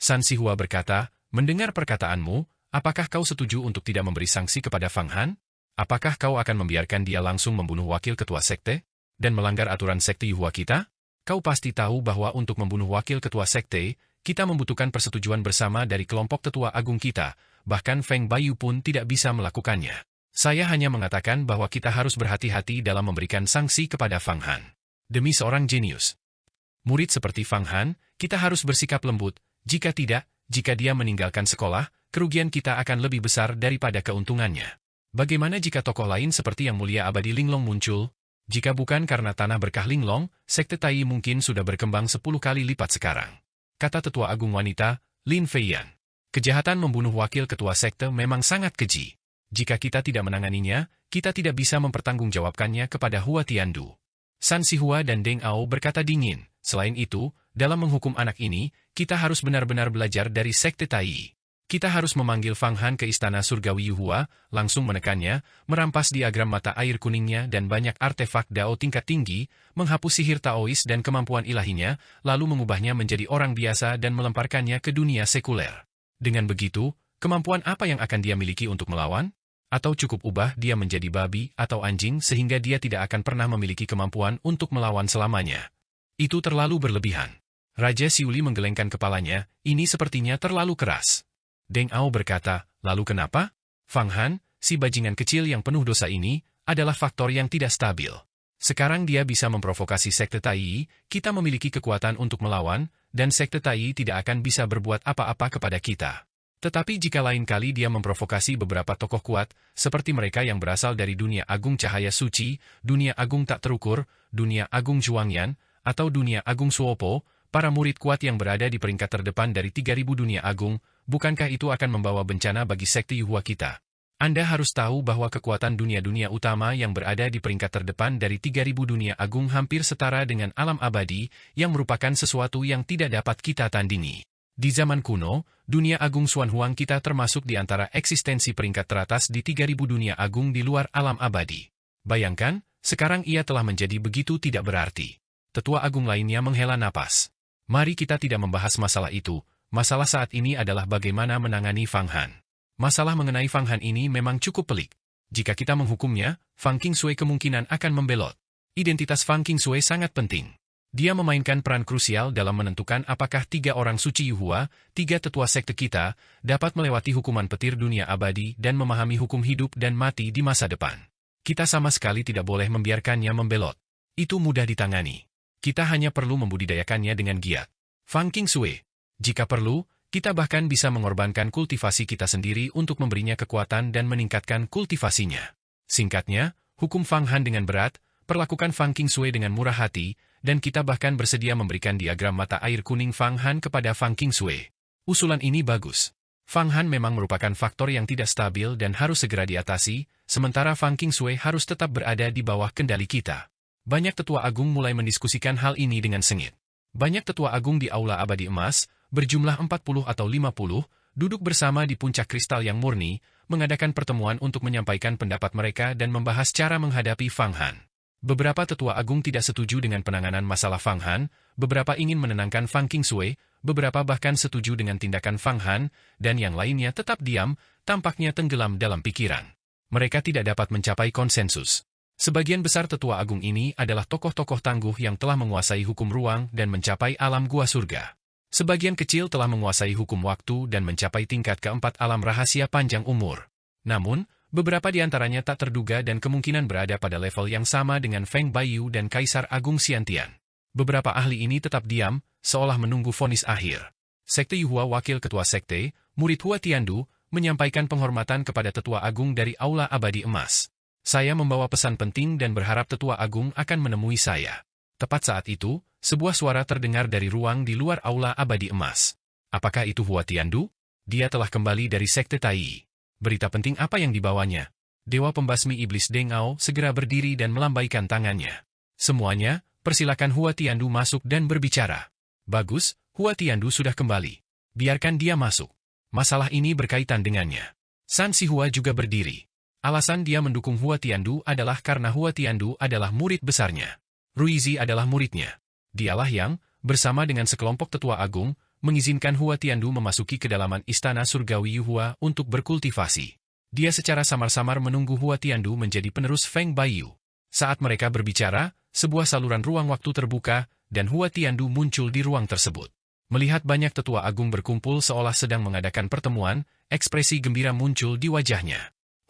San Sihua berkata, mendengar perkataanmu, apakah kau setuju untuk tidak memberi sanksi kepada Fang Han? Apakah kau akan membiarkan dia langsung membunuh wakil ketua sekte? Dan melanggar aturan sekte Yuhua kita? Kau pasti tahu bahwa untuk membunuh wakil ketua sekte, kita membutuhkan persetujuan bersama dari kelompok tetua agung kita, bahkan Feng Bayu pun tidak bisa melakukannya. Saya hanya mengatakan bahwa kita harus berhati-hati dalam memberikan sanksi kepada Fang Han. Demi seorang jenius. Murid seperti Fang Han, kita harus bersikap lembut, jika tidak, jika dia meninggalkan sekolah, kerugian kita akan lebih besar daripada keuntungannya. Bagaimana jika tokoh lain seperti Yang Mulia Abadi Linglong muncul? Jika bukan karena tanah berkah Linglong, sekte Tai mungkin sudah berkembang 10 kali lipat sekarang. Kata tetua agung wanita, Lin Feiyan. Kejahatan membunuh wakil ketua sekte memang sangat keji. Jika kita tidak menanganinya, kita tidak bisa mempertanggungjawabkannya kepada Hua Tiandu. San Sihua dan Deng Ao berkata dingin. Selain itu, dalam menghukum anak ini, kita harus benar-benar belajar dari sekte Tai. Kita harus memanggil Fang Han ke istana surgawi Yuhua, langsung menekannya, merampas diagram mata air kuningnya dan banyak artefak Dao tingkat tinggi, menghapus sihir Taois dan kemampuan ilahinya, lalu mengubahnya menjadi orang biasa dan melemparkannya ke dunia sekuler. Dengan begitu, kemampuan apa yang akan dia miliki untuk melawan? Atau cukup ubah dia menjadi babi atau anjing sehingga dia tidak akan pernah memiliki kemampuan untuk melawan selamanya. Itu terlalu berlebihan. Raja Xiuli menggelengkan kepalanya, ini sepertinya terlalu keras. Deng Ao berkata, lalu kenapa? Fang Han, si bajingan kecil yang penuh dosa ini, adalah faktor yang tidak stabil. Sekarang dia bisa memprovokasi Sekte Tai, kita memiliki kekuatan untuk melawan, dan Sekte Tai tidak akan bisa berbuat apa-apa kepada kita. Tetapi jika lain kali dia memprovokasi beberapa tokoh kuat, seperti mereka yang berasal dari dunia agung cahaya suci, dunia agung tak terukur, dunia agung Zhuangyan, atau dunia agung Suopo, para murid kuat yang berada di peringkat terdepan dari 3000 dunia agung, bukankah itu akan membawa bencana bagi sekte Yuhua kita? Anda harus tahu bahwa kekuatan dunia-dunia utama yang berada di peringkat terdepan dari 3000 dunia agung hampir setara dengan alam abadi, yang merupakan sesuatu yang tidak dapat kita tandingi. Di zaman kuno, dunia agung Xuan Huang kita termasuk di antara eksistensi peringkat teratas di 3000 dunia agung di luar alam abadi. Bayangkan, sekarang ia telah menjadi begitu tidak berarti. Tetua agung lainnya menghela napas. Mari kita tidak membahas masalah itu, masalah saat ini adalah bagaimana menangani Fang Han. Masalah mengenai Fang Han ini memang cukup pelik. Jika kita menghukumnya, Fang Qingsui kemungkinan akan membelot. Identitas Fang Qingsui sangat penting. Dia memainkan peran krusial dalam menentukan apakah 3 orang suci Yuhua, 3 tetua sekte kita, dapat melewati hukuman petir dunia abadi dan memahami hukum hidup dan mati di masa depan. Kita sama sekali tidak boleh membiarkannya membelot. Itu mudah ditangani. Kita hanya perlu membudidayakannya dengan giat. Fang Qingsui, jika perlu, kita bahkan bisa mengorbankan kultivasi kita sendiri untuk memberinya kekuatan dan meningkatkan kultivasinya. Singkatnya, hukum Fang Han dengan berat, perlakukan Fang Qingsui dengan murah hati, dan kita bahkan bersedia memberikan diagram mata air kuning Fang Han kepada Fang Qingsui. Usulan ini bagus. Fang Han memang merupakan faktor yang tidak stabil dan harus segera diatasi, sementara Fang Qingsui harus tetap berada di bawah kendali kita. Banyak tetua agung mulai mendiskusikan hal ini dengan sengit. Banyak tetua agung di Aula Abadi Emas, berjumlah 40 atau 50, duduk bersama di puncak kristal yang murni, mengadakan pertemuan untuk menyampaikan pendapat mereka dan membahas cara menghadapi Fang Han. Beberapa tetua agung tidak setuju dengan penanganan masalah Fang Han, beberapa ingin menenangkan Fang Qingsui, beberapa bahkan setuju dengan tindakan Fang Han, dan yang lainnya tetap diam, tampaknya tenggelam dalam pikiran. Mereka tidak dapat mencapai konsensus. Sebagian besar tetua agung ini adalah tokoh-tokoh tangguh yang telah menguasai hukum ruang dan mencapai alam gua surga. Sebagian kecil telah menguasai hukum waktu dan mencapai tingkat keempat alam rahasia panjang umur. Namun, beberapa di antaranya tak terduga dan kemungkinan berada pada level yang sama dengan Feng Baiyu dan Kaisar Agung Xiantian. Beberapa ahli ini tetap diam, seolah menunggu vonis akhir. Sekte Yuhua Wakil Ketua Sekte, murid Hua Tiandu, menyampaikan penghormatan kepada Tetua Agung dari Aula Abadi Emas. Saya membawa pesan penting dan berharap Tetua Agung akan menemui saya. Tepat saat itu, sebuah suara terdengar dari ruang di luar Aula Abadi Emas. Apakah itu Hua Tiandu? Dia telah kembali dari Sekte Tai. Berita penting apa yang dibawanya? Dewa Pembasmi Iblis Deng Ao segera berdiri dan melambaikan tangannya. Semuanya, persilakan Hua Tiandu masuk dan berbicara. Bagus, Hua Tiandu sudah kembali. Biarkan dia masuk. Masalah ini berkaitan dengannya. San Sihua juga berdiri. Alasan dia mendukung Hua Tiandu adalah karena Hua Tiandu adalah murid besarnya. Ruizi adalah muridnya. Dialah yang, bersama dengan sekelompok tetua agung, mengizinkan Hua Tiandu memasuki kedalaman istana surgawi Yuhua untuk berkultivasi. Dia secara samar-samar menunggu Hua Tiandu menjadi penerus Feng Baiyu. Saat mereka berbicara, sebuah saluran ruang waktu terbuka, dan Hua Tiandu muncul di ruang tersebut. Melihat banyak tetua agung berkumpul seolah sedang mengadakan pertemuan, ekspresi gembira muncul di wajahnya.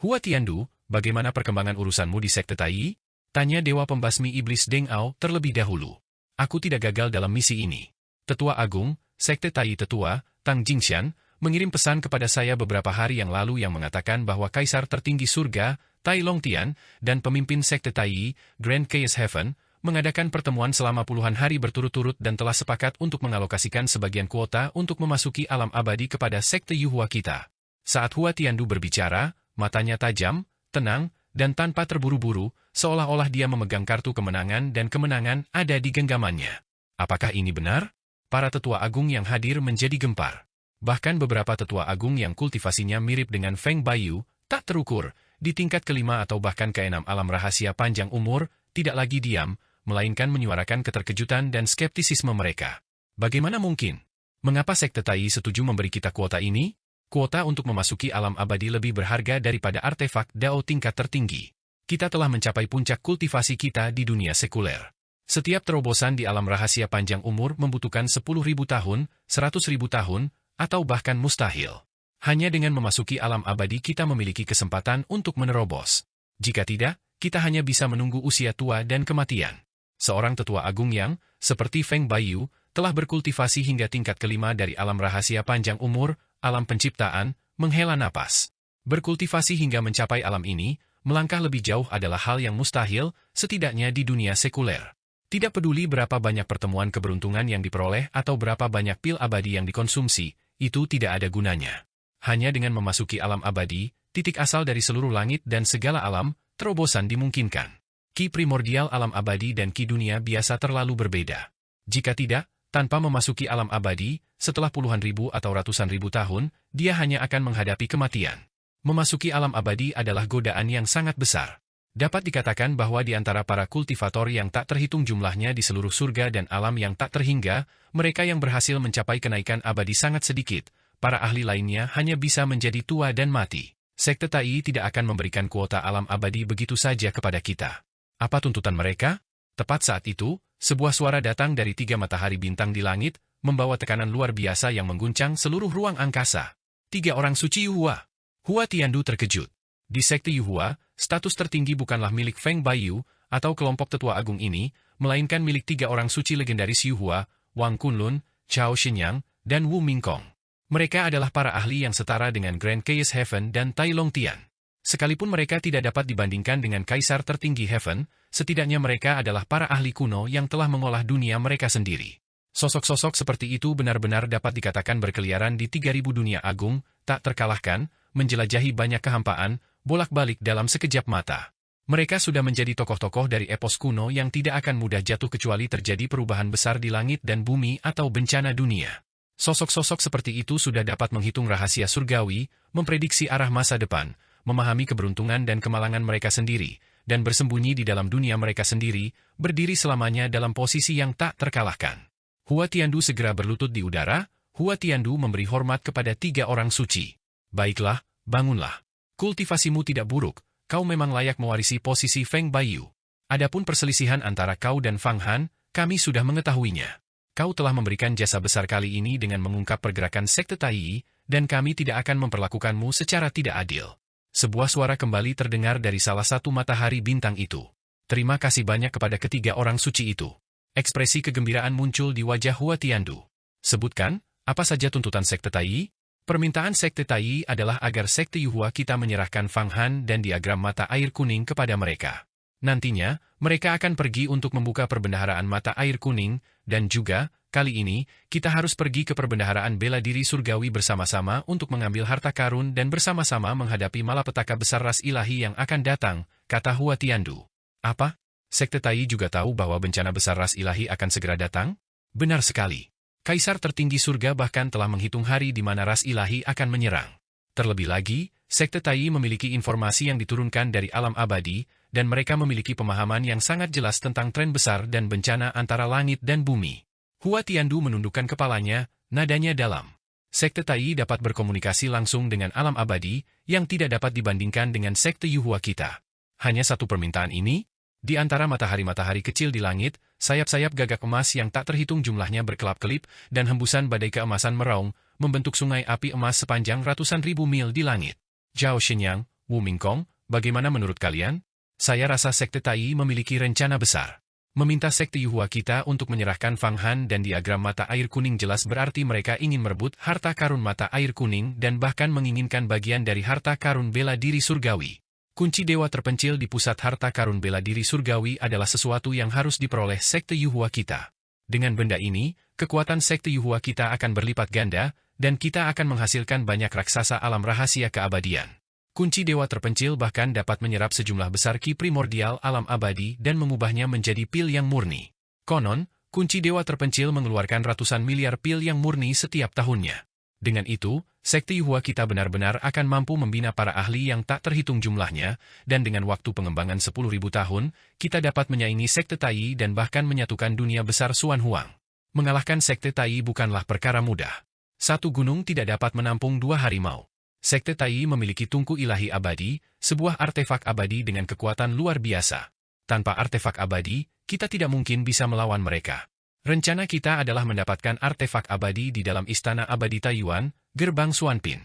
Hua Tiandu, bagaimana perkembangan urusanmu di Sekte Tai? Tanya Dewa Pembasmi Iblis Deng Ao terlebih dahulu. Aku tidak gagal dalam misi ini. Tetua Agung, Sekte Tai Tetua, Tang Jingxian, mengirim pesan kepada saya beberapa hari yang lalu yang mengatakan bahwa Kaisar tertinggi surga, Tai Longtian, dan pemimpin Sekte Tai, Grand Chaos Heaven, mengadakan pertemuan selama puluhan hari berturut-turut dan telah sepakat untuk mengalokasikan sebagian kuota untuk memasuki alam abadi kepada Sekte Yuhua kita. Saat Hua Tiandu berbicara, matanya tajam, tenang, dan tanpa terburu-buru, seolah-olah dia memegang kartu kemenangan dan kemenangan ada di genggamannya. Apakah ini benar? Para tetua agung yang hadir menjadi gempar. Bahkan beberapa tetua agung yang kultivasinya mirip dengan Feng Baiyu, tak terukur, di tingkat kelima atau bahkan keenam alam rahasia panjang umur, tidak lagi diam, melainkan menyuarakan keterkejutan dan skeptisisme mereka. Bagaimana mungkin? Mengapa sekte Tai setuju memberi kita kuota ini? Kuota untuk memasuki alam abadi lebih berharga daripada artefak Dao tingkat tertinggi. Kita telah mencapai puncak kultivasi kita di dunia sekuler. Setiap terobosan di alam rahasia panjang umur membutuhkan 10.000 tahun, 100.000 tahun, atau bahkan mustahil. Hanya dengan memasuki alam abadi kita memiliki kesempatan untuk menerobos. Jika tidak, kita hanya bisa menunggu usia tua dan kematian. Seorang tetua agung yang, seperti Feng Baiyu, telah berkultivasi hingga tingkat kelima dari alam rahasia panjang umur, alam penciptaan, menghela napas. Berkultivasi hingga mencapai alam ini, melangkah lebih jauh adalah hal yang mustahil, setidaknya di dunia sekuler. Tidak peduli berapa banyak pertemuan keberuntungan yang diperoleh atau berapa banyak pil abadi yang dikonsumsi, itu tidak ada gunanya. Hanya dengan memasuki alam abadi, titik asal dari seluruh langit dan segala alam, terobosan dimungkinkan. Ki primordial alam abadi dan ki dunia biasa terlalu berbeda. Jika tidak, tanpa memasuki alam abadi, setelah puluhan ribu atau ratusan ribu tahun, dia hanya akan menghadapi kematian. Memasuki alam abadi adalah godaan yang sangat besar. Dapat dikatakan bahwa di antara para kultivator yang tak terhitung jumlahnya di seluruh surga dan alam yang tak terhingga, mereka yang berhasil mencapai kenaikan abadi sangat sedikit, para ahli lainnya hanya bisa menjadi tua dan mati. Sekte Tai tidak akan memberikan kuota alam abadi begitu saja kepada kita. Apa tuntutan mereka? Tepat saat itu, sebuah suara datang dari 3 matahari bintang di langit, membawa tekanan luar biasa yang mengguncang seluruh ruang angkasa. 3 orang suci Yuhua. Hua Tiandu terkejut. Di sekte Yuhua, status tertinggi bukanlah milik Feng Baiyu atau kelompok tetua agung ini, melainkan milik 3 orang suci legendaris Yuhua, Wang Kunlun, Chao Shenyang, dan Wu Mingkong. Mereka adalah para ahli yang setara dengan Grand Chaos Heaven dan Tai Long Tian. Sekalipun mereka tidak dapat dibandingkan dengan Kaisar tertinggi Heaven, setidaknya mereka adalah para ahli kuno yang telah mengolah dunia mereka sendiri. Sosok-sosok seperti itu benar-benar dapat dikatakan berkeliaran di 3.000 dunia agung, tak terkalahkan, menjelajahi banyak kehampaan, bolak-balik dalam sekejap mata. Mereka sudah menjadi tokoh-tokoh dari epos kuno yang tidak akan mudah jatuh kecuali terjadi perubahan besar di langit dan bumi atau bencana dunia. Sosok-sosok seperti itu sudah dapat menghitung rahasia surgawi, memprediksi arah masa depan, memahami keberuntungan dan kemalangan mereka sendiri, dan bersembunyi di dalam dunia mereka sendiri, berdiri selamanya dalam posisi yang tak terkalahkan. Hua Tiandu segera berlutut di udara. Hua Tiandu memberi hormat kepada 3 orang suci. Baiklah, bangunlah. Kultivasimu tidak buruk, kau memang layak mewarisi posisi Feng Baiyu. Adapun perselisihan antara kau dan Fang Han, kami sudah mengetahuinya. Kau telah memberikan jasa besar kali ini dengan mengungkap pergerakan sekte Tai, dan kami tidak akan memperlakukanmu secara tidak adil. Sebuah suara kembali terdengar dari salah satu matahari bintang itu. Terima kasih banyak kepada ketiga orang suci itu. Ekspresi kegembiraan muncul di wajah Hua Tiandu. Sebutkan, apa saja tuntutan sekte Tai? Permintaan sekte Tai adalah agar sekte Yuhua kita menyerahkan Fang Han dan diagram mata air kuning kepada mereka. Nantinya, mereka akan pergi untuk membuka perbendaharaan mata air kuning, dan juga, kali ini, kita harus pergi ke perbendaharaan bela diri surgawi bersama-sama untuk mengambil harta karun dan bersama-sama menghadapi malapetaka besar ras ilahi yang akan datang, kata Hua Tiandu. Apa? Sekte Tai juga tahu bahwa bencana besar ras ilahi akan segera datang? Benar sekali. Kaisar tertinggi surga bahkan telah menghitung hari di mana ras ilahi akan menyerang. Terlebih lagi, sekte Tai memiliki informasi yang diturunkan dari alam abadi, dan mereka memiliki pemahaman yang sangat jelas tentang tren besar dan bencana antara langit dan bumi. Hua Tiandu menundukkan kepalanya, nadanya dalam. Sekte Tai dapat berkomunikasi langsung dengan alam abadi, yang tidak dapat dibandingkan dengan sekte Yuhua kita. Hanya satu permintaan ini? Di antara matahari-matahari kecil di langit, sayap-sayap gagak emas yang tak terhitung jumlahnya berkelap-kelip, dan hembusan badai keemasan meraung, membentuk sungai api emas sepanjang ratusan ribu mil di langit. Zhao Shenyang, Wu Mingkong, bagaimana menurut kalian? Saya rasa sekte Tai memiliki rencana besar. Meminta sekte Yuhua kita untuk menyerahkan Fang Han dan diagram mata air kuning jelas berarti mereka ingin merebut harta karun mata air kuning dan bahkan menginginkan bagian dari harta karun bela diri surgawi. Kunci dewa terpencil di pusat harta karun bela diri surgawi adalah sesuatu yang harus diperoleh sekte Yuhua kita. Dengan benda ini, kekuatan sekte Yuhua kita akan berlipat ganda, dan kita akan menghasilkan banyak raksasa alam rahasia keabadian. Kunci dewa terpencil bahkan dapat menyerap sejumlah besar ki primordial alam abadi dan mengubahnya menjadi pil yang murni. Konon, kunci dewa terpencil mengeluarkan ratusan miliar pil yang murni setiap tahunnya. Dengan itu, sekte Yuhua kita benar-benar akan mampu membina para ahli yang tak terhitung jumlahnya, dan dengan waktu pengembangan 10.000 tahun, kita dapat menyaingi sekte Tai dan bahkan menyatukan dunia besar Xuan Huang. Mengalahkan sekte Tai bukanlah perkara mudah. Satu gunung tidak dapat menampung dua harimau. Sekte Tai memiliki tungku ilahi abadi, sebuah artefak abadi dengan kekuatan luar biasa. Tanpa artefak abadi, kita tidak mungkin bisa melawan mereka. Rencana kita adalah mendapatkan artefak abadi di dalam Istana Abadi Taiyuan, Gerbang Xuanpin.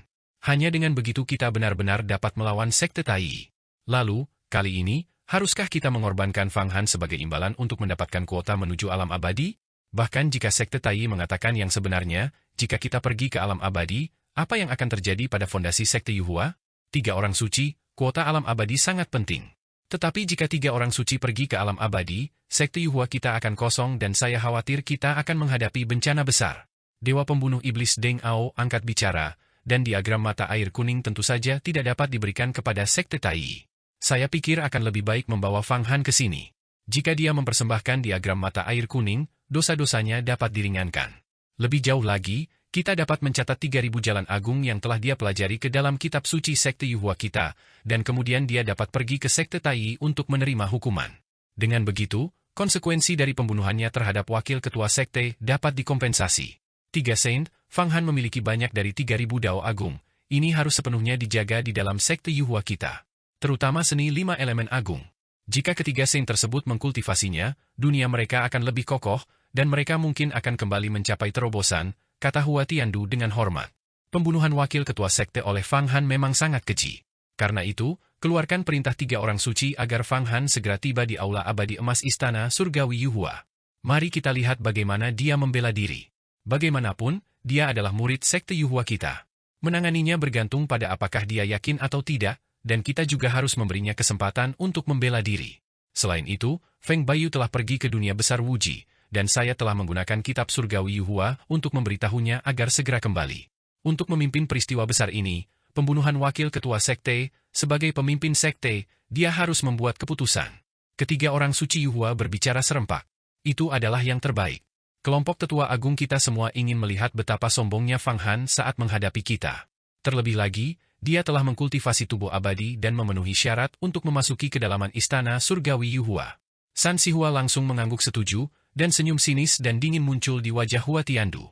Hanya dengan begitu kita benar-benar dapat melawan sekte Tai. Lalu, kali ini, haruskah kita mengorbankan Fang Han sebagai imbalan untuk mendapatkan kuota menuju alam abadi? Bahkan jika sekte Tai mengatakan yang sebenarnya, jika kita pergi ke alam abadi, apa yang akan terjadi pada fondasi sekte Yuhua? 3 orang suci, kuota alam abadi sangat penting. Tetapi jika 3 orang suci pergi ke alam abadi, sekte Yuhua kita akan kosong dan saya khawatir kita akan menghadapi bencana besar. Dewa pembunuh iblis Deng Ao angkat bicara, dan diagram mata air kuning tentu saja tidak dapat diberikan kepada sekte Tai. Saya pikir akan lebih baik membawa Fang Han ke sini. Jika dia mempersembahkan diagram mata air kuning, dosa-dosanya dapat diringankan. Lebih jauh lagi, kita dapat mencatat 3.000 jalan agung yang telah dia pelajari ke dalam kitab suci sekte Yuhua kita, dan kemudian dia dapat pergi ke sekte Tai untuk menerima hukuman. Dengan begitu, konsekuensi dari pembunuhannya terhadap wakil ketua sekte dapat dikompensasi. 3 Saint, Fang Han memiliki banyak dari 3.000 dao agung, ini harus sepenuhnya dijaga di dalam sekte Yuhua kita. Terutama seni 5 elemen agung. Jika ketiga Saint tersebut mengkultivasinya, dunia mereka akan lebih kokoh, dan mereka mungkin akan kembali mencapai terobosan, kata Hua Tiandu dengan hormat. Pembunuhan wakil ketua sekte oleh Fang Han memang sangat keji. Karena itu, keluarkan perintah 3 orang suci agar Fang Han segera tiba di aula abadi emas istana surgawi Yuhua. Mari kita lihat bagaimana dia membela diri. Bagaimanapun, dia adalah murid sekte Yuhua kita. Menanganinya bergantung pada apakah dia yakin atau tidak, dan kita juga harus memberinya kesempatan untuk membela diri. Selain itu, Feng Bayu telah pergi ke dunia besar Wuji, dan saya telah menggunakan kitab surgawi Yuhua untuk memberitahunya agar segera kembali. Untuk memimpin peristiwa besar ini, pembunuhan wakil ketua sekte, sebagai pemimpin sekte, dia harus membuat keputusan. Ketiga orang suci Yuhua berbicara serempak. Itu adalah yang terbaik. Kelompok tetua agung kita semua ingin melihat betapa sombongnya Fang Han saat menghadapi kita. Terlebih lagi, dia telah mengkultivasi tubuh abadi dan memenuhi syarat untuk memasuki kedalaman istana surgawi Yuhua. San Sihua langsung mengangguk setuju, dan senyum sinis dan dingin muncul di wajah Hua Tiandu.